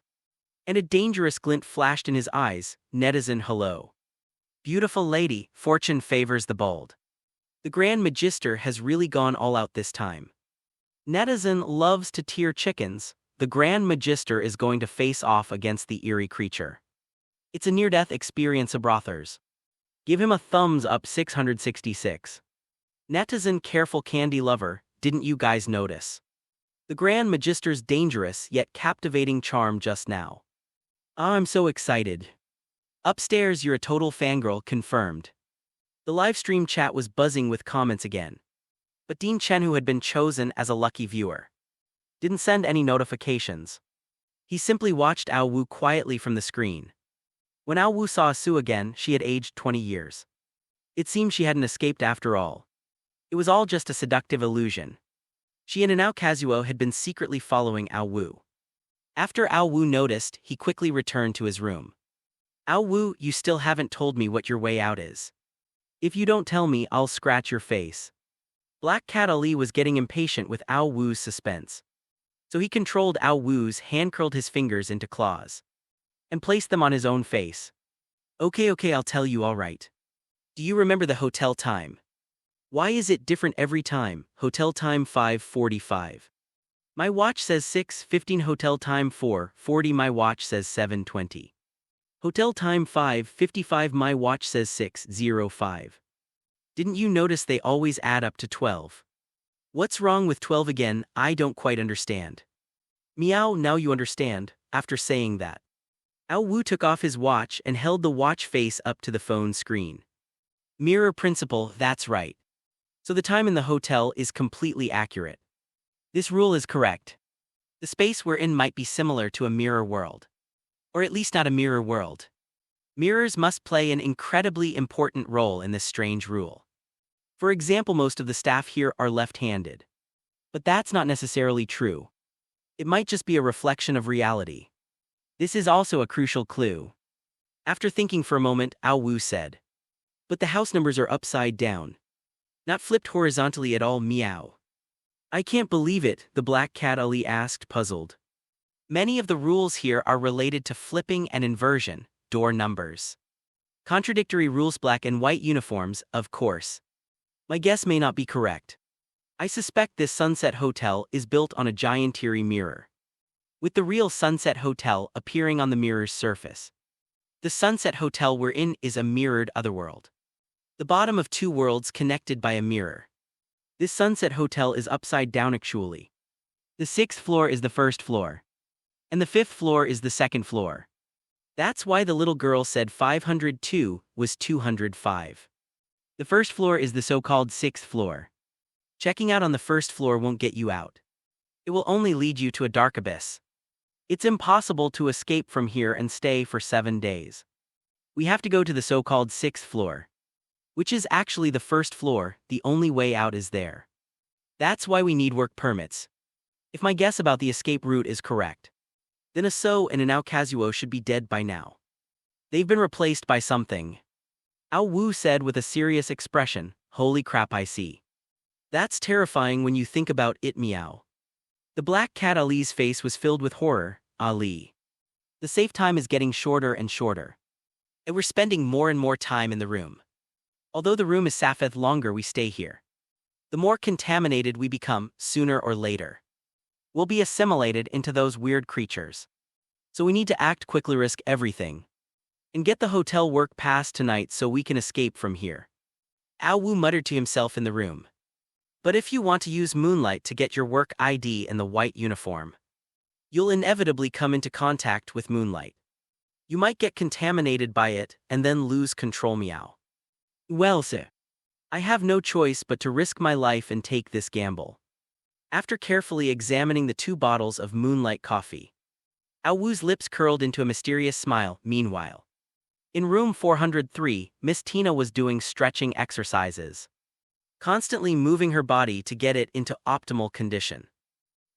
and a dangerous glint flashed in his eyes. Netizen hello. Beautiful lady, fortune favors the bold. The Grand Magister has really gone all out this time. Netizen loves to tear chickens. The Grand Magister is going to face off against the eerie creature. It's a near-death experience. Brothers. Give him a thumbs up. 666. Netizen careful candy lover, didn't you guys notice the Grand Magister's dangerous yet captivating charm just now? I'm so excited. Upstairs, you're a total fangirl. Confirmed. The livestream chat was buzzing with comments again. But Dean Chen, who had been chosen as a lucky viewer, didn't send any notifications. He simply watched Ao Wu quietly from the screen. When Ao Wu saw Su again, she had aged 20 years. It seemed she hadn't escaped after all. It was all just a seductive illusion. She and Inao Kazuo had been secretly following Ao Wu. After Ao Wu noticed, he quickly returned to his room. Ao Wu, you still haven't told me what your way out is. If you don't tell me, I'll scratch your face. Black Cat Ali was getting impatient with Ao Wu's suspense. So he controlled Ao Wu's hand, curled his fingers into claws, and placed them on his own face. Okay, I'll tell you, alright. Do you remember the hotel time? Why is it different every time? Hotel time 5:45. My watch says 6:15. Hotel time 4:40. My watch says 7:20. Hotel time 5:55. My watch says 6:05. Didn't you notice they always add up to 12? What's wrong with 12 again? I don't quite understand. Meow, now you understand. After saying that, Ao Wu took off his watch and held the watch face up to the phone screen. Mirror principle, that's right. So the time in the hotel is completely accurate. This rule is correct. The space we're in might be similar to a mirror world. Or at least not a mirror world. Mirrors must play an incredibly important role in this strange rule. For example, most of the staff here are left-handed. But that's not necessarily true. It might just be a reflection of reality. This is also a crucial clue. After thinking for a moment, Ao Wu said, but the house numbers are upside down. Not flipped horizontally at all. Meow. I can't believe it, the Black Cat Ali asked, puzzled. Many of the rules here are related to flipping and inversion, door numbers. Contradictory rules. Black and white uniforms, of course. My guess may not be correct. I suspect this Sunset Hotel is built on a giant eerie mirror, with the real Sunset Hotel appearing on the mirror's surface. The Sunset Hotel we're in is a mirrored otherworld. The bottom of two worlds connected by a mirror. This Sunset Hotel is upside down actually. The 6th floor is the 1st floor. And the fifth floor is the second floor. That's why the little girl said 502 was 205. The first floor is the so-called sixth floor. Checking out on the first floor won't get you out. It will only lead you to a dark abyss. It's impossible to escape from here and stay for 7 days. We have to go to the so-called sixth floor, which is actually the first floor. The only way out is there. That's why we need work permits. If my guess about the escape route is correct, then Aso and Inao Kazuo should be dead by now. They've been replaced by something. Ao Wu said with a serious expression, "Holy crap, I see. That's terrifying when you think about it, meow." The black cat Ali's face was filled with horror. Ali. The safe time is getting shorter and shorter. And we're spending more and more time in the room. Although the room is Safeth longer we stay here, the more contaminated we become, sooner or later. We'll be assimilated into those weird creatures. So we need to act quickly, risk everything, and get the hotel work passed tonight so we can escape from here. Ao Wu muttered to himself in the room. But if you want to use moonlight to get your work ID and the white uniform, you'll inevitably come into contact with moonlight. You might get contaminated by it and then lose control, meow. Well, sir, I have no choice but to risk my life and take this gamble. After carefully examining the 2 bottles of moonlight coffee, Ao Wu's lips curled into a mysterious smile. Meanwhile, in room 403, Miss Tina was doing stretching exercises, constantly moving her body to get it into optimal condition.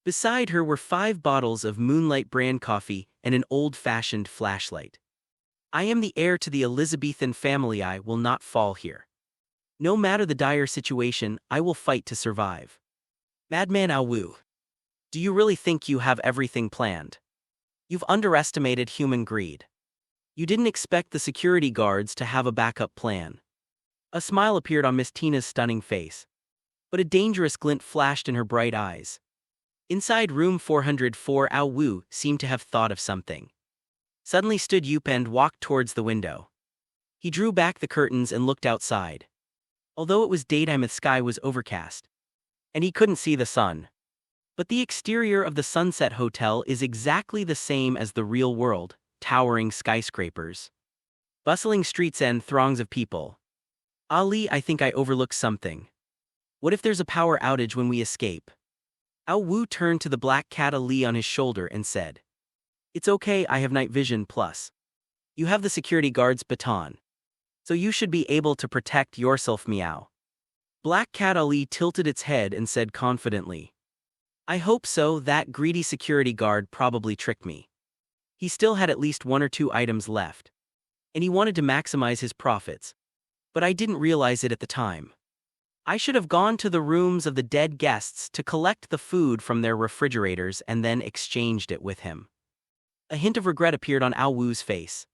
Beside her were 5 bottles of moonlight brand coffee and an old-fashioned flashlight. I am the heir to the Elizabethan family. I will not fall here. No matter the dire situation, I will fight to survive. Madman Ao Wu, do you really think you have everything planned? You've underestimated human greed. You didn't expect the security guards to have a backup plan. A smile appeared on Miss Tina's stunning face, but a dangerous glint flashed in her bright eyes. Inside room 404, Ao Wu seemed to have thought of something. Suddenly stood up and walked towards the window. He drew back the curtains and looked outside. Although it was daytime, the sky was overcast, and he couldn't see the sun. But the exterior of the Sunset Hotel is exactly the same as the real world: towering skyscrapers, bustling streets, and throngs of people. Ali, I think I overlooked something. What if there's a power outage when we escape? Ao Wu turned to the black cat Ali on his shoulder and said, "It's okay, I have night vision plus. You have the security guard's baton, so you should be able to protect yourself, meow." Black cat Ali tilted its head and said confidently, "I hope so. That greedy security guard probably tricked me. He still had at least 1 or 2 items left, and he wanted to maximize his profits. But I didn't realize it at the time. I should have gone to the rooms of the dead guests to collect the food from their refrigerators and then exchanged it with him." A hint of regret appeared on Ao Wu's face.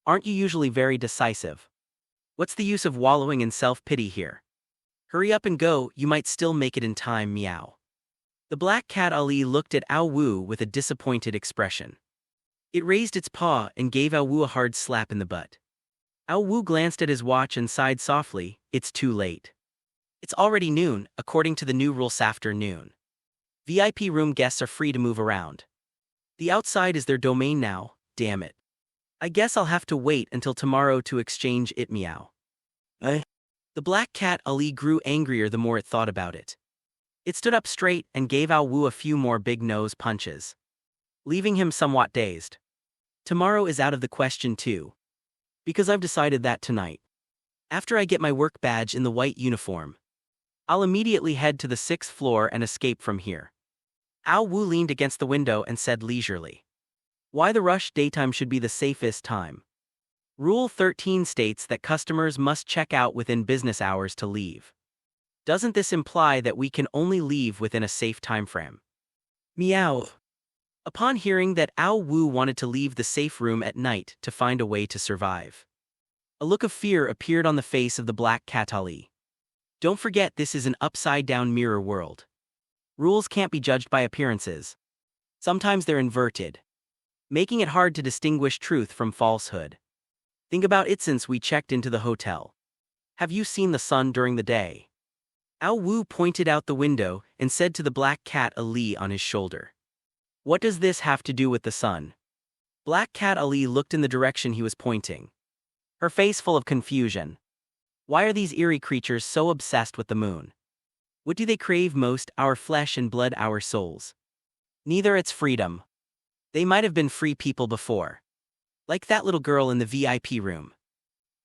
"Aren't you usually very decisive? What's the use of wallowing in self-pity here? Hurry up and go, you might still make it in time, meow." The black cat Ali looked at Ao Wu with a disappointed expression. It raised its paw and gave Ao Wu a hard slap in the butt. Ao Wu glanced at his watch and sighed softly. "It's too late. It's already noon, according to the new rules. After noon, VIP room guests are free to move around. The outside is their domain now, damn it. I guess I'll have to wait until tomorrow to exchange it, meow." The black cat Ali grew angrier the more it thought about it. It stood up straight and gave Ao Wu a few more big nose punches, leaving him somewhat dazed. "Tomorrow is out of the question too, because I've decided that tonight, after I get my work badge in the white uniform, I'll immediately head to the 6th floor and escape from here." Ao Wu leaned against the window and said leisurely, "Why the rush? Daytime should be the safest time. Rule 13 states that customers must check out within business hours to leave. Doesn't this imply that we can only leave within a safe timeframe?" Meow. Upon hearing that, Ao Wu wanted to leave the safe room at night to find a way to survive. A look of fear appeared on the face of the black cat Ali. Don't forget, this is an upside-down mirror world. Rules can't be judged by appearances. Sometimes they're inverted, making it hard to distinguish truth from falsehood. Think about it. Since we checked into the hotel, have you seen the sun during the day? Ao Wu pointed out the window and said to the black cat Ali on his shoulder, What does this have to do with the sun? Black Cat Ali looked in the direction he was pointing, her face full of confusion. Why are these eerie creatures so obsessed with the moon? What do they crave most, our flesh and blood, our souls? Neither. It's freedom. They might have been free people before. Like that little girl in the VIP room.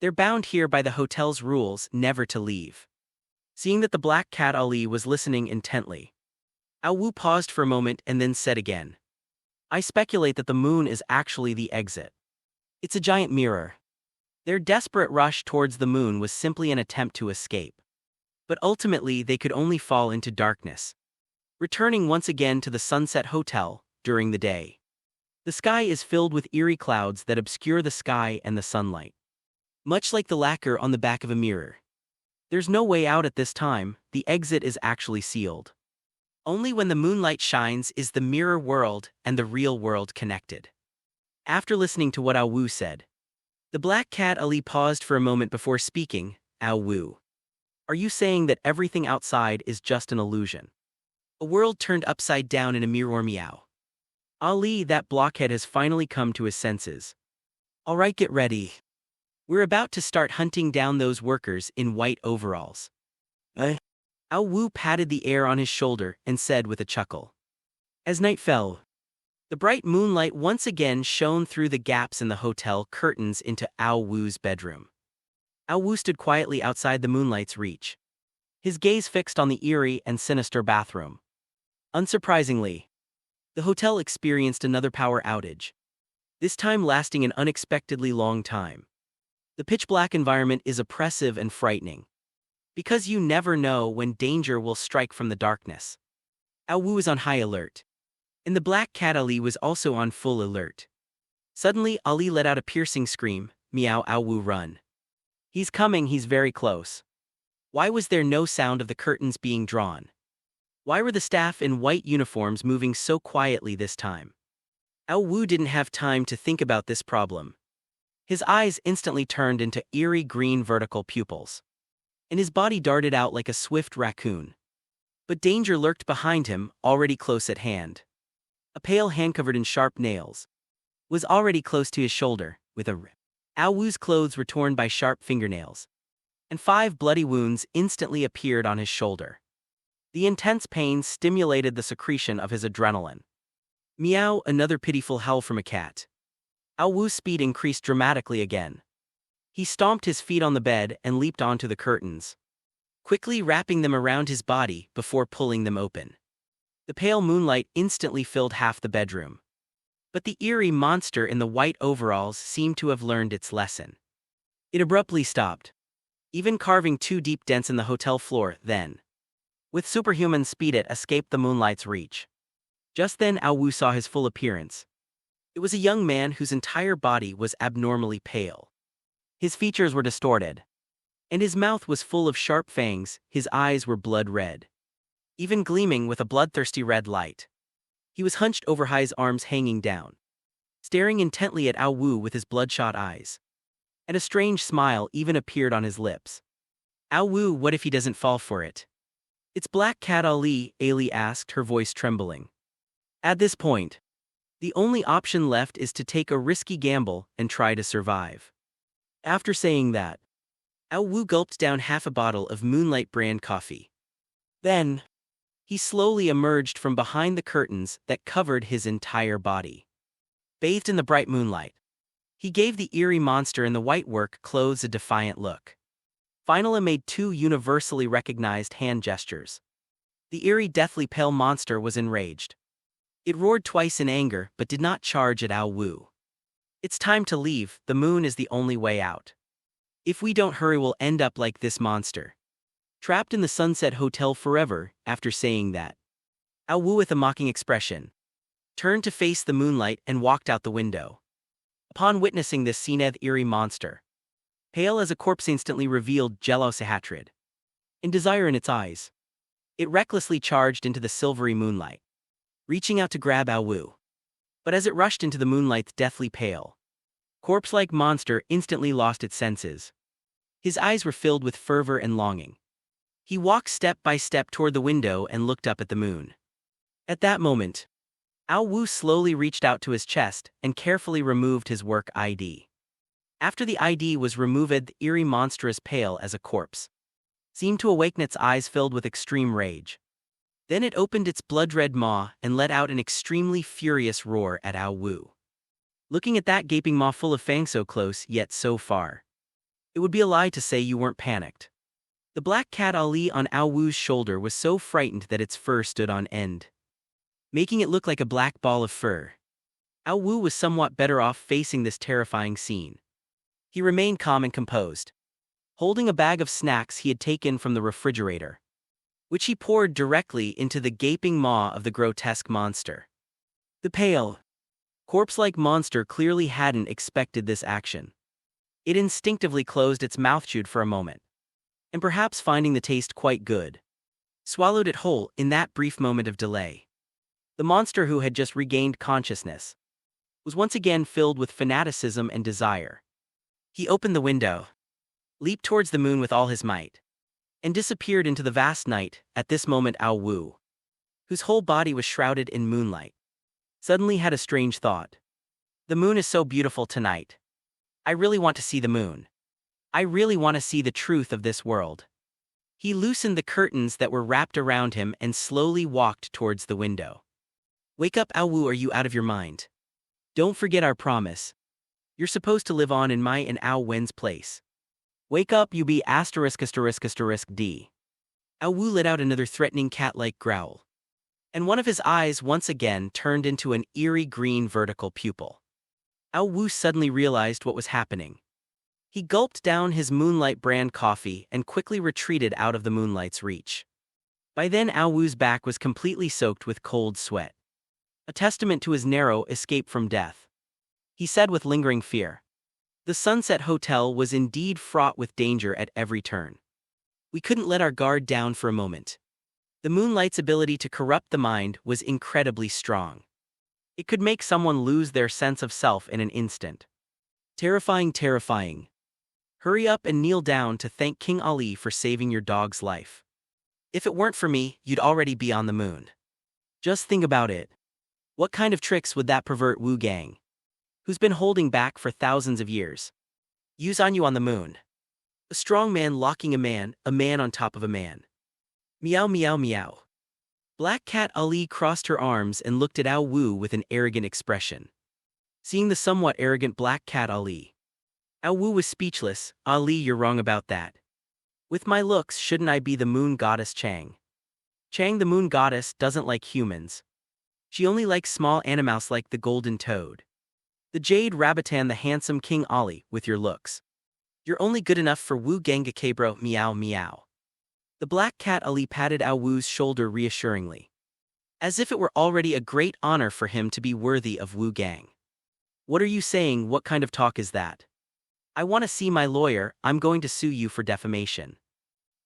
They're bound here by the hotel's rules never to leave. Seeing that the Black Cat Ali was listening intently, Ao Wu paused for a moment and then said again, I speculate that the moon is actually the exit. It's a giant mirror. Their desperate rush towards the moon was simply an attempt to escape. But ultimately they could only fall into darkness, returning once again to the Sunset Hotel during the day. The sky is filled with eerie clouds that obscure the sky and the sunlight. Much like the lacquer on the back of a mirror. There's no way out at this time, the exit is actually sealed. Only when the moonlight shines is the mirror world and the real world connected. After listening to what Ao Wu said, the Black Cat Ali paused for a moment before speaking. Ao Wu, are you saying that everything outside is just an illusion? A world turned upside down in a mirror? Meow. Ali, that blockhead has finally come to his senses. Alright, get ready. We're about to start hunting down those workers in white overalls. Ao Wu patted the air on his shoulder and said with a chuckle. As night fell, the bright moonlight once again shone through the gaps in the hotel curtains into Ao Wu's bedroom. Ao Wu stood quietly outside the moonlight's reach, his gaze fixed on the eerie and sinister bathroom. Unsurprisingly, the hotel experienced another power outage, this time lasting an unexpectedly long time. The pitch-black environment is oppressive and frightening, because you never know when danger will strike from the darkness. Ao Wu is on high alert, and the Black Cat Ali was also on full alert. Suddenly, Ali let out a piercing scream. Meow. Ao Wu, run. He's coming, he's very close. Why was there no sound of the curtains being drawn? Why were the staff in white uniforms moving so quietly this time? Ao Wu didn't have time to think about this problem. His eyes instantly turned into eerie green vertical pupils, and his body darted out like a swift raccoon. But danger lurked behind him, already close at hand. A pale hand covered in sharp nails was already close to his shoulder, with a rip. Ao Wu's clothes were torn by sharp fingernails, and 5 bloody wounds instantly appeared on his shoulder. The intense pain stimulated the secretion of his adrenaline. Meow, another pitiful howl from a cat. Ao Wu's speed increased dramatically again. He stomped his feet on the bed and leaped onto the curtains, quickly wrapping them around his body before pulling them open. The pale moonlight instantly filled half the bedroom. But the eerie monster in the white overalls seemed to have learned its lesson. It abruptly stopped, even carving 2 deep dents in the hotel floor. Then, with superhuman speed, it escaped the moonlight's reach. Just then Ao Wu saw his full appearance. It was a young man whose entire body was abnormally pale. His features were distorted, and his mouth was full of sharp fangs. His eyes were blood red, even gleaming with a bloodthirsty red light. He was hunched over, his arms hanging down, staring intently at Ao Wu with his bloodshot eyes. And a strange smile even appeared on his lips. Ao Wu, what if he doesn't fall for it? It's Black Cat Ali, Ali asked, her voice trembling. At this point, the only option left is to take a risky gamble and try to survive. After saying that, Ao Wu gulped down half a bottle of Moonlight brand coffee. Then, he slowly emerged from behind the curtains that covered his entire body. Bathed in the bright moonlight, he gave the eerie monster in the white work clothes a defiant look. Finally made 2 universally recognized hand gestures. The eerie deathly pale monster was enraged. It roared twice in anger but did not charge at Ao Wu. It's time to leave, the moon is the only way out. If we don't hurry, we'll end up like this monster, trapped in the Sunset Hotel forever. After saying that, Ao Wu, with a mocking expression, turned to face the moonlight and walked out the window. Upon witnessing this scene, the eerie monster, pale as a corpse, instantly revealed jealous hatred and desire in its eyes. It recklessly charged into the silvery moonlight, reaching out to grab Ao Wu. But as it rushed into the moonlight's deathly pale, corpse-like monster instantly lost its senses. His eyes were filled with fervor and longing. He walked step by step toward the window and looked up at the moon. At that moment, Ao Wu slowly reached out to his chest and carefully removed his work ID. After the ID was removed, the eerie monstrous pale as a corpse seemed to awaken, its eyes filled with extreme rage. Then it opened its blood-red maw and let out an extremely furious roar at Ao Wu. Looking at that gaping maw full of fangs so close yet so far, it would be a lie to say you weren't panicked. The black cat Ali on Ao Wu's shoulder was so frightened that its fur stood on end, making it look like a black ball of fur. Ao Wu was somewhat better off facing this terrifying scene. He remained calm and composed, holding a bag of snacks he had taken from the refrigerator, which he poured directly into the gaping maw of the grotesque monster. The pale, corpse-like monster clearly hadn't expected this action. It instinctively closed its mouth, chewed for a moment, and perhaps finding the taste quite good, swallowed it whole in that brief moment of delay. The monster, who had just regained consciousness, was once again filled with fanaticism and desire. He opened the window, leaped towards the moon with all his might, and disappeared into the vast night. At this moment, Ao Wu, whose whole body was shrouded in moonlight, suddenly had a strange thought. The moon is so beautiful tonight. I really want to see the moon. I really want to see the truth of this world. He loosened the curtains that were wrapped around him and slowly walked towards the window. Wake up, Ao Wu, are you out of your mind? Don't forget our promise. You're supposed to live on in my and Ao Wen's place. Wake up, you be *****D. Ao Wu let out another threatening cat-like growl, and one of his eyes once again turned into an eerie green vertical pupil. Ao Wu suddenly realized what was happening. He gulped down his Moonlight brand coffee and quickly retreated out of the moonlight's reach. By then, Ao Wu's back was completely soaked with cold sweat, a testament to his narrow escape from death. He said with lingering fear, "The Sunset Hotel was indeed fraught with danger at every turn. We couldn't let our guard down for a moment. The moonlight's ability to corrupt the mind was incredibly strong. It could make someone lose their sense of self in an instant. Terrifying, terrifying. Hurry up and kneel down to thank King Ali for saving your dog's life. If it weren't for me, you'd already be on the moon. Just think about it. What kind of tricks would that pervert Wu Gang, who's been holding back for thousands of years, use on you on the moon? A strong man locking a man on top of a man. Meow, meow, meow." Black Cat Ali crossed her arms and looked at Ao Wu with an arrogant expression. Seeing the somewhat arrogant Black Cat Ali, Ao Wu was speechless. "Ali, you're wrong about that. With my looks, shouldn't I be the moon goddess Chang? Chang, the moon goddess, doesn't like humans. She only likes small animals like the golden toad, the jade rabbitan, the handsome King Ali. With your looks, you're only good enough for Wu Ganga bro. Meow, meow." The Black Cat Ali patted Ao Wu's shoulder reassuringly, as if it were already a great honor for him to be worthy of Wu Gang. "What are you saying? What kind of talk is that? I want to see my lawyer. I'm going to sue you for defamation."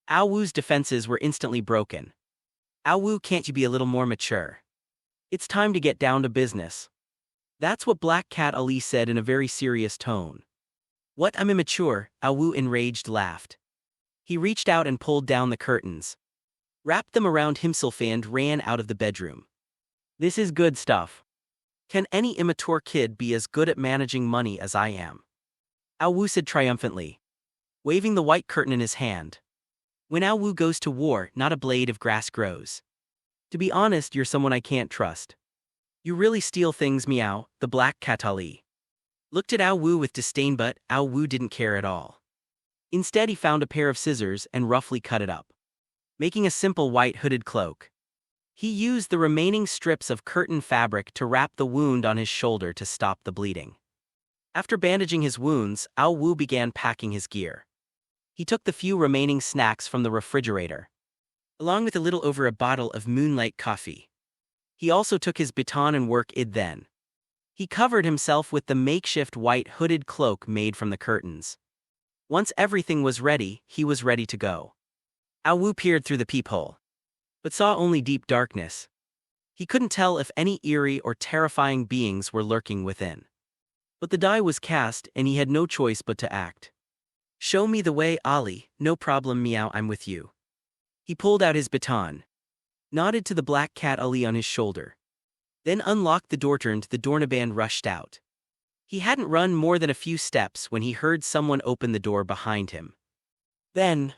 Ao Wu's defenses were instantly broken. "Ao Wu, can't you be a little more mature? It's time to get down to business." That's what Black Cat Ali said in a very serious tone. "What, I'm immature?" Ao Wu enraged laughed. He reached out and pulled down the curtains, wrapped them around himself and ran out of the bedroom. "This is good stuff. Can any immature kid be as good at managing money as I am?" Ao Wu said triumphantly, waving the white curtain in his hand. "When Ao Wu goes to war, not a blade of grass grows. To be honest, you're someone I can't trust. You really steal things." Meow. The Black Cat Ali looked at Ao Wu with disdain, but Ao Wu didn't care at all. Instead, he found a pair of scissors and roughly cut it up, making a simple white hooded cloak. He used the remaining strips of curtain fabric to wrap the wound on his shoulder to stop the bleeding. After bandaging his wounds, Ao Wu began packing his gear. He took the few remaining snacks from the refrigerator, along with a little over a bottle of Moonlight coffee. He also took his baton and work id. Then he covered himself with the makeshift white hooded cloak made from the curtains. Once everything was ready, he was ready to go. Ao Wu peered through the peephole, but saw only deep darkness. He couldn't tell if any eerie or terrifying beings were lurking within. But the die was cast, and he had no choice but to act. "Show me the way, Ali." "No problem, Meow, I'm with you." He pulled out his baton, nodded to the Black Cat Ali on his shoulder. then unlocked the door. Turned the doorknob, rushed out. He hadn't run more than a few steps when he heard someone open the door behind him. Then,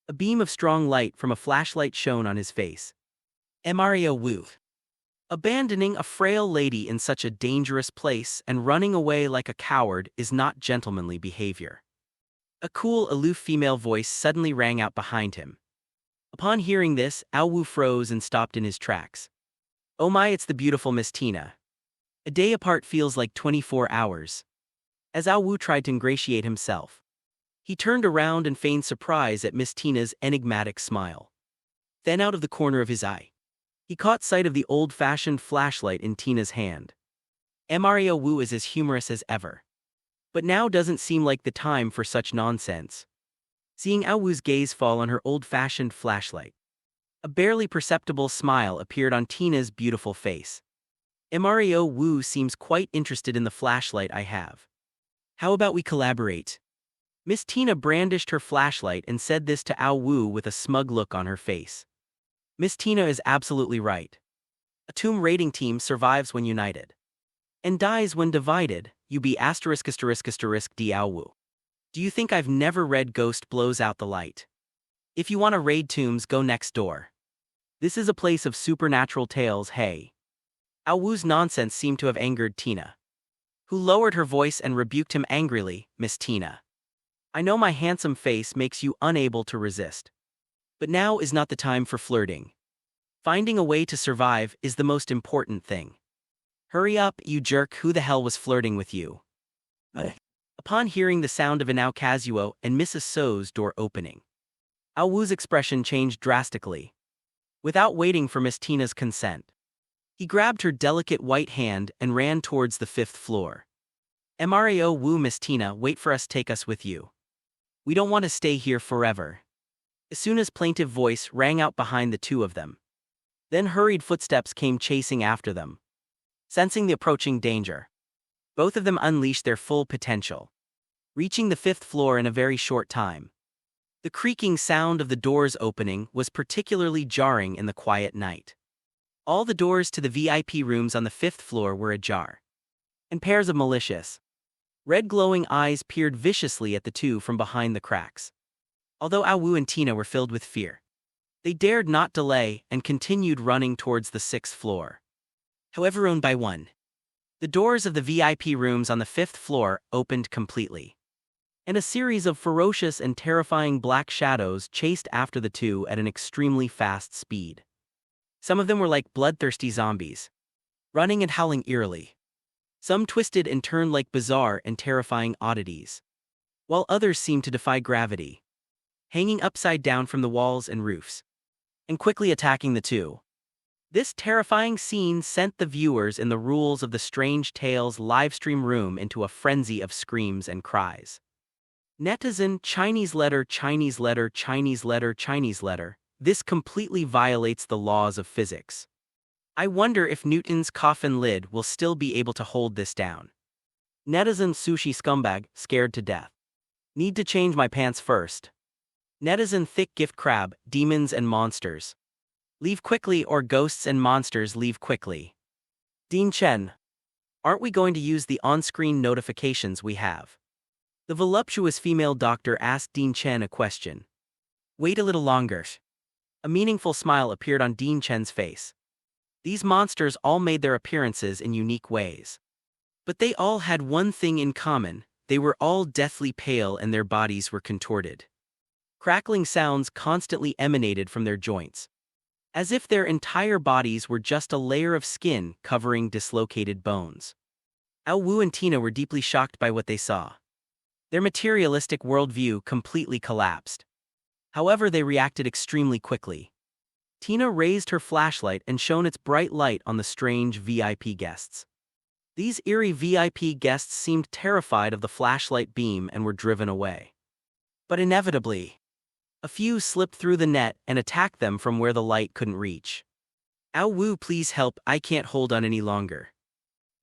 a beam of strong light from a flashlight shone on his face. Mario Wu. Abandoning a frail lady in such a dangerous place and running away like a coward is not gentlemanly behavior. A cool, aloof female voice suddenly rang out behind him. Upon hearing this, Ao Wu froze and stopped in his tracks. Oh my, it's the beautiful Miss Tina. A day apart feels like 24 hours. As Ao Wu tried to ingratiate himself, he turned around and feigned surprise at Miss Tina's enigmatic smile. Then out of the corner of his eye, he caught sight of the old-fashioned flashlight in Tina's hand. Mario Wu is as humorous as ever. But now doesn't seem like the time for such nonsense. Seeing Ao Wu's gaze fall on her old-fashioned flashlight, a barely perceptible smile appeared on Tina's beautiful face. Mario Wu seems quite interested in the flashlight I have. How about we collaborate? Miss Tina brandished her flashlight and said this to Ao Wu with a smug look on her face. Miss Tina is absolutely right. A tomb raiding team survives when united, and dies when divided. You be asterisk d Ao Wu. Do you think I've never read Ghost Blows Out the Light? If you want to raid tombs, go next door. This is a place of supernatural tales, hey. Ao Wu's nonsense seemed to have angered Tina, who lowered her voice and rebuked him angrily. Miss Tina, I know my handsome face makes you unable to resist. But now is not the time for flirting. Finding a way to survive is the most important thing. Hurry up, you jerk, who the hell was flirting with you? Upon hearing the sound of Inao Kazuo and Mrs. So's door opening, Ao Wu's expression changed drastically. Without waiting for Miss Tina's consent, he grabbed her delicate white hand and ran towards the 5th floor. Mario Wu, Miss Tina, wait for us, take us with you. We don't want to stay here forever. As soon as plaintive voice rang out behind the two of them, then hurried footsteps came chasing after them. Sensing the approaching danger, both of them unleashed their full potential, reaching the 5th floor in a very short time. The creaking sound of the doors opening was particularly jarring in the quiet night. All the doors to the VIP rooms on the 5th floor were ajar, and pairs of malicious, red glowing eyes peered viciously at the two from behind the cracks. Although Ao Wu and Tina were filled with fear, they dared not delay and continued running towards the 6th floor. However, one by one, the doors of the VIP rooms on the 5th floor opened completely, and a series of ferocious and terrifying black shadows chased after the two at an extremely fast speed. Some of them were like bloodthirsty zombies, running and howling eerily. Some twisted and turned like bizarre and terrifying oddities, while others seemed to defy gravity, hanging upside down from the walls and roofs, and quickly attacking the two. This terrifying scene sent the viewers in the Rules of the Strange Tales livestream room into a frenzy of screams and cries. Netizen, Chinese letter, Chinese letter, Chinese letter, Chinese letter. This completely violates the laws of physics. I wonder if Newton's coffin lid will still be able to hold this down. Netizen, sushi scumbag, scared to death. Need to change my pants first. Netizen, thick gift crab, demons and monsters. Leave quickly, or ghosts and monsters leave quickly. Dean Chen. Aren't we going to use the on-screen notifications we have? The voluptuous female doctor asked Dean Chen a question. Wait a little longer. A meaningful smile appeared on Dean Chen's face. These monsters all made their appearances in unique ways. But they all had one thing in common: they were all deathly pale and their bodies were contorted. Crackling sounds constantly emanated from their joints, as if their entire bodies were just a layer of skin covering dislocated bones. Ao Wu and Tina were deeply shocked by what they saw. Their materialistic worldview completely collapsed. However, they reacted extremely quickly. Tina raised her flashlight and shone its bright light on the strange VIP guests. These eerie VIP guests seemed terrified of the flashlight beam and were driven away. But inevitably, a few slipped through the net and attacked them from where the light couldn't reach. Ao Wu, please help, I can't hold on any longer.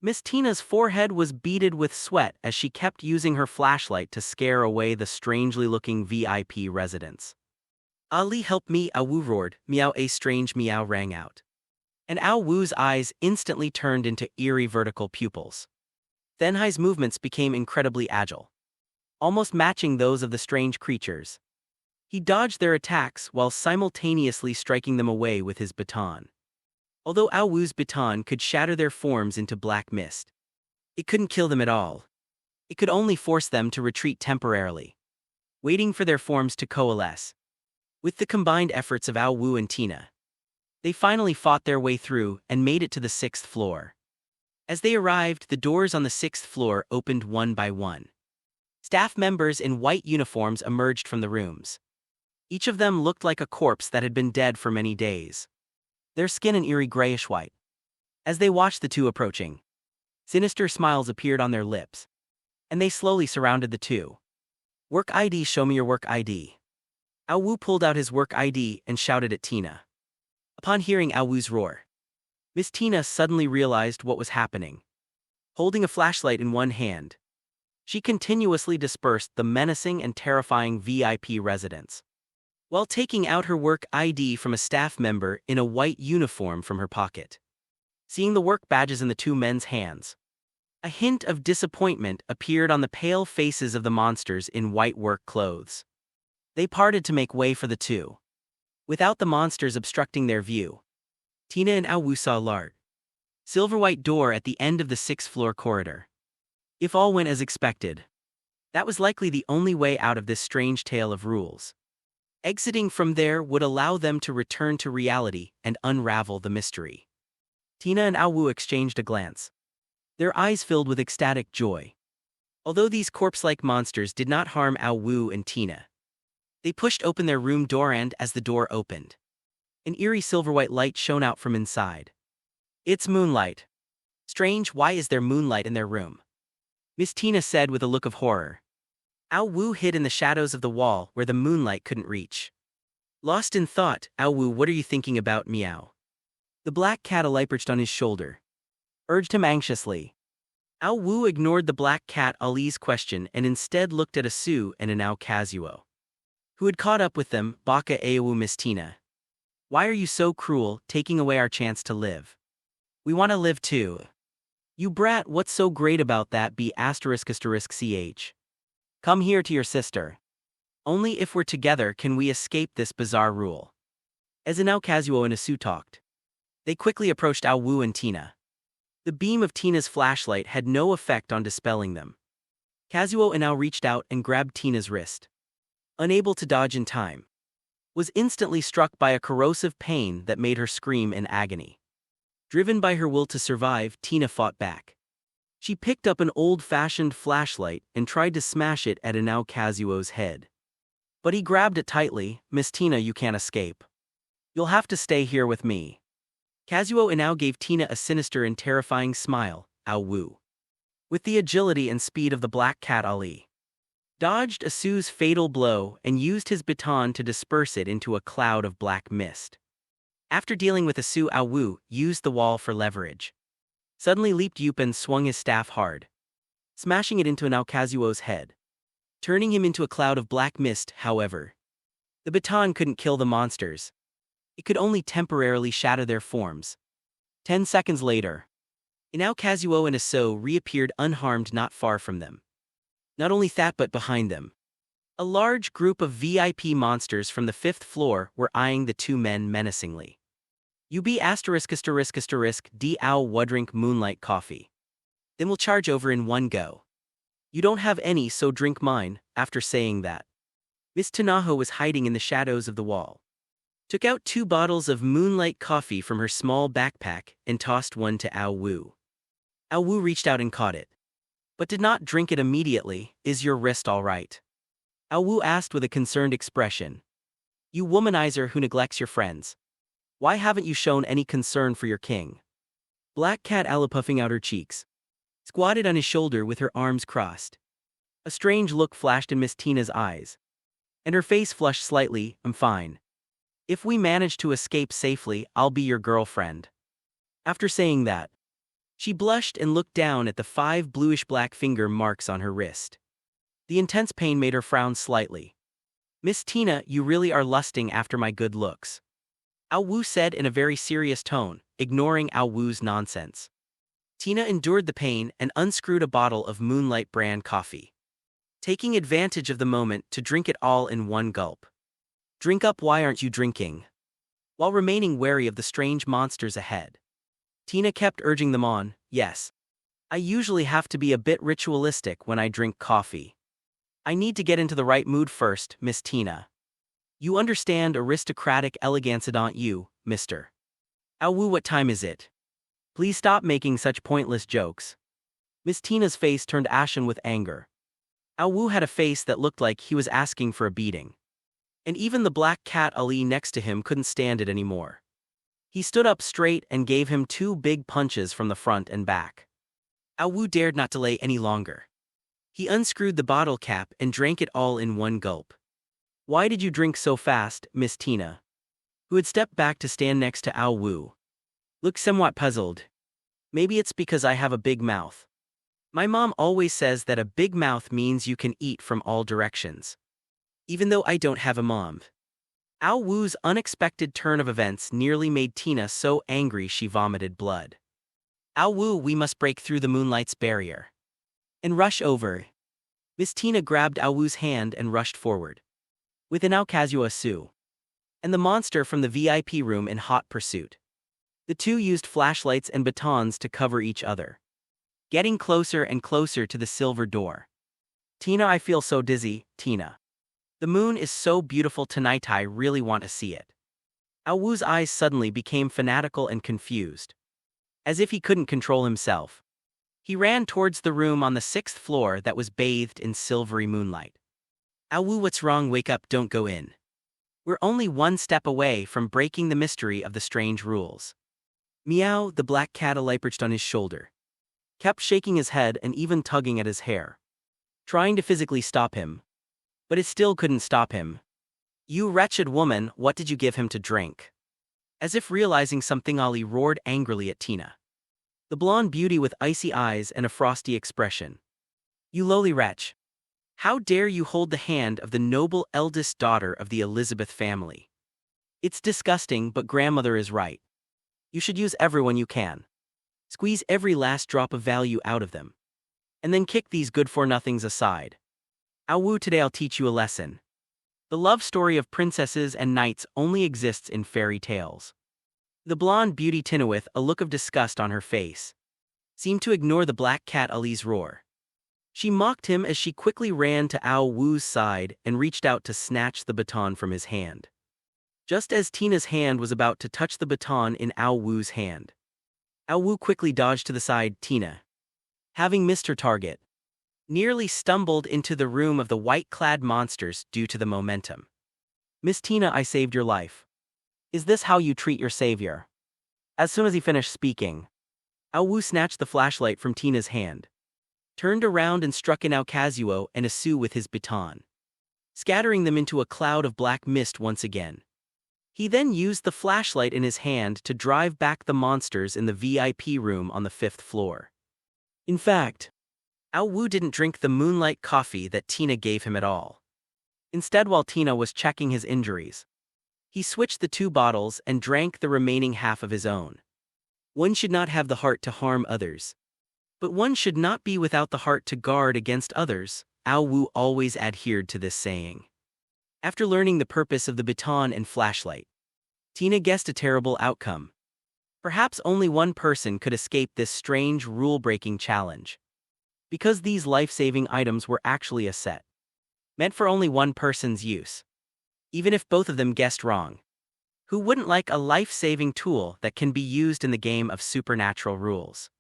Miss Tina's forehead was beaded with sweat as she kept using her flashlight to scare away the strangely looking VIP residents. Ali, help me, Ao Wu roared. Meow, a strange meow rang out. and Ao Wu's eyes instantly turned into eerie vertical pupils. Thenhai's movements became incredibly agile, almost matching those of the strange creatures. He dodged their attacks while simultaneously striking them away with his baton. Although Ao Wu's baton could shatter their forms into black mist, it couldn't kill them at all. It could only force them to retreat temporarily, waiting for their forms to coalesce. With the combined efforts of Ao Wu and Tina, they finally fought their way through and made it to the 6th floor. As they arrived, the doors on the 6th floor opened one by one. Staff members in white uniforms emerged from the rooms. Each of them looked like a corpse that had been dead for many days, their skin an eerie grayish-white. As they watched the two approaching, sinister smiles appeared on their lips, and they slowly surrounded the two. "Work ID, show me your work ID." Ao Wu pulled out his work ID and shouted at Tina. Upon hearing Ao Wu's roar, Miss Tina suddenly realized what was happening. Holding a flashlight in one hand, she continuously dispersed the menacing and terrifying VIP residents, while taking out her work ID from a staff member in a white uniform from her pocket. Seeing the work badges in the two men's hands, a hint of disappointment appeared on the pale faces of the monsters in white work clothes. They parted to make way for the two, without the monsters obstructing their view. Tina and Ao Wu saw a large, silver-white door at the end of the 6th floor corridor. If all went as expected, that was likely the only way out of this strange tale of rules. Exiting from there would allow them to return to reality and unravel the mystery. Tina and Ao Wu exchanged a glance, their eyes filled with ecstatic joy. Although these corpse-like monsters did not harm Ao Wu and Tina, they pushed open their room door, and as the door opened, an eerie silver-white light shone out from inside. "It's moonlight. Strange, why is there moonlight in their room?" Miss Tina said with a look of horror. Ao Wu hid in the shadows of the wall where the moonlight couldn't reach. Lost in thought, "Ao Wu, what are you thinking about, meow?" The black cat perched on his shoulder, urged him anxiously. Ao Wu ignored the black cat Ali's question and instead looked at Asu and Inao Kazuo, who had caught up with them. "Baka Aowu, Miss Tina. Why are you so cruel, taking away our chance to live? We want to live too." "You brat, what's so great about that? B****ch. Come here to your sister. Only if we're together can we escape this bizarre rule." As Inao Kazuo and Asu talked, they quickly approached Ao Wu and Tina. The beam of Tina's flashlight had no effect on dispelling them. Kazuo and Ao reached out and grabbed Tina's wrist. Unable to dodge in time, was instantly struck by a corrosive pain that made her scream in agony. Driven by her will to survive, Tina fought back. She picked up an old-fashioned flashlight and tried to smash it at Inao Kazuo's head. But he grabbed it tightly. "Miss Tina, you can't escape. You'll have to stay here with me." Kazuo Inao gave Tina a sinister and terrifying smile. Ao Wu, with the agility and speed of the black cat Ali, dodged Asu's fatal blow and used his baton to disperse it into a cloud of black mist. After dealing with Asu, Ao Wu used the wall for leverage. Suddenly leaped up and swung his staff hard, smashing it into Inao Kazuo's head, turning him into a cloud of black mist. However, the baton couldn't kill the monsters. It could only temporarily shatter their forms. 10 seconds later, Inao Kazuo and Asu reappeared unharmed not far from them. Not only that, but behind them, a large group of VIP monsters from the 5th floor were eyeing the two men menacingly. "UB********************************************************** D Ao Wu drink moonlight coffee. Then we'll charge over in one go. You don't have any, so drink mine." After saying that, Miss Tanaho was hiding in the shadows of the wall, took out 2 bottles of moonlight coffee from her small backpack and tossed one to Ao Wu. Ao Wu reached out and caught it, but did not drink it immediately. "Is your wrist all right?" Ao Wu asked with a concerned expression. "You womanizer who neglects your friends. Why haven't you shown any concern for your king?" Black cat Ala, puffing out her cheeks, squatted on his shoulder with her arms crossed. A strange look flashed in Miss Tina's eyes, and her face flushed slightly. "I'm fine. If we manage to escape safely, I'll be your girlfriend." After saying that, she blushed and looked down at the 5 bluish-black finger marks on her wrist. The intense pain made her frown slightly. "Miss Tina, you really are lusting after my good looks," Ao Wu said in a very serious tone. ignoring Ao Wu's nonsense. Tina endured the pain and unscrewed a bottle of Moonlight brand coffee, taking advantage of the moment to drink it all in one gulp. Drink up, why aren't you drinking? While remaining wary of the strange monsters ahead, Tina kept urging them on. Yes, I usually have to be a bit ritualistic when I drink coffee. I need to get into the right mood first, Miss Tina. You understand aristocratic elegance, don't you, mister? Ao Wu, what time is it? Please stop making such pointless jokes. Miss Tina's face turned ashen with anger. Ao Wu had a face that looked like he was asking for a beating. And even the black cat Ali next to him couldn't stand it anymore. He stood up straight and gave him 2 big punches from the front and back. Ao Wu dared not delay any longer. He unscrewed the bottle cap and drank it all in one gulp. Why did you drink so fast, Miss Tina, who had stepped back to stand next to Ao Wu, looked somewhat puzzled. Maybe it's because I have a big mouth. My mom always says that a big mouth means you can eat from all directions. Even though I don't have a mom. Ao Wu's unexpected turn of events nearly made Tina so angry she vomited blood. Ao Wu, we must break through the Moonlight's barrier and rush over. Miss Tina grabbed Ao Wu's hand and rushed forward, with an Ao Kazuo Su and the monster from the VIP room in hot pursuit. The two used flashlights and batons to cover each other, getting closer and closer to the silver door. Tina, I feel so dizzy, Tina. The moon is so beautiful tonight, I really want to see it. Ao Wu's eyes suddenly became fanatical and confused. As if he couldn't control himself, he ran towards the room on the 6th floor that was bathed in silvery moonlight. Ao Wu, what's wrong? Wake up, don't go in. We're only one step away from breaking the mystery of the strange rules. Meow, the black cat Ali perched on his shoulder, kept shaking his head and even tugging at his hair, trying to physically stop him. But it still couldn't stop him. You wretched woman, what did you give him to drink? As if realizing something, Ali roared angrily at Tina, the blonde beauty with icy eyes and a frosty expression. You lowly wretch. How dare you hold the hand of the noble eldest daughter of the Elizabeth family? It's disgusting, but grandmother is right. You should use everyone you can. Squeeze every last drop of value out of them. And then kick these good-for-nothings aside. Ao Wu, today I'll teach you a lesson. The love story of princesses and knights only exists in fairy tales. The blonde beauty Tina, with a look of disgust on her face, seemed to ignore the black cat Ali's roar. She mocked him as she quickly ran to Ao Wu's side and reached out to snatch the baton from his hand. Just as Tina's hand was about to touch the baton in Ao Wu's hand, Ao Wu quickly dodged to the side. Tina, having missed her target, nearly stumbled into the room of the white-clad monsters due to the momentum. Miss Tina, I saved your life. Is this how you treat your savior? As soon as he finished speaking, Ao Wu snatched the flashlight from Tina's hand, turned around and struck an Ao Kazuo and a Su with his baton, scattering them into a cloud of black mist once again. He then used the flashlight in his hand to drive back the monsters in the VIP room on the 5th floor. In fact, Ao Wu didn't drink the moonlight coffee that Tina gave him at all. Instead, while Tina was checking his injuries, he switched the 2 bottles and drank the remaining half of his own. One should not have the heart to harm others, but one should not be without the heart to guard against others. Ao Wu always adhered to this saying. After learning the purpose of the baton and flashlight, Tina guessed a terrible outcome. Perhaps only one person could escape this strange rule-breaking challenge, because these life-saving items were actually a set, meant for only one person's use. Even if both of them guessed wrong, who wouldn't like a life-saving tool that can be used in the game of supernatural rules?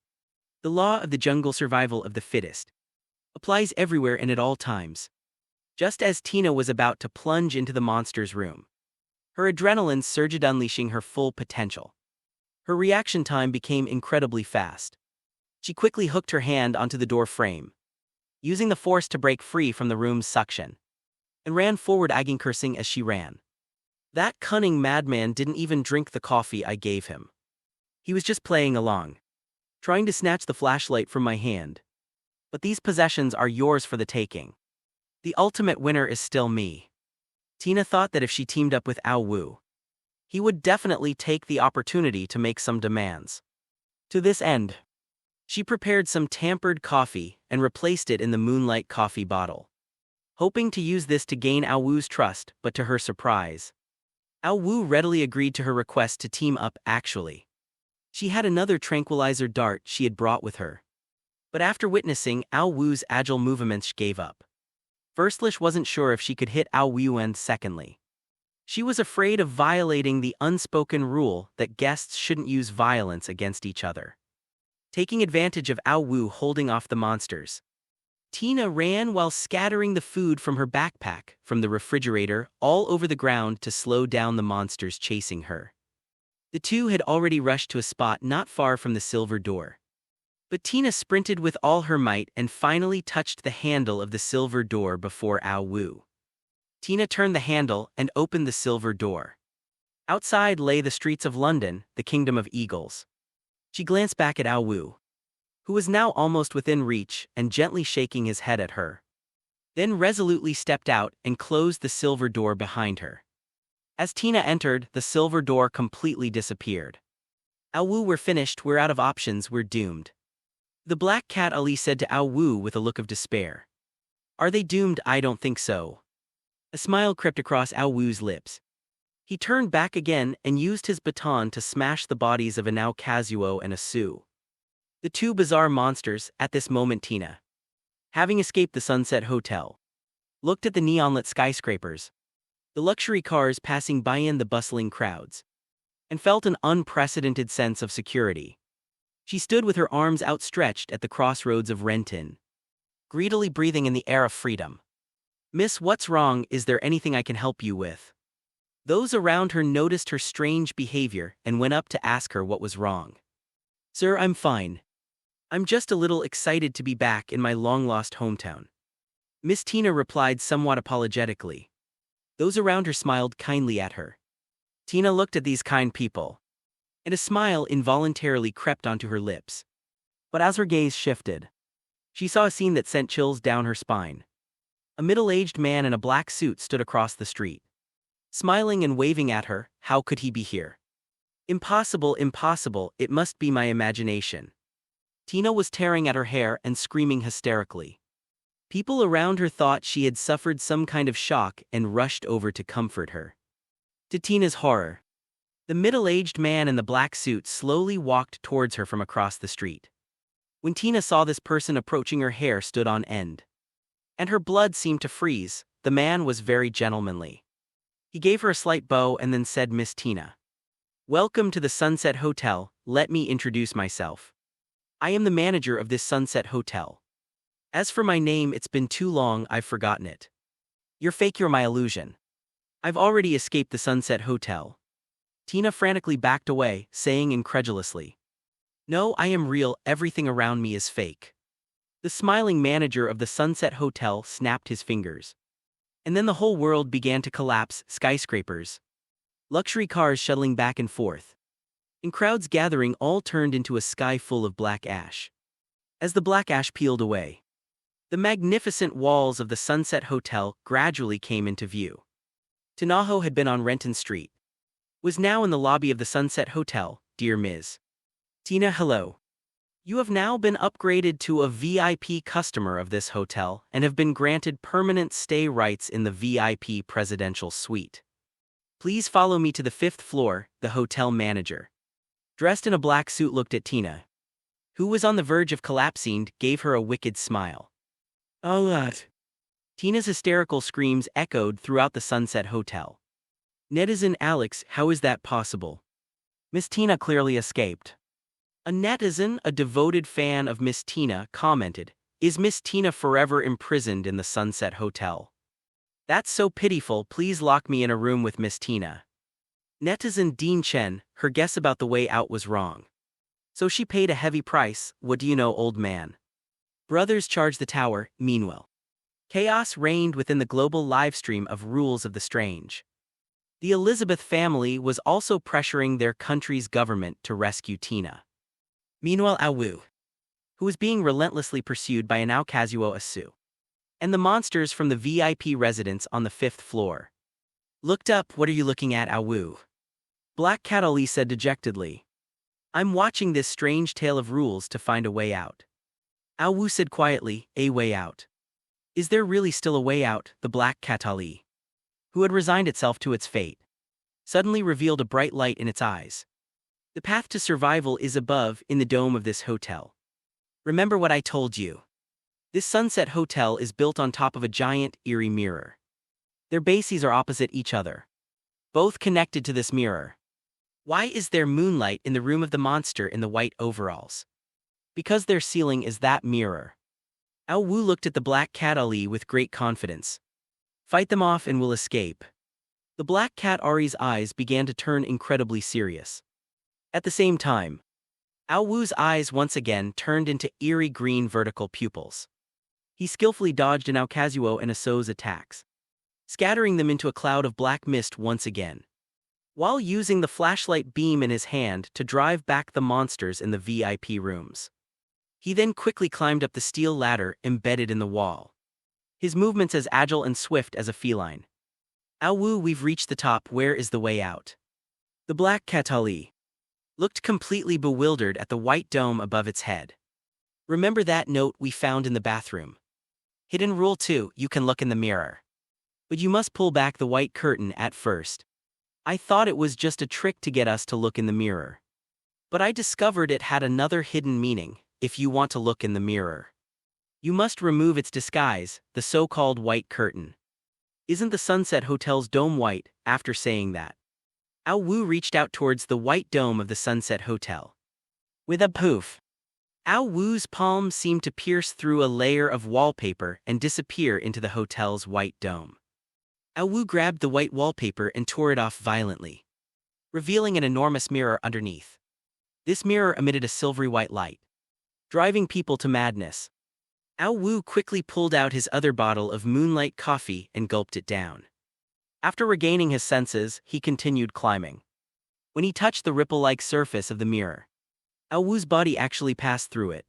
The law of the jungle, survival of the fittest, applies everywhere and at all times. Just as Tina was about to plunge into the monster's room, her adrenaline surged, unleashing her full potential. Her reaction time became incredibly fast. She quickly hooked her hand onto the door frame, using the force to break free from the room's suction, and ran forward, agging, cursing as she ran. That cunning madman didn't even drink the coffee I gave him. He was just playing along, trying to snatch the flashlight from my hand. But these possessions are yours for the taking. The ultimate winner is still me. Tina thought that if she teamed up with Ao Wu, he would definitely take the opportunity to make some demands. To this end, she prepared some tampered coffee and replaced it in the moonlight coffee bottle, hoping to use this to gain Ao Wu's trust, but to her surprise, Ao Wu readily agreed to her request to team up. Actually, she had another tranquilizer dart she had brought with her. But after witnessing Ao Wu's agile movements, she gave up. Firstly, she wasn't sure if she could hit Ao Wu, and secondly, she was afraid of violating the unspoken rule that guests shouldn't use violence against each other. Taking advantage of Ao Wu holding off the monsters, Tina ran while scattering the food from her backpack from the refrigerator all over the ground to slow down the monsters chasing her. The two had already rushed to a spot not far from the silver door. But Tina sprinted with all her might and finally touched the handle of the silver door before Ao Wu. Tina turned the handle and opened the silver door. Outside lay the streets of London, the kingdom of eagles. She glanced back at Ao Wu, who was now almost within reach and gently shaking his head at her. Then resolutely stepped out and closed the silver door behind her. As Tina entered, the silver door completely disappeared. Ao Wu, we're finished, we're out of options, we're doomed. The Black Cat Ali said to Ao Wu with a look of despair. Are they doomed? I don't think so. A smile crept across Ao Wu's lips. He turned back again and used his baton to smash the bodies of a Nao Kazuo and a Su. The two bizarre monsters. At this moment, Tina, having escaped the Sunset Hotel, looked at the neon-lit skyscrapers, the luxury cars passing by in the bustling crowds, and felt an unprecedented sense of security. She stood with her arms outstretched at the crossroads of Renton, greedily breathing in the air of freedom. Miss, what's wrong? Is there anything I can help you with? Those around her noticed her strange behavior and went up to ask her what was wrong. Sir, I'm fine. I'm just a little excited to be back in my long-lost hometown, Miss Tina replied somewhat apologetically. Those around her smiled kindly at her. Tina looked at these kind people, and a smile involuntarily crept onto her lips. But as her gaze shifted, she saw a scene that sent chills down her spine. A middle-aged man in a black suit stood across the street, smiling and waving at her. How could he be here? Impossible, impossible, it must be my imagination. Tina was tearing at her hair and screaming hysterically. People around her thought she had suffered some kind of shock and rushed over to comfort her. To Tina's horror, the middle-aged man in the black suit slowly walked towards her from across the street. When Tina saw this person approaching, her hair stood on end, and her blood seemed to freeze. The man was very gentlemanly. He gave her a slight bow and then said, Miss Tina, welcome to the Sunset Hotel. Let me introduce myself. I am the manager of this Sunset Hotel. As for my name, it's been too long, I've forgotten it. You're fake, you're my illusion. I've already escaped the Sunset Hotel. Tina frantically backed away, saying incredulously, no, I am real, everything around me is fake. The smiling manager of the Sunset Hotel snapped his fingers. And then the whole world began to collapse. Skyscrapers, luxury cars shuttling back and forth, and crowds gathering all turned into a sky full of black ash. As the black ash peeled away, the magnificent walls of the Sunset Hotel gradually came into view. Tanaho had been on Renton Street, was now in the lobby of the Sunset Hotel. Dear Ms. Tina, hello. You have now been upgraded to a VIP customer of this hotel and have been granted permanent stay rights in the VIP presidential suite. Please follow me to the 5th floor, the hotel manager, dressed in a black suit, looked at Tina, who was on the verge of collapsing, gave her a wicked smile. Oh, that. Tina's hysterical screams echoed throughout the Sunset Hotel. Netizen Alex, how is that possible? Miss Tina clearly escaped. A netizen, a devoted fan of Miss Tina, commented, is Miss Tina forever imprisoned in the Sunset Hotel? That's so pitiful, please lock me in a room with Miss Tina. Netizen Dean Chen, her guess about the way out was wrong. So she paid a heavy price. What do you know, old man? Brothers charge the tower. Meanwhile, chaos reigned within the global livestream of Rules of the Strange. The Elizabeth family was also pressuring their country's government to rescue Tina. Meanwhile, Ao Wu, who was being relentlessly pursued by an Nao Kazuo Asu, and the monsters from the VIP residence on the 5th floor, looked up. What are you looking at, Ao Wu? Black Cat Ali said dejectedly. I'm watching this strange tale of rules to find a way out. Ao Wu said quietly, a way out. Is there really still a way out? The Black Cat Ali, who had resigned itself to its fate, suddenly revealed a bright light in its eyes. The path to survival is above, in the dome of this hotel. Remember what I told you. This sunset hotel is built on top of a giant, eerie mirror. Their bases are opposite each other, both connected to this mirror. Why is there moonlight in the room of the monster in the white overalls? Because their ceiling is that mirror. Ao Wu looked at the Black Cat Ali with great confidence. Fight them off and we'll escape. The Black Cat Ari's eyes began to turn incredibly serious. At the same time, Ao Wu's eyes once again turned into eerie green vertical pupils. He skillfully dodged an Kazuo and Aso's attacks, scattering them into a cloud of black mist once again, while using the flashlight beam in his hand to drive back the monsters in the VIP rooms. He then quickly climbed up the steel ladder embedded in the wall, his movements as agile and swift as a feline. Ao Wu, we've reached the top, where is the way out? The Black Cat Ali looked completely bewildered at the white dome above its head. Remember that note we found in the bathroom? Hidden rule 2, you can look in the mirror, but you must pull back the white curtain at first. I thought it was just a trick to get us to look in the mirror, but I discovered it had another hidden meaning. If you want to look in the mirror, you must remove its disguise, the so-called white curtain. Isn't the Sunset Hotel's dome white? After saying that, Ao Wu reached out towards the white dome of the Sunset Hotel. With a poof, Ao Wu's palm seemed to pierce through a layer of wallpaper and disappear into the hotel's white dome. Ao Wu grabbed the white wallpaper and tore it off violently, revealing an enormous mirror underneath. This mirror emitted a silvery white light, driving people to madness. Ao Wu quickly pulled out his other bottle of moonlight coffee and gulped it down. After regaining his senses, he continued climbing. When he touched the ripple-like surface of the mirror, Ao Wu's body actually passed through it.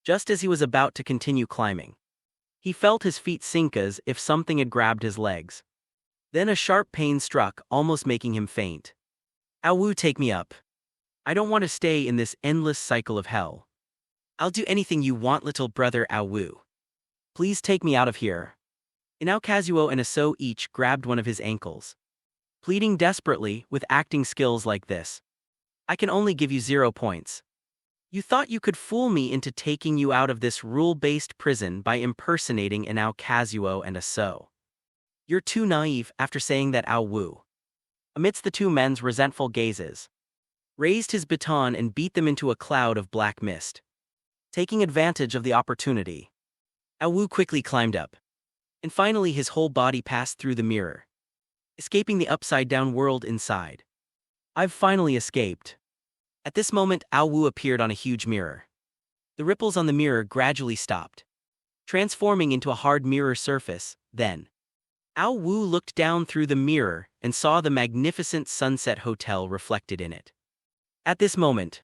Just as he was about to continue climbing, he felt his feet sink as if something had grabbed his legs. Then a sharp pain struck, almost making him faint. Ao Wu, take me up. I don't want to stay in this endless cycle of hell. I'll do anything you want, little brother Ao Wu. Please take me out of here. Inao Kazuo and Aso each grabbed one of his ankles, pleading desperately. With acting skills like this, I can only give you 0 points. You thought you could fool me into taking you out of this rule-based prison by impersonating Inao Kazuo and Aso. You're too naive. After saying that, Ao Wu, amidst the two men's resentful gazes, raised his baton and beat them into a cloud of black mist. Taking advantage of the opportunity, Ao Wu quickly climbed up, and finally his whole body passed through the mirror, escaping the upside-down world inside. I've finally escaped. At this moment, Ao Wu appeared on a huge mirror. The ripples on the mirror gradually stopped, transforming into a hard mirror surface. Then, Ao Wu looked down through the mirror and saw the magnificent Sunset Hotel reflected in it. At this moment,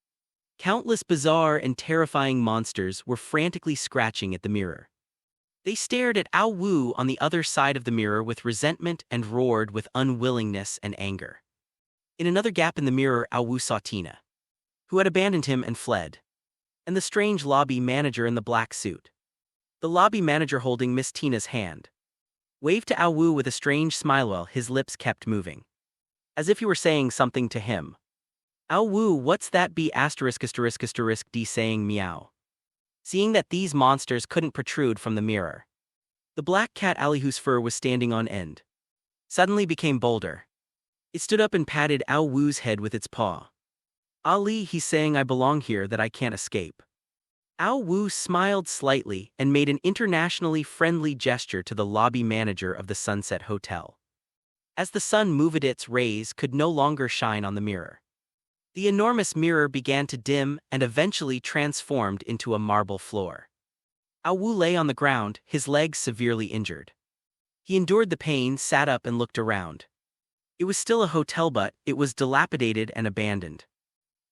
countless bizarre and terrifying monsters were frantically scratching at the mirror. They stared at Ao Wu on the other side of the mirror with resentment and roared with unwillingness and anger. In another gap in the mirror, Ao Wu saw Tina, who had abandoned him and fled, and the strange lobby manager in the black suit. The lobby manager, holding Miss Tina's hand, waved to Ao Wu with a strange smile while his lips kept moving, as if he were saying something to him. Ao Wu, what's that? B******** D saying meow. Seeing that these monsters couldn't protrude from the mirror, the Black Cat Ali, whose fur was standing on end, suddenly became bolder. It stood up and patted Ao Wu's head with its paw. Ali, he's saying I belong here, that I can't escape. Ao Wu smiled slightly and made an internationally friendly gesture to the lobby manager of the Sunset Hotel. As the sun moved, its rays could no longer shine on the mirror. The enormous mirror began to dim and eventually transformed into a marble floor. Ao Wu lay on the ground, his legs severely injured. He endured the pain, sat up and looked around. It was still a hotel, but it was dilapidated and abandoned,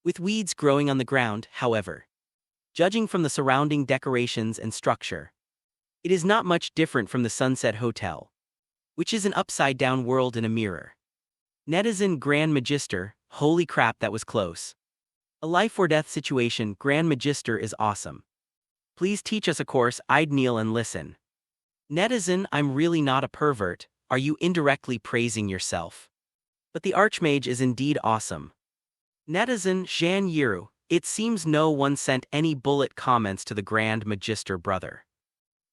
with weeds growing on the ground. However, judging from the surrounding decorations and structure, it is not much different from the Sunset Hotel, which is an upside-down world in a mirror. Netizen Grand Magister, Holy crap, that was close. A life or death situation, Grand Magister is awesome. Please teach us a course, I'd kneel and listen. Netizen, I'm really not a pervert, are you indirectly praising yourself? But the Archmage is indeed awesome. Netizen, Zhan Yiru, it seems no one sent any bullet comments to the Grand Magister brother.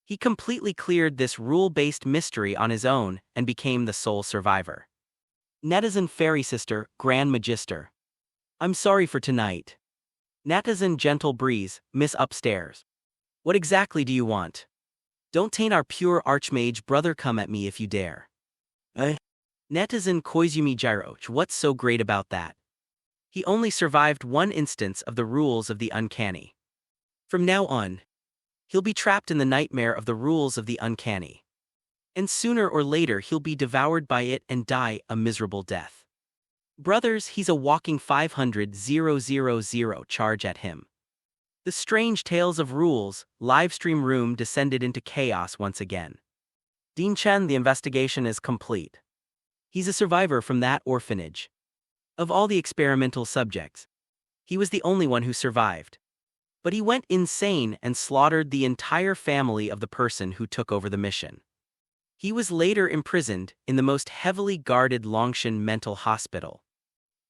He completely cleared this rule-based mystery on his own and became the sole survivor. Netizen Fairy Sister, Grand Magister. I'm sorry for tonight. Netizen Gentle Breeze, Miss Upstairs. What exactly do you want? Don't taint our pure Archmage brother, come at me if you dare. Netizen Koizumi Gyro, what's so great about that? He only survived one instance of the rules of the uncanny. From now on, he'll be trapped in the nightmare of the rules of the uncanny. And sooner or later he'll be devoured by it and die a miserable death. Brothers, he's a walking 500,000 charge at him. The strange tales of rules, livestream room descended into chaos once again. Dean Chen, the investigation is complete. He's a survivor from that orphanage. Of all the experimental subjects, he was the only one who survived. But he went insane and slaughtered the entire family of the person who took over the mission. He was later imprisoned in the most heavily guarded Longshan mental hospital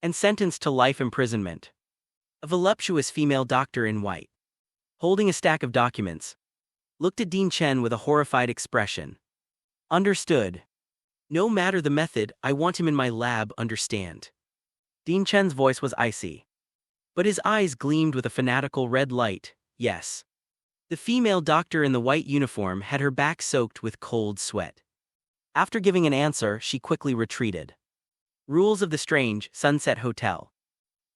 and sentenced to life imprisonment. A voluptuous female doctor in white, holding a stack of documents, looked at Dean Chen with a horrified expression. Understood. No matter the method, I want him in my lab, understand? Dean Chen's voice was icy, but his eyes gleamed with a fanatical red light. Yes. The female doctor in the white uniform had her back soaked with cold sweat. After giving an answer, she quickly retreated. Rules of the Strange Sunset Hotel.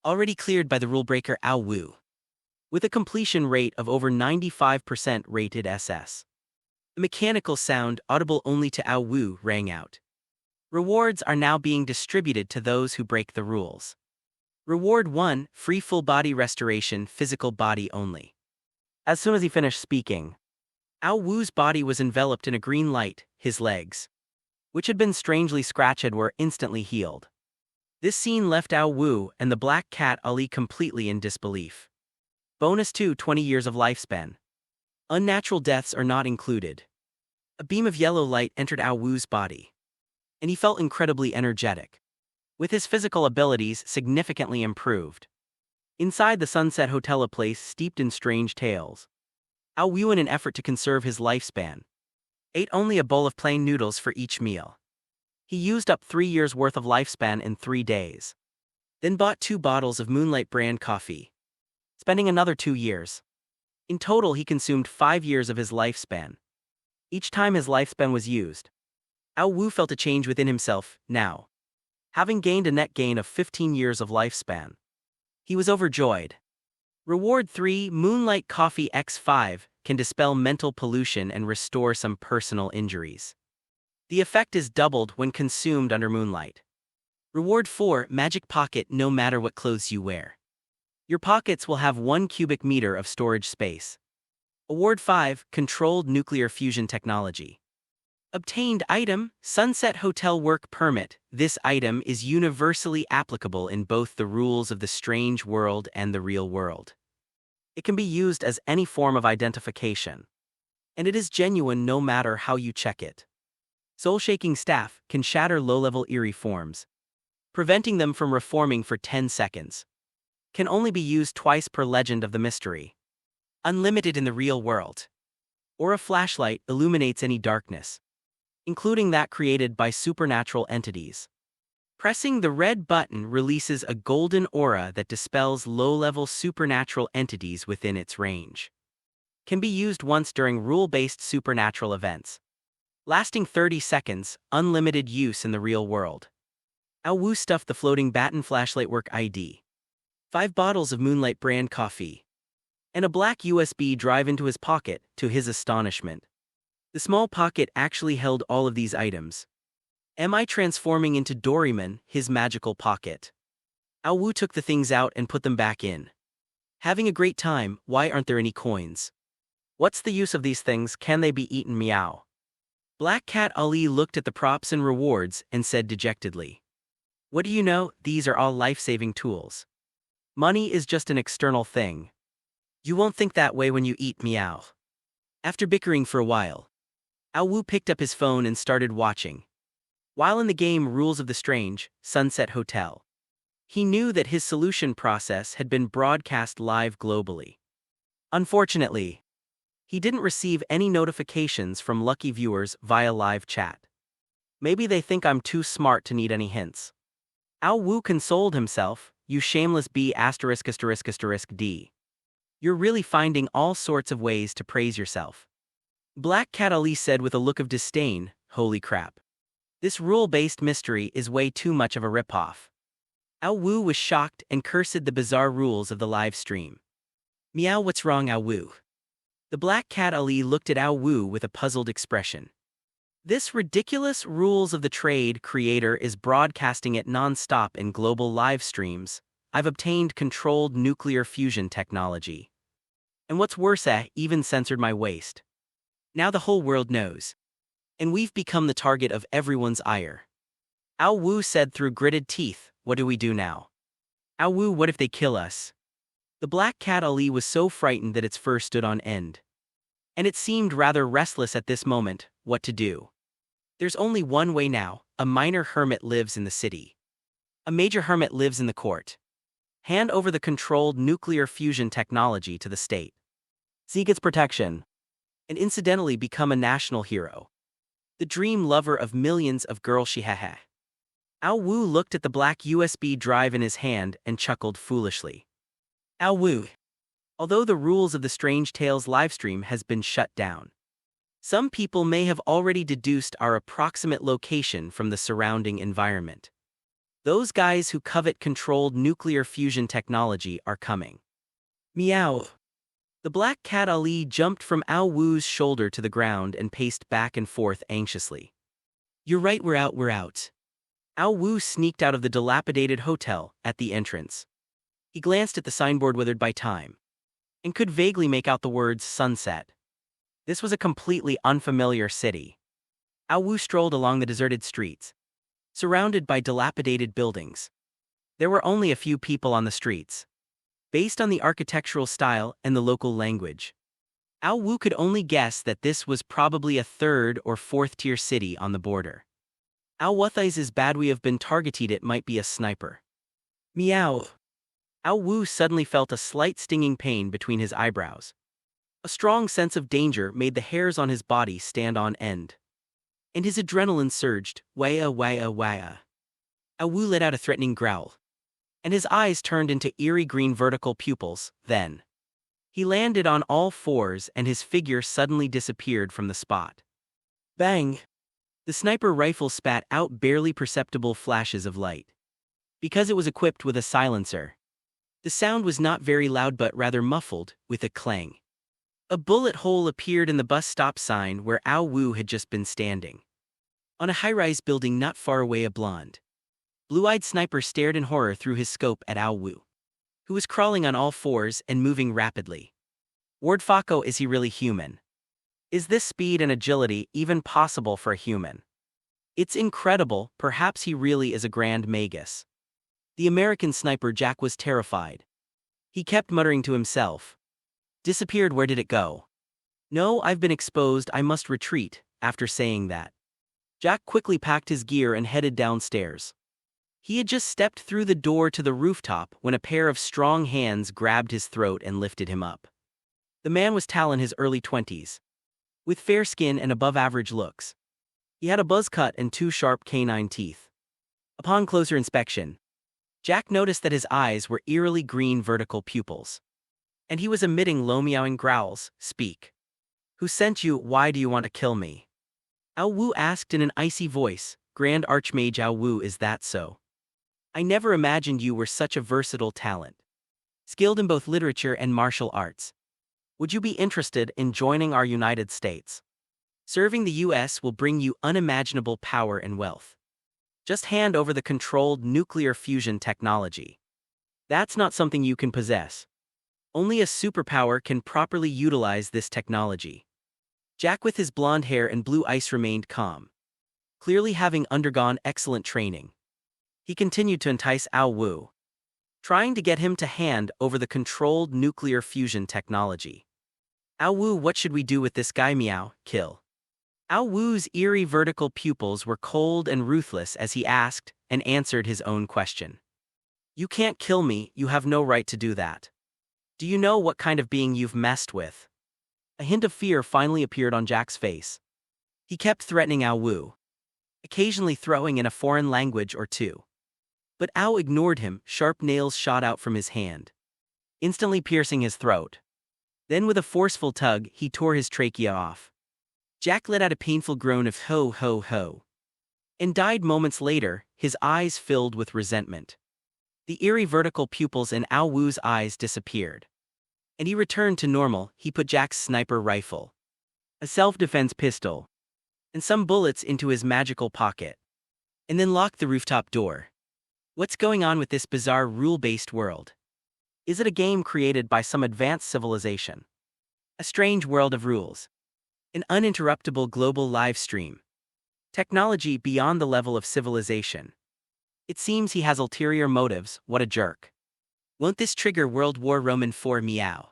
Already cleared by the rulebreaker Ao Wu. With a completion rate of over 95% rated SS. The mechanical sound, audible only to Ao Wu, rang out. Rewards are now being distributed to those who break the rules. Reward 1, free full body restoration, physical body only. As soon as he finished speaking, Ao Wu's body was enveloped in a green light, his legs, which had been strangely scratched, were instantly healed. This scene left Ao Wu and the Black Cat Ali completely in disbelief. Bonus 2, 20 years of lifespan. Unnatural deaths are not included. A beam of yellow light entered Ao Wu's body, and he felt incredibly energetic, with his physical abilities significantly improved. Inside the Sunset Hotel, a place steeped in strange tales, Ao Wu, in an effort to conserve his lifespan, ate only a bowl of plain noodles for each meal. He used up 3 years' worth of lifespan in 3 days. Then bought 2 bottles of Moonlight brand coffee, spending another 2 years. In total, he consumed 5 years of his lifespan. Each time his lifespan was used, Ao Wu felt a change within himself. Now, having gained a net gain of 15 years of lifespan, he was overjoyed. Reward 3, Moonlight Coffee X5, can dispel mental pollution and restore some personal injuries. The effect is doubled when consumed under moonlight. Reward 4, Magic Pocket, no matter what clothes you wear, your pockets will have 1 cubic meter of storage space. Award 5, Controlled Nuclear Fusion Technology. Obtained item, Sunset Hotel Work Permit. This item is universally applicable in both the rules of the strange world and the real world. It can be used as any form of identification, and it is genuine no matter how you check it. Soul-shaking staff can shatter low-level eerie forms, preventing them from reforming for 10 seconds. Can only be used twice per Legend of the Mystery. Unlimited in the real world. Or a flashlight illuminates any darkness, including that created by supernatural entities. Pressing the red button releases a golden aura that dispels low-level supernatural entities within its range. Can be used once during rule-based supernatural events. Lasting 30 seconds, unlimited use in the real world. Ao Wu stuffed the floating baton flashlight work ID, 5 bottles of Moonlight brand coffee, and a black USB drive into his pocket. To his astonishment, the small pocket actually held all of these items. Am I transforming into Doraemon, his magical pocket? Ao Wu took the things out and put them back in. Having a great time, why aren't there any coins? What's the use of these things, can they be eaten, meow? Black Cat Ali looked at the props and rewards and said dejectedly. What do you know? These are all life-saving tools. Money is just an external thing. You won't think that way when you eat meow. After bickering for a while, Ao Wu picked up his phone and started watching. While in the game Rules of the Strange, Sunset Hotel, he knew that his solution process had been broadcast live globally. Unfortunately, he didn't receive any notifications from lucky viewers via live chat. Maybe they think I'm too smart to need any hints. Ao Wu consoled himself, you shameless B*******. You're really finding all sorts of ways to praise yourself. Black Cat Ali said with a look of disdain, holy crap. This rule-based mystery is way too much of a ripoff. Ao Wu was shocked and cursed the bizarre rules of the live stream. Meow, what's wrong, Ao Wu? The Black Cat Ali looked at Ao Wu with a puzzled expression. This ridiculous rules of the trade creator is broadcasting it non-stop in global live streams. I've obtained controlled nuclear fusion technology. And what's worse, even censored my waist. Now the whole world knows. And we've become the target of everyone's ire. Ao Wu said through gritted teeth, what do we do now? Ao Wu, what if they kill us? The Black Cat Ali was so frightened that its fur stood on end. And it seemed rather restless at this moment, what to do. There's only one way now, a minor hermit lives in the city. A major hermit lives in the court. Hand over the controlled nuclear fusion technology to the state. Seek its protection. And incidentally become a national hero. The dream lover of millions of girls. Shihehe. Ao Wu looked at the black USB drive in his hand and chuckled foolishly. Ao Wu. Although the Rules of the Strange Tales livestream has been shut down, some people may have already deduced our approximate location from the surrounding environment. Those guys who covet controlled nuclear fusion technology are coming. Meow. The Black Cat Ali jumped from Ao Wu's shoulder to the ground and paced back and forth anxiously. You're right, we're out. Ao Wu sneaked out of the dilapidated hotel at the entrance. He glanced at the signboard withered by time and could vaguely make out the words sunset. This was a completely unfamiliar city. Ao Wu strolled along the deserted streets, surrounded by dilapidated buildings. There were only a few people on the streets. Based on the architectural style and the local language, Ao Wu could only guess that this was probably a third or fourth tier city on the border. Ao Wuthai's is bad, we have been targeted, it might be a sniper. Meow. Ao Wu suddenly felt a slight stinging pain between his eyebrows. A strong sense of danger made the hairs on his body stand on end. And his adrenaline surged, waya waya waya. Ao Wu let out a threatening growl. And his eyes turned into eerie green vertical pupils, then. He landed on all fours and his figure suddenly disappeared from the spot. Bang! The sniper rifle spat out barely perceptible flashes of light. Because it was equipped with a silencer, the sound was not very loud but rather muffled, with a clang. A bullet hole appeared in the bus stop sign where Ao Wu had just been standing. On a high-rise building not far away, a blonde, blue-eyed sniper stared in horror through his scope at Ao Wu, who was crawling on all fours and moving rapidly. Ward Fako, is he really human? Is this speed and agility even possible for a human? It's incredible, perhaps he really is a grand magus. The American sniper Jack was terrified. He kept muttering to himself. Disappeared, where did it go? No, I've been exposed, I must retreat. After saying that, Jack quickly packed his gear and headed downstairs. He had just stepped through the door to the rooftop when a pair of strong hands grabbed his throat and lifted him up. The man was Tal in his early 20s, with fair skin and above-average looks. He had a buzz cut and two sharp canine teeth. Upon closer inspection, Jack noticed that his eyes were eerily green vertical pupils. And he was emitting low-meowing growls. Speak. Who sent you? Why do you want to kill me? Ao Wu asked in an icy voice. Grand Archmage Ao Wu, is that so? I never imagined you were such a versatile talent. Skilled in both literature and martial arts. Would you be interested in joining our United States? Serving the US will bring you unimaginable power and wealth. Just hand over the controlled nuclear fusion technology. That's not something you can possess. Only a superpower can properly utilize this technology. Jack with his blonde hair and blue eyes remained calm, clearly having undergone excellent training. He continued to entice Ao Wu, trying to get him to hand over the controlled nuclear fusion technology. Ao Wu, what should we do with this guy? Meow, kill. Ao Wu's eerie vertical pupils were cold and ruthless as he asked and answered his own question. You can't kill me, you have no right to do that. Do you know what kind of being you've messed with? A hint of fear finally appeared on Jack's face. He kept threatening Ao Wu, occasionally throwing in a foreign language or two. But Ao ignored him. Sharp nails shot out from his hand, instantly piercing his throat. Then with a forceful tug, he tore his trachea off. Jack let out a painful groan of ho ho ho, and died moments later, his eyes filled with resentment. The eerie vertical pupils in Ao Wu's eyes disappeared, and he returned to normal. He put Jack's sniper rifle, a self-defense pistol, and some bullets into his magical pocket, and then locked the rooftop door. What's going on with this bizarre rule-based world? Is it a game created by some advanced civilization? A strange world of rules. An uninterruptible global live stream. Technology beyond the level of civilization. It seems he has ulterior motives. What a jerk. Won't this trigger World War Roman IV? Meow.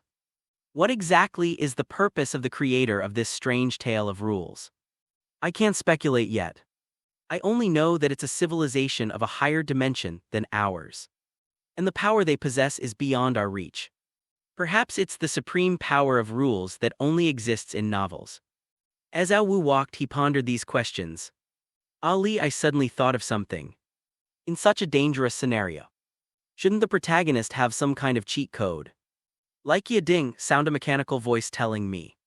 What exactly is the purpose of the creator of this strange tale of rules? I can't speculate yet. I only know that it's a civilization of a higher dimension than ours, and the power they possess is beyond our reach. Perhaps it's the supreme power of rules that only exists in novels. As Ao Wu walked, he pondered these questions. Ali, I suddenly thought of something. In such a dangerous scenario, shouldn't the protagonist have some kind of cheat code? Like ya ding, sound a mechanical voice telling me.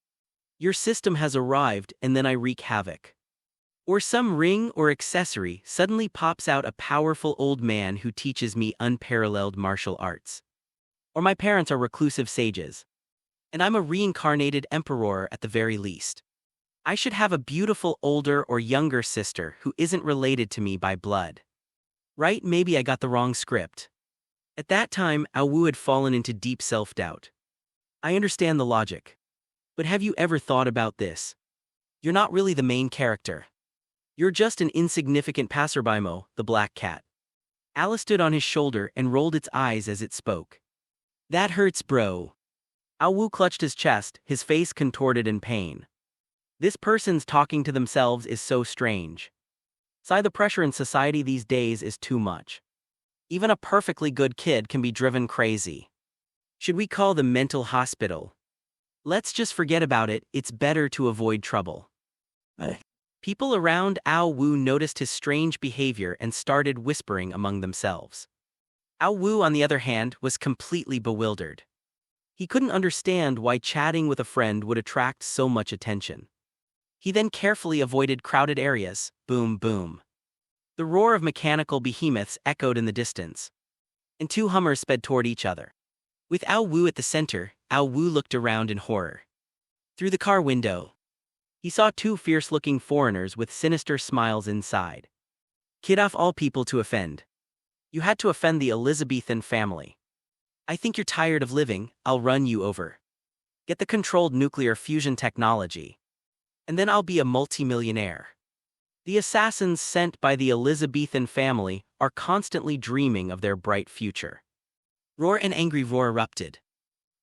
Your system has arrived, and then I wreak havoc. Or some ring or accessory suddenly pops out, a powerful old man who teaches me unparalleled martial arts. Or my parents are reclusive sages, and I'm a reincarnated emperor at the very least. I should have a beautiful older or younger sister who isn't related to me by blood. Right? Maybe I got the wrong script. At that time, Ao Wu had fallen into deep self-doubt. I understand the logic. But have you ever thought about this? You're not really the main character. You're just an insignificant passerby. Mo, the black cat. Alice stood on his shoulder and rolled its eyes as it spoke. That hurts, bro. Ao Wu clutched his chest, his face contorted in pain. This person's talking to themselves is so strange. Sigh, the pressure in society these days is too much. Even a perfectly good kid can be driven crazy. Should we call the mental hospital? Let's just forget about it, it's better to avoid trouble. People around Ao Wu noticed his strange behavior and started whispering among themselves. Ao Wu, on the other hand, was completely bewildered. He couldn't understand why chatting with a friend would attract so much attention. He then carefully avoided crowded areas. Boom, boom. The roar of mechanical behemoths echoed in the distance, and two Hummers sped toward each other. With Ao Wu at the center, Ao Wu looked around in horror. Through the car window, he saw two fierce-looking foreigners with sinister smiles inside. Kid, off all people to offend. You had to offend the Elizabethan family. I think you're tired of living, I'll run you over. Get the controlled nuclear fusion technology, and then I'll be a multimillionaire. The assassins sent by the Elizabethan family are constantly dreaming of their bright future. Roar, and angry roar erupted.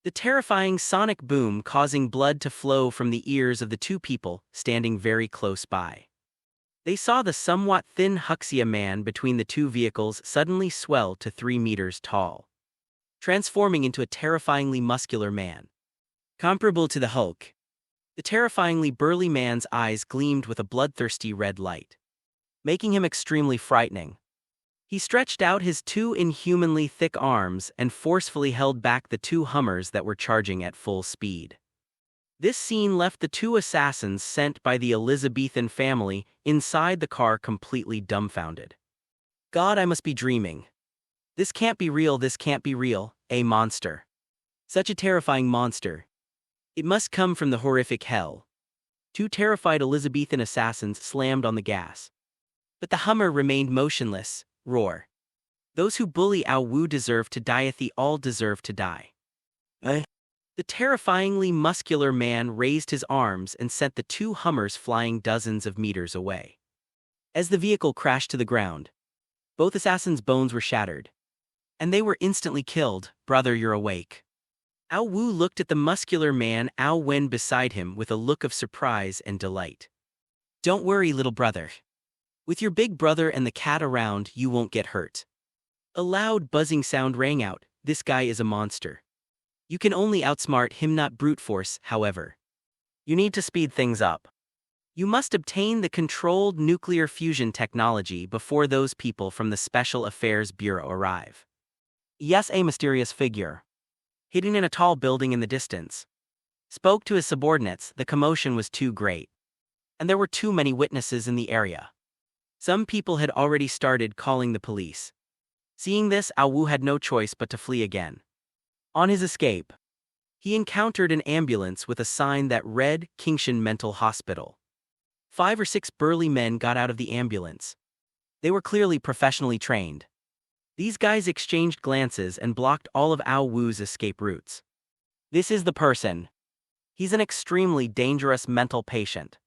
The terrifying sonic boom causing blood to flow from the ears of the two people standing very close by. They saw the somewhat thin Huxia man between the two vehicles suddenly swell to 3 meters tall, transforming into a terrifyingly muscular man, comparable to the Hulk. The terrifyingly burly man's eyes gleamed with a bloodthirsty red light, making him extremely frightening. He stretched out his two inhumanly thick arms and forcefully held back the two Hummers that were charging at full speed. This scene left the two assassins sent by the Elizabethan family inside the car completely dumbfounded. God, I must be dreaming. This can't be real, this can't be real, a monster. Such a terrifying monster. It must come from the horrific hell. Two terrified Elizabethan assassins slammed on the gas. But the Hummer remained motionless. Roar. Those who bully Ao Wu deserve to die. They all deserve to die. The terrifyingly muscular man raised his arms and sent the two Hummers flying dozens of meters away. As the vehicle crashed to the ground, Both assassins' bones were shattered. And they were instantly killed. Brother, you're awake. Ao Wu looked at the muscular man Ao Wen beside him with a look of surprise and delight. Don't worry, little brother. With your big brother and the cat around, you won't get hurt. A loud buzzing sound rang out. This guy is a monster. You can only outsmart him, not brute force, however. You need to speed things up. You must obtain the controlled nuclear fusion technology before those people from the Special Affairs Bureau arrive. Yes, a mysterious figure, hidden in a tall building in the distance, spoke to his subordinates. The commotion was too great, and there were too many witnesses in the area. Some people had already started calling the police. Seeing this, Ao Wu had no choice but to flee again. On his escape, he encountered an ambulance with a sign that read Cultivation Mental Hospital. 5 or 6 burly men got out of the ambulance. They were clearly professionally trained. These guys exchanged glances and blocked all of Ao Wu's escape routes. This is the person. He's an extremely dangerous mental patient.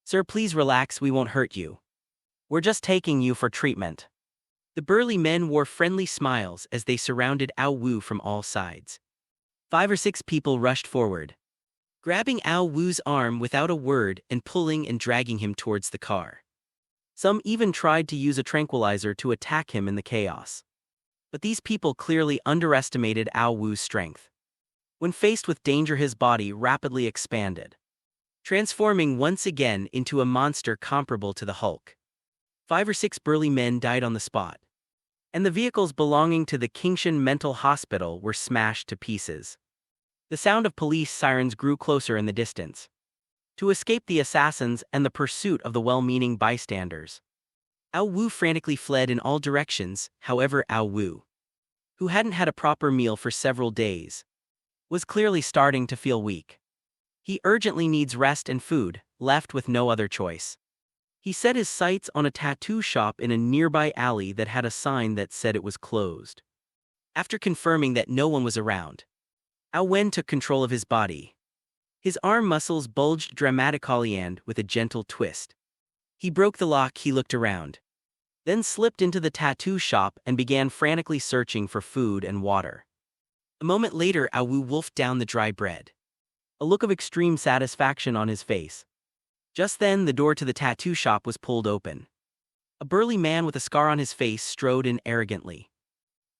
Sir, please relax, we won't hurt you. We're just taking you for treatment. The burly men wore friendly smiles as they surrounded Ao Wu from all sides. 5 or 6 people rushed forward, grabbing Ao Wu's arm without a word and pulling and dragging him towards the car. Some even tried to use a tranquilizer to attack him in the chaos. But these people clearly underestimated Ao Wu's strength. When faced with danger, his body rapidly expanded, transforming once again into a monster comparable to the Hulk. 5 or 6 burly men died on the spot, and the vehicles belonging to the Cultivation Mental Hospital were smashed to pieces. The sound of police sirens grew closer in the distance, to escape the assassins and the pursuit of the well-meaning bystanders. Ao Wu frantically fled in all directions. However, Ao Wu, who hadn't had a proper meal for several days, was clearly starting to feel weak. He urgently needs rest and food, left with no other choice. He set his sights on a tattoo shop in a nearby alley that had a sign that said it was closed. After confirming that no one was around, Ao Wen took control of his body. His arm muscles bulged dramatically and, with a gentle twist, he broke the lock. He looked around, then slipped into the tattoo shop and began frantically searching for food and water. A moment later, Ao Wu wolfed down the dry bread, a look of extreme satisfaction on his face. Just then, the door to the tattoo shop was pulled open. A burly man with a scar on his face strode in arrogantly.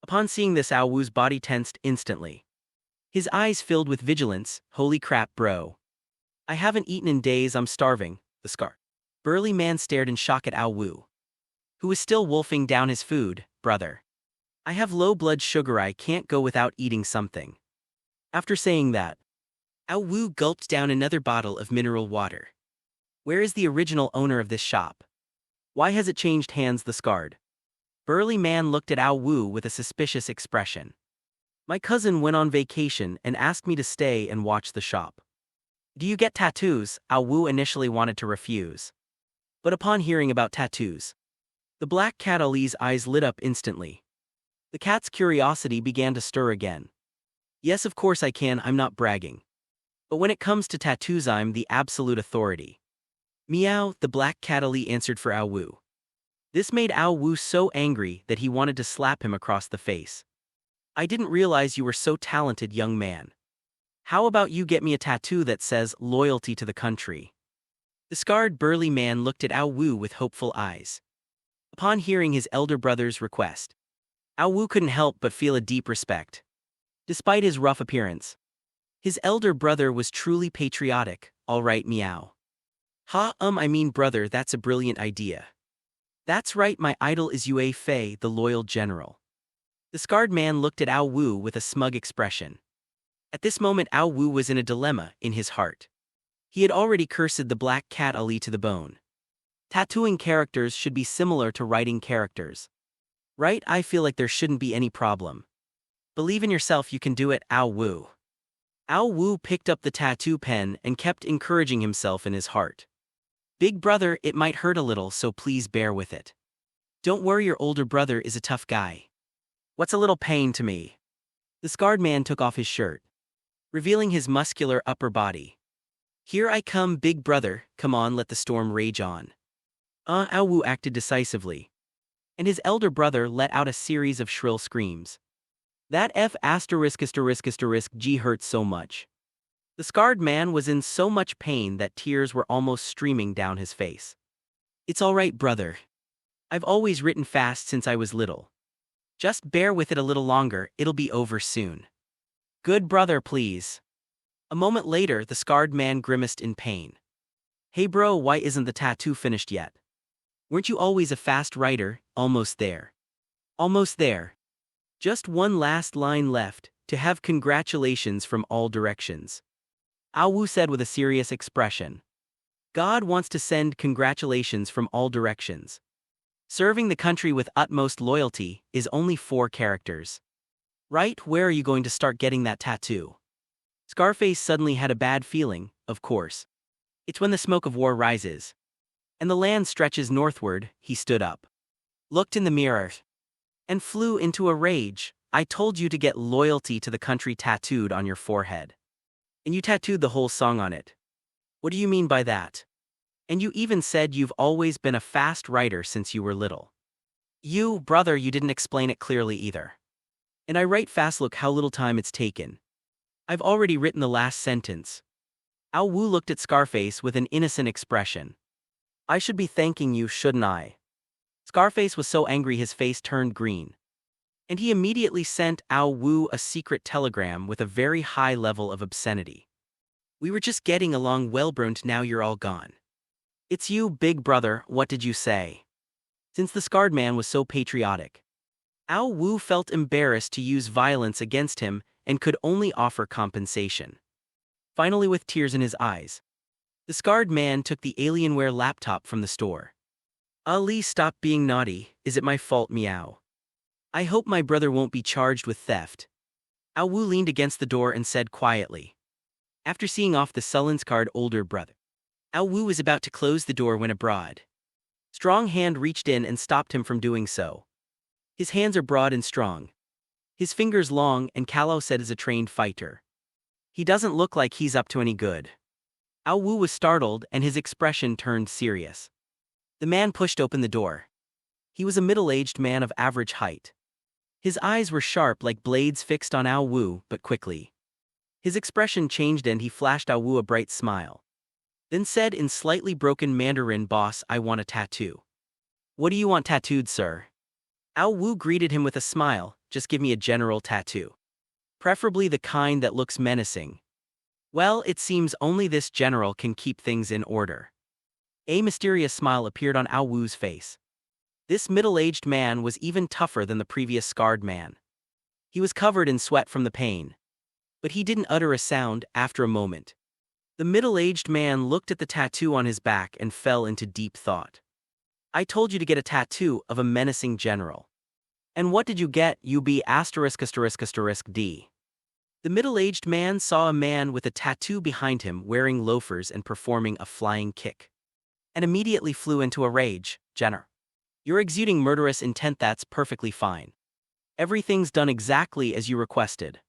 Upon seeing this, Ao Wu's body tensed instantly. His eyes filled with vigilance. Holy crap, bro. I haven't eaten in days, I'm starving. The burly man stared in shock at Ao Wu, who was still wolfing down his food. Brother, I have low blood sugar, I can't go without eating something. After saying that, Ao Wu gulped down another bottle of mineral water. Where is the original owner of this shop? Why has it changed hands? The scarred burly man looked at Ao Wu with a suspicious expression. My cousin went on vacation and asked me to stay and watch the shop. Do you get tattoos? Ao Wu initially wanted to refuse, but upon hearing about tattoos, the black cat Ali's eyes lit up instantly. The cat's curiosity began to stir again. Yes, of course I can, I'm not bragging. But when it comes to tattoos, I'm the absolute authority. Meow, the black cat Ali answered for Ao Wu. This made Ao Wu so angry that he wanted to slap him across the face. I didn't realize you were so talented, young man. How about you get me a tattoo that says loyalty to the country? The scarred burly man looked at Ao Wu with hopeful eyes. Upon hearing his elder brother's request, Ao Wu couldn't help but feel a deep respect. Despite his rough appearance, his elder brother was truly patriotic. All right, meow. I mean brother, that's a brilliant idea. That's right, my idol is Yue Fei, the loyal general. The scarred man looked at Ao Wu with a smug expression. At this moment, Ao Wu was in a dilemma in his heart. He had already cursed the black cat Ali to the bone. Tattooing characters should be similar to writing characters, right? I feel like there shouldn't be any problem. Believe in yourself, you can do it, Ao Wu. Ao Wu picked up the tattoo pen and kept encouraging himself in his heart. Big brother, it might hurt a little, so please bear with it. Don't worry, your older brother is a tough guy. What's a little pain to me? The scarred man took off his shirt, revealing his muscular upper body. Here I come, big brother, come on, let the storm rage on. Ao Wu acted decisively. and his elder brother let out a series of shrill screams. That F asterisk asterisk asterisk G hurt so much. The scarred man was in so much pain that tears were almost streaming down his face. It's all right, brother. I've always written fast since I was little. Just bear with it a little longer, it'll be over soon. Good brother, please. A moment later, the scarred man grimaced in pain. Hey bro, why isn't the tattoo finished yet? Weren't you always a fast writer? Almost there. Almost there. Just one last line left, to have congratulations from all directions. Ao Wu said with a serious expression. God wants to send congratulations from all directions. Serving the country with utmost loyalty is only 4 characters. Right, where are you going to start getting that tattoo? Scarface suddenly had a bad feeling, of course. It's when the smoke of war rises, and the land stretches northward. He stood up, looked in the mirror, and flew into a rage. I told you to get loyalty to the country tattooed on your forehead. And you tattooed the whole song on it. What do you mean by that? And you even said you've always been a fast writer since you were little. You, brother, you didn't explain it clearly either. And I write fast, look how little time it's taken. I've already written the last sentence. Ao Wu looked at Scarface with an innocent expression. I should be thanking you, shouldn't I? Scarface was so angry his face turned green. And he immediately sent Ao Wu a secret telegram with a very high level of obscenity. We were just getting along well, Brunt, now you're all gone. It's you, big brother, what did you say? Since the scarred man was so patriotic, Ao Wu felt embarrassed to use violence against him and could only offer compensation. Finally, with tears in his eyes, the scarred man took the Alienware laptop from the store. Ali, stop being naughty, is it my fault, meow? I hope my brother won't be charged with theft. Ao Wu leaned against the door and said quietly. After seeing off the sullen scarred older brother, Ao Wu was about to close the door when a broad, strong hand reached in and stopped him from doing so. His hands are broad and strong. His fingers long, and Kalau said as a trained fighter. He doesn't look like he's up to any good. Ao Wu was startled and his expression turned serious. The man pushed open the door. He was a middle-aged man of average height. His eyes were sharp like blades fixed on Ao Wu, but quickly his expression changed and he flashed Ao Wu a bright smile. Then said in slightly broken Mandarin, boss, I want a tattoo. What do you want tattooed, sir? Ao Wu greeted him with a smile, just give me a general tattoo. Preferably the kind that looks menacing. Well, it seems only this general can keep things in order. A mysterious smile appeared on Ao Wu's face. This middle-aged man was even tougher than the previous scarred man. He was covered in sweat from the pain. But he didn't utter a sound. After a moment, the middle-aged man looked at the tattoo on his back and fell into deep thought. I told you to get a tattoo of a menacing general. And what did you get, UB asterisk asterisk asterisk D? The middle-aged man saw a man with a tattoo behind him wearing loafers and performing a flying kick, and immediately flew into a rage. Jenner, you're exuding murderous intent. That's perfectly fine. Everything's done exactly as you requested.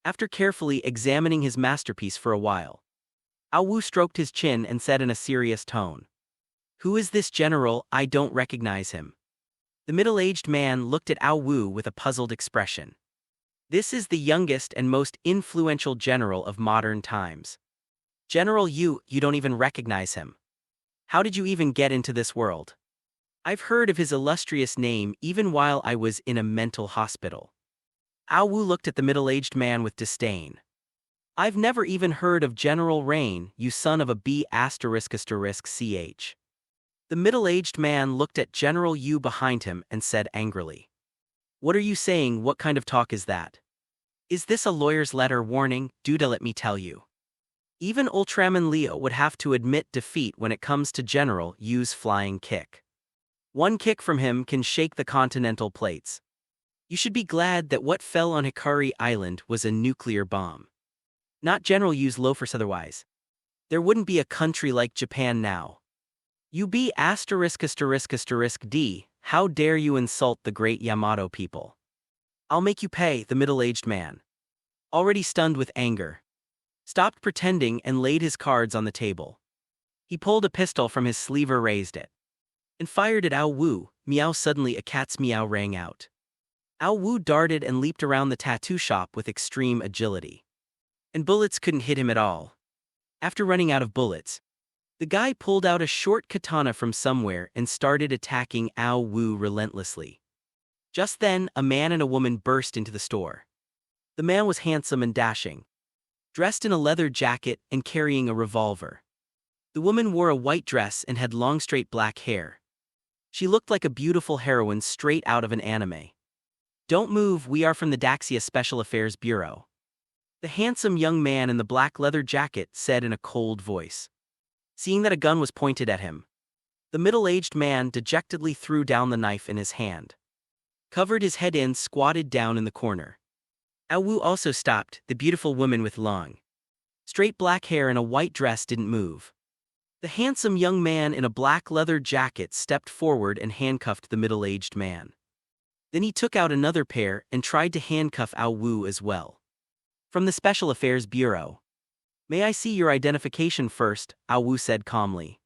After carefully examining his masterpiece for a while, Ao Wu stroked his chin and said in a serious tone, Who is this general? I don't recognize him. The middle-aged man looked at Ao Wu with a puzzled expression. This is the youngest and most influential general of modern times. General Yu, you don't even recognize him. How did you even get into this world? I've heard of his illustrious name even while I was in a mental hospital. Ao Wu looked at the middle-aged man with disdain. I've never even heard of General Rain, you son of a B asterisk asterisk ch. The middle-aged man looked at General Yu behind him and said angrily. What are you saying? What kind of talk is that? Is this a lawyer's letter? Warning, Duda, let me tell you. Even Ultraman Leo would have to admit defeat when it comes to General Yu's flying kick. One kick from him can shake the continental plates. You should be glad that what fell on Hikari Island was a nuclear bomb. Not General Yu's loafers, otherwise there wouldn't be a country like Japan now. UB asterisk asterisk asterisk D, how dare you insult the great Yamato people? I'll make you pay, the middle-aged man, already stunned with anger, stopped pretending and laid his cards on the table. He pulled a pistol from his sleeve, raised it, and fired at Ao Wu. Meow! Suddenly a cat's meow rang out. Ao Wu darted and leaped around the tattoo shop with extreme agility. And bullets couldn't hit him at all. After running out of bullets, the guy pulled out a short katana from somewhere and started attacking Ao Wu relentlessly. Just then, a man and a woman burst into the store. The man was handsome and dashing, dressed in a leather jacket and carrying a revolver. The woman wore a white dress and had long straight black hair. She looked like a beautiful heroine straight out of an anime. "Don't move, we are from the Daxia Special Affairs Bureau," the handsome young man in the black leather jacket said in a cold voice. Seeing that a gun was pointed at him, the middle-aged man dejectedly threw down the knife in his hand, covered his head in, squatted down in the corner. Ao Wu also stopped. The beautiful woman with long, straight black hair and a white dress didn't move. The handsome young man in a black leather jacket stepped forward and handcuffed the middle-aged man. Then he took out another pair and tried to handcuff Ao Wu as well. "From the Special Affairs Bureau. May I see your identification first?" Ao Wu said calmly.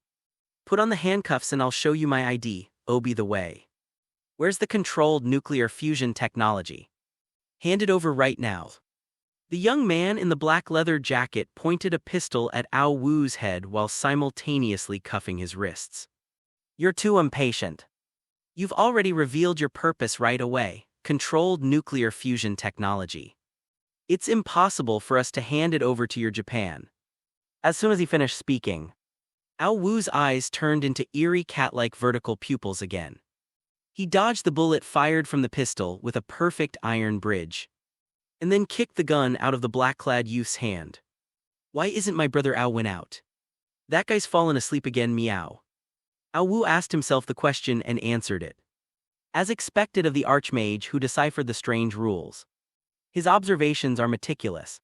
"Put on the handcuffs and I'll show you my ID. Oh, by the way, where's the controlled nuclear fusion technology? Hand it over right now." The young man in the black leather jacket pointed a pistol at Ao Wu's head while simultaneously cuffing his wrists. "You're too impatient. You've already revealed your purpose right away. Controlled nuclear fusion technology. It's impossible for us to hand it over to your Japan." As soon as he finished speaking, Ao Wu's eyes turned into eerie cat-like vertical pupils again. He dodged the bullet fired from the pistol with a perfect iron bridge, and then kicked the gun out of the black-clad youth's hand. "Why isn't my brother Ao went out? That guy's fallen asleep again." Meow. Ao Wu asked himself the question and answered it, as expected of the archmage who deciphered the strange rules. His observations are meticulous,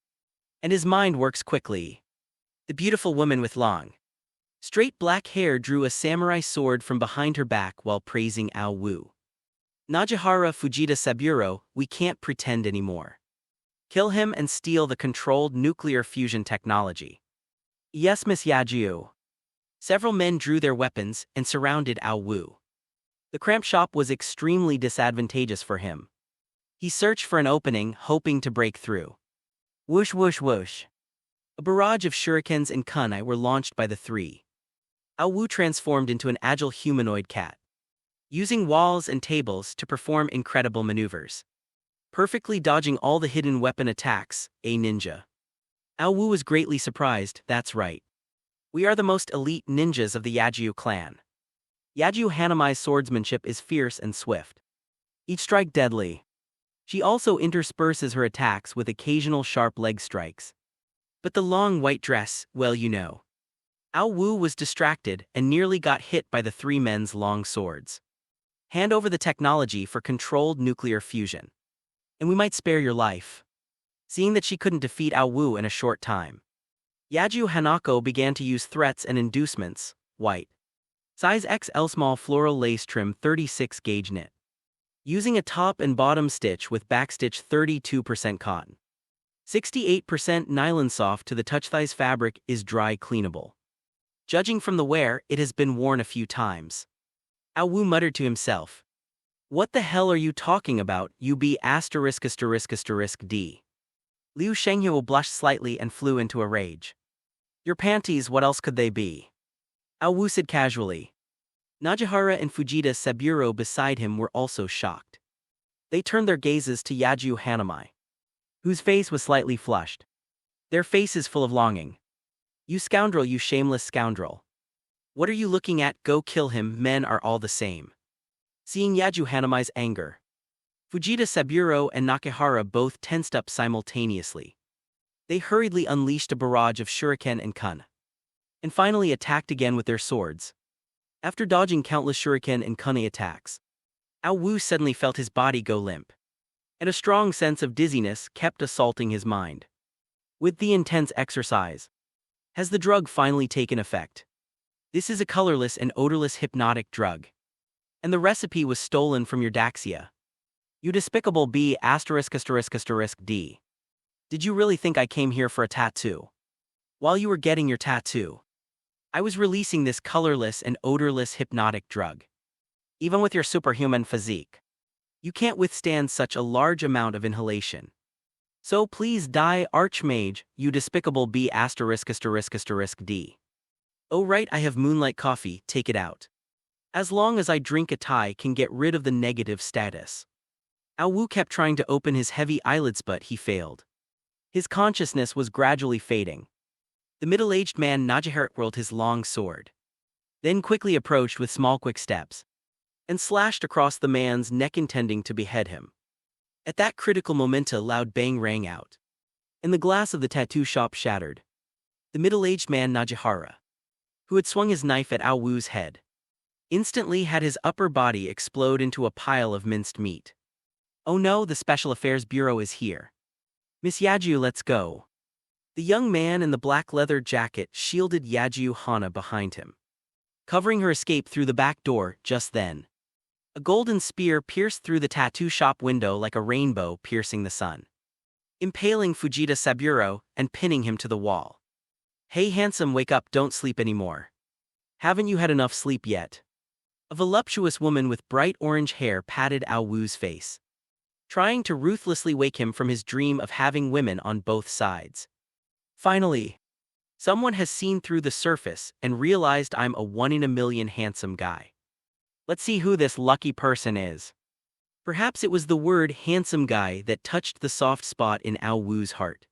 and his mind works quickly. The beautiful woman with long, straight black hair drew a samurai sword from behind her back while praising Ao Wu. "Najihara Fujita Saburo, we can't pretend anymore. Kill him and steal the controlled nuclear fusion technology." "Yes, Miss Yaju." Several men drew their weapons and surrounded Ao Wu. The cramped shop was extremely disadvantageous for him. He searched for an opening, hoping to break through. Whoosh whoosh whoosh. A barrage of shurikens and kunai were launched by the three. Ao Wu transformed into an agile humanoid cat, using walls and tables to perform incredible maneuvers, perfectly dodging all the hidden weapon attacks. A ninja. Ao Wu was greatly surprised. "That's right. We are the most elite ninjas of the Yaju clan." Yaju Hanamai's swordsmanship is fierce and swift, each strike deadly. She also intersperses her attacks with occasional sharp leg strikes. But the long white dress, well, you know. Ao Wu was distracted and nearly got hit by the three men's long swords. "Hand over the technology for controlled nuclear fusion, and we might spare your life." Seeing that she couldn't defeat Ao Wu in a short time, Yaju Hanako began to use threats and inducements. "White. Size XL small floral lace trim 36 gauge knit. Using a top and bottom stitch with backstitch 32% cotton. 68% nylon soft to the touch. Thighs fabric is dry cleanable. Judging from the wear, it has been worn a few times." Ao Wu muttered to himself. "What the hell are you talking about, you be ******D. Liu Shenghuo blushed slightly and flew into a rage. "Your panties, what else could they be?" Ao Wu said casually. Najihara and Fujita Saburo beside him were also shocked. They turned their gazes to Yaju Hanamai, whose face was slightly flushed, their faces full of longing. "You scoundrel, you shameless scoundrel. What are you looking at? Go kill him, men are all the same." Seeing Yaju Hanamai's anger, Fujita Saburo and Nakahara both tensed up simultaneously. They hurriedly unleashed a barrage of shuriken and kun, and finally attacked again with their swords. After dodging countless shuriken and kunai attacks, Ao Wu suddenly felt his body go limp, and a strong sense of dizziness kept assaulting his mind. With the intense exercise, has the drug finally taken effect? This is a colorless and odorless hypnotic drug, and the recipe was stolen from your Daxia. You despicable B********D. Did you really think I came here for a tattoo? While you were getting your tattoo, I was releasing this colorless and odorless hypnotic drug. even with your superhuman physique. You can't withstand such a large amount of inhalation. So please die, Archmage, you despicable B asterisk asterisk asterisk D. Oh right, I have moonlight coffee, take it out. As long as I drink it, I can get rid of the negative status. Ao Wu kept trying to open his heavy eyelids, but he failed. His consciousness was gradually fading. The middle-aged man Najihar whirled his long sword, then quickly approached with small quick steps, and slashed across the man's neck intending to behead him. At that critical moment a loud bang rang out, and the glass of the tattoo shop shattered. The middle-aged man Najihara, who had swung his knife at Ao Wu's head, instantly had his upper body explode into a pile of minced meat. Oh no, the Special Affairs Bureau is here. Miss Yaju, let's go. The young man in the black leather jacket shielded Yaju Hana behind him, covering her escape through the back door. Just then, a golden spear pierced through the tattoo shop window like a rainbow piercing the sun, impaling Fujita Saburo and pinning him to the wall. Hey handsome, wake up, don't sleep anymore. Haven't you had enough sleep yet? A voluptuous woman with bright orange hair patted Ao Wu's face, trying to ruthlessly wake him from his dream of having women on both sides. Finally, someone has seen through the surface and realized I'm a one-in-a-million handsome guy. Let's see who this lucky person is. Perhaps it was the word handsome guy that touched the soft spot in Ao Wu's heart,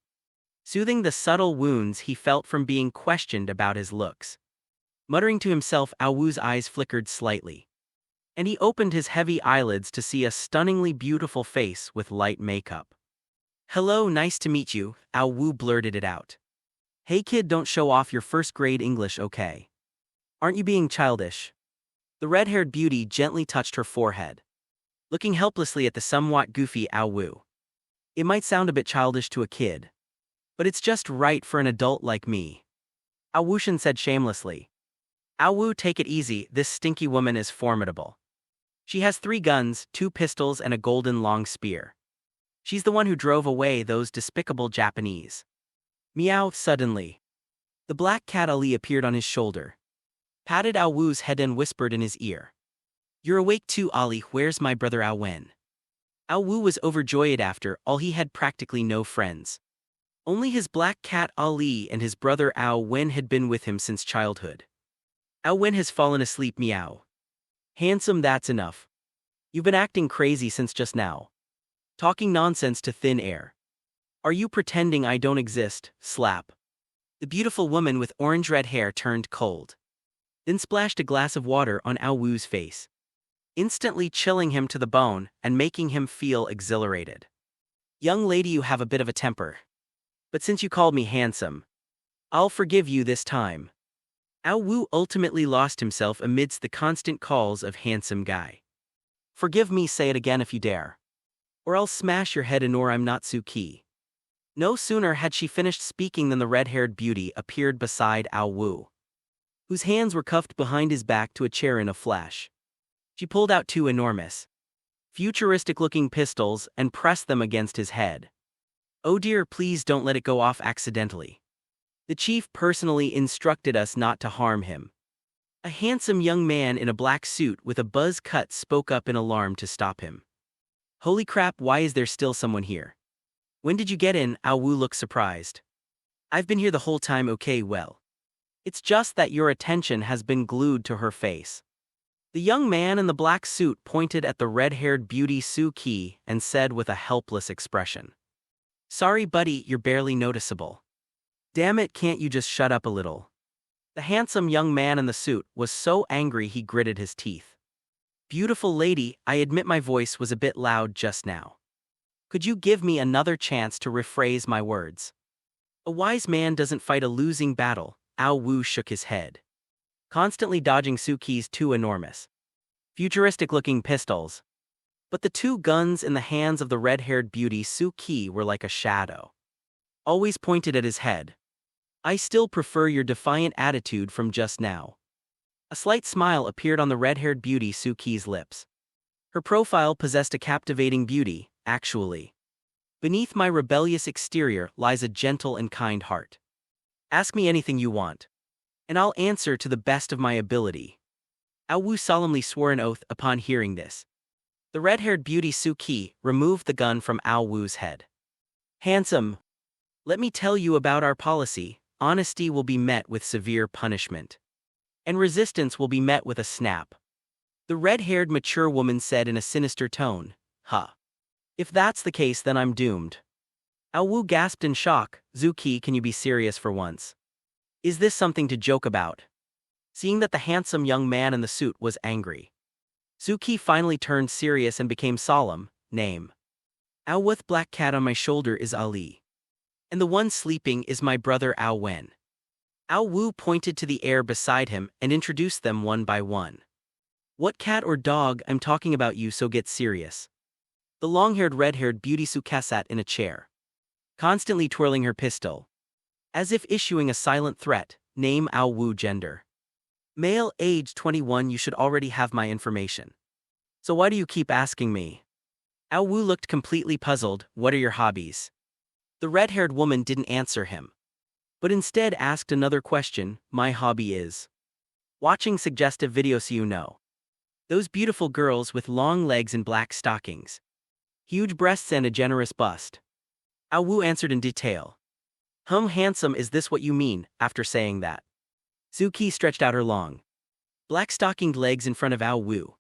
soothing the subtle wounds he felt from being questioned about his looks. Muttering to himself, Ao Wu's eyes flickered slightly, and he opened his heavy eyelids to see a stunningly beautiful face with light makeup. Hello, nice to meet you, Ao Wu blurted it out. Hey kid, don't show off your first-grade English, okay? Aren't you being childish? The red-haired beauty gently touched her forehead, looking helplessly at the somewhat goofy Ao Wu. It might sound a bit childish to a kid, but it's just right for an adult like me, Ao Wushan said shamelessly. Ao Wu, take it easy, this stinky woman is formidable. She has 3 guns, 2 pistols and a golden long spear. She's the one who drove away those despicable Japanese. Meow. Suddenly, the black cat Ali appeared on his shoulder, patted Ao Wu's head and whispered in his ear. You're awake too, Ali, where's my brother Ao Wen? Ao Wu was overjoyed. After all, he had practically no friends. Only his black cat Ali and his brother Ao Wen had been with him since childhood. Ao Wen has fallen asleep. Meow. Handsome, that's enough. You've been acting crazy since just now, talking nonsense to thin air. Are you pretending I don't exist? Slap. The beautiful woman with orange-red hair turned cold, then splashed a glass of water on Ao Wu's face, instantly chilling him to the bone and making him feel exhilarated. Young lady, you have a bit of a temper, but since you called me handsome, I'll forgive you this time. Ao Wu ultimately lost himself amidst the constant calls of handsome guy. Forgive me, say it again if you dare, or I'll smash your head in, or I'm not Suki. No sooner had she finished speaking than the red-haired beauty appeared beside Ao Wu, whose hands were cuffed behind his back to a chair in a flash. She pulled out 2 enormous, futuristic-looking pistols and pressed them against his head. Oh dear, please don't let it go off accidentally. The chief personally instructed us not to harm him. A handsome young man in a black suit with a buzz cut spoke up in alarm to stop him. Holy crap, why is there still someone here? When did you get in? Ao Wu looked surprised. I've been here the whole time. Okay, well, it's just that your attention has been glued to her face. The young man in the black suit pointed at the red-haired beauty Suki and said with a helpless expression. Sorry buddy, you're barely noticeable. Damn it, can't you just shut up a little? The handsome young man in the suit was so angry he gritted his teeth. Beautiful lady, I admit my voice was a bit loud just now. Could you give me another chance to rephrase my words? A wise man doesn't fight a losing battle. Ao Wu shook his head, constantly dodging Suki's 2 enormous, futuristic-looking pistols. But the 2 guns in the hands of the red-haired beauty Suki were like a shadow, always pointed at his head. I still prefer your defiant attitude from just now. A slight smile appeared on the red-haired beauty Suki's lips. Her profile possessed a captivating beauty, actually. Beneath my rebellious exterior lies a gentle and kind heart. Ask me anything you want, and I'll answer to the best of my ability. Ao Wu solemnly swore an oath upon hearing this. The red-haired beauty Suki removed the gun from Ao Wu's head. Handsome, let me tell you about our policy. Honesty will be met with severe punishment. And resistance will be met with a snap. The red-haired mature woman said in a sinister tone. Huh. If that's the case, then I'm doomed. Ao Wu gasped in shock. Zuki, can you be serious for once? Is this something to joke about? Seeing that the handsome young man in the suit was angry, Zuki finally turned serious and became solemn. Name. Ao Wuth, black cat on my shoulder is Ali. And the one sleeping is my brother Ao Wen. Ao Wu pointed to the air beside him and introduced them one by one. What cat or dog? I'm talking about you, so get serious. The long-haired red-haired beauty Suka sat in a chair, constantly twirling her pistol, as if issuing a silent threat. Name. Ao Wu, gender. Male, age 21. You should already have my information. So why do you keep asking me? Ao Wu looked completely puzzled. What are your hobbies? The red-haired woman didn't answer him, but instead asked another question. My hobby is watching suggestive videos, so you know. Those beautiful girls with long legs and black stockings, huge breasts and a generous bust. Ao Wu answered in detail. Handsome, is this what you mean? After saying that, Zuki stretched out her long, black-stockinged legs in front of Ao Wu,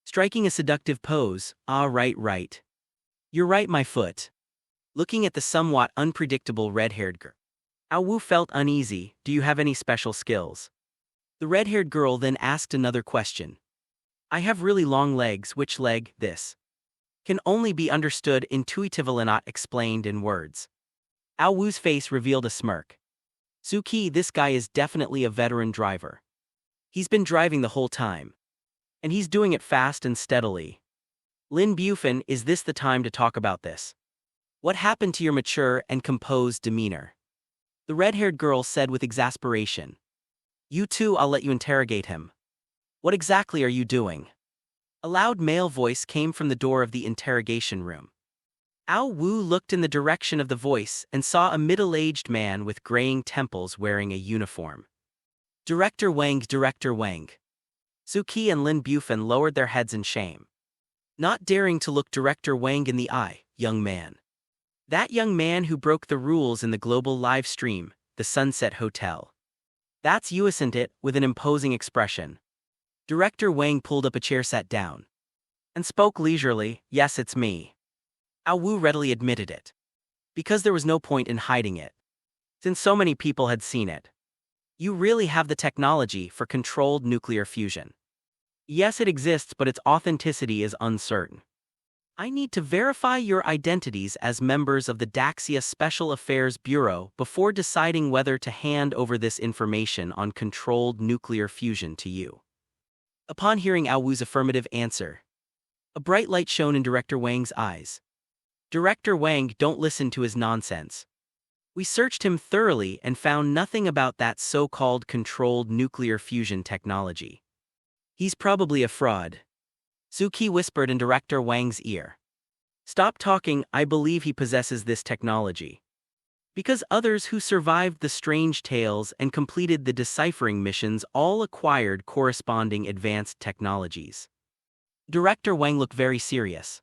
striking a seductive pose. Ah, right. You're right, my foot. Looking at the somewhat unpredictable red-haired girl, Ao Wu felt uneasy. Do you have any special skills? The red-haired girl then asked another question. I have really long legs. Which leg? This can only be understood intuitively, not explained in words. Ao Wu's face revealed a smirk. Zuki, this guy is definitely a veteran driver. He's been driving the whole time. And he's doing it fast and steadily. Lin Bufin, is this the time to talk about this? What happened to your mature and composed demeanor? The red-haired girl said with exasperation. You too, I'll let you interrogate him. What exactly are you doing? A loud male voice came from the door of the interrogation room. Ao Wu looked in the direction of the voice and saw a middle-aged man with graying temples wearing a uniform. Director Wang. Zuki and Lin Bufin lowered their heads in shame, not daring to look Director Wang in the eye. Young man. That young man who broke the rules in the global live stream, the Sunset Hotel. That's you, isn't it? With an imposing expression, Director Wang pulled up a chair, sat down, and spoke leisurely. Yes, it's me. Ao Wu readily admitted it, because there was no point in hiding it, since so many people had seen it. You really have the technology for controlled nuclear fusion. Yes, it exists, but its authenticity is uncertain. I need to verify your identities as members of the Daxia Special Affairs Bureau before deciding whether to hand over this information on controlled nuclear fusion to you. Upon hearing Ao Wu's affirmative answer, a bright light shone in Director Wang's eyes. Director Wang, don't listen to his nonsense. We searched him thoroughly and found nothing about that so-called controlled nuclear fusion technology. He's probably a fraud. Zuki whispered in Director Wang's ear. Stop talking, I believe he possesses this technology. Because others who survived the strange tales and completed the deciphering missions all acquired corresponding advanced technologies. Director Wang looked very serious.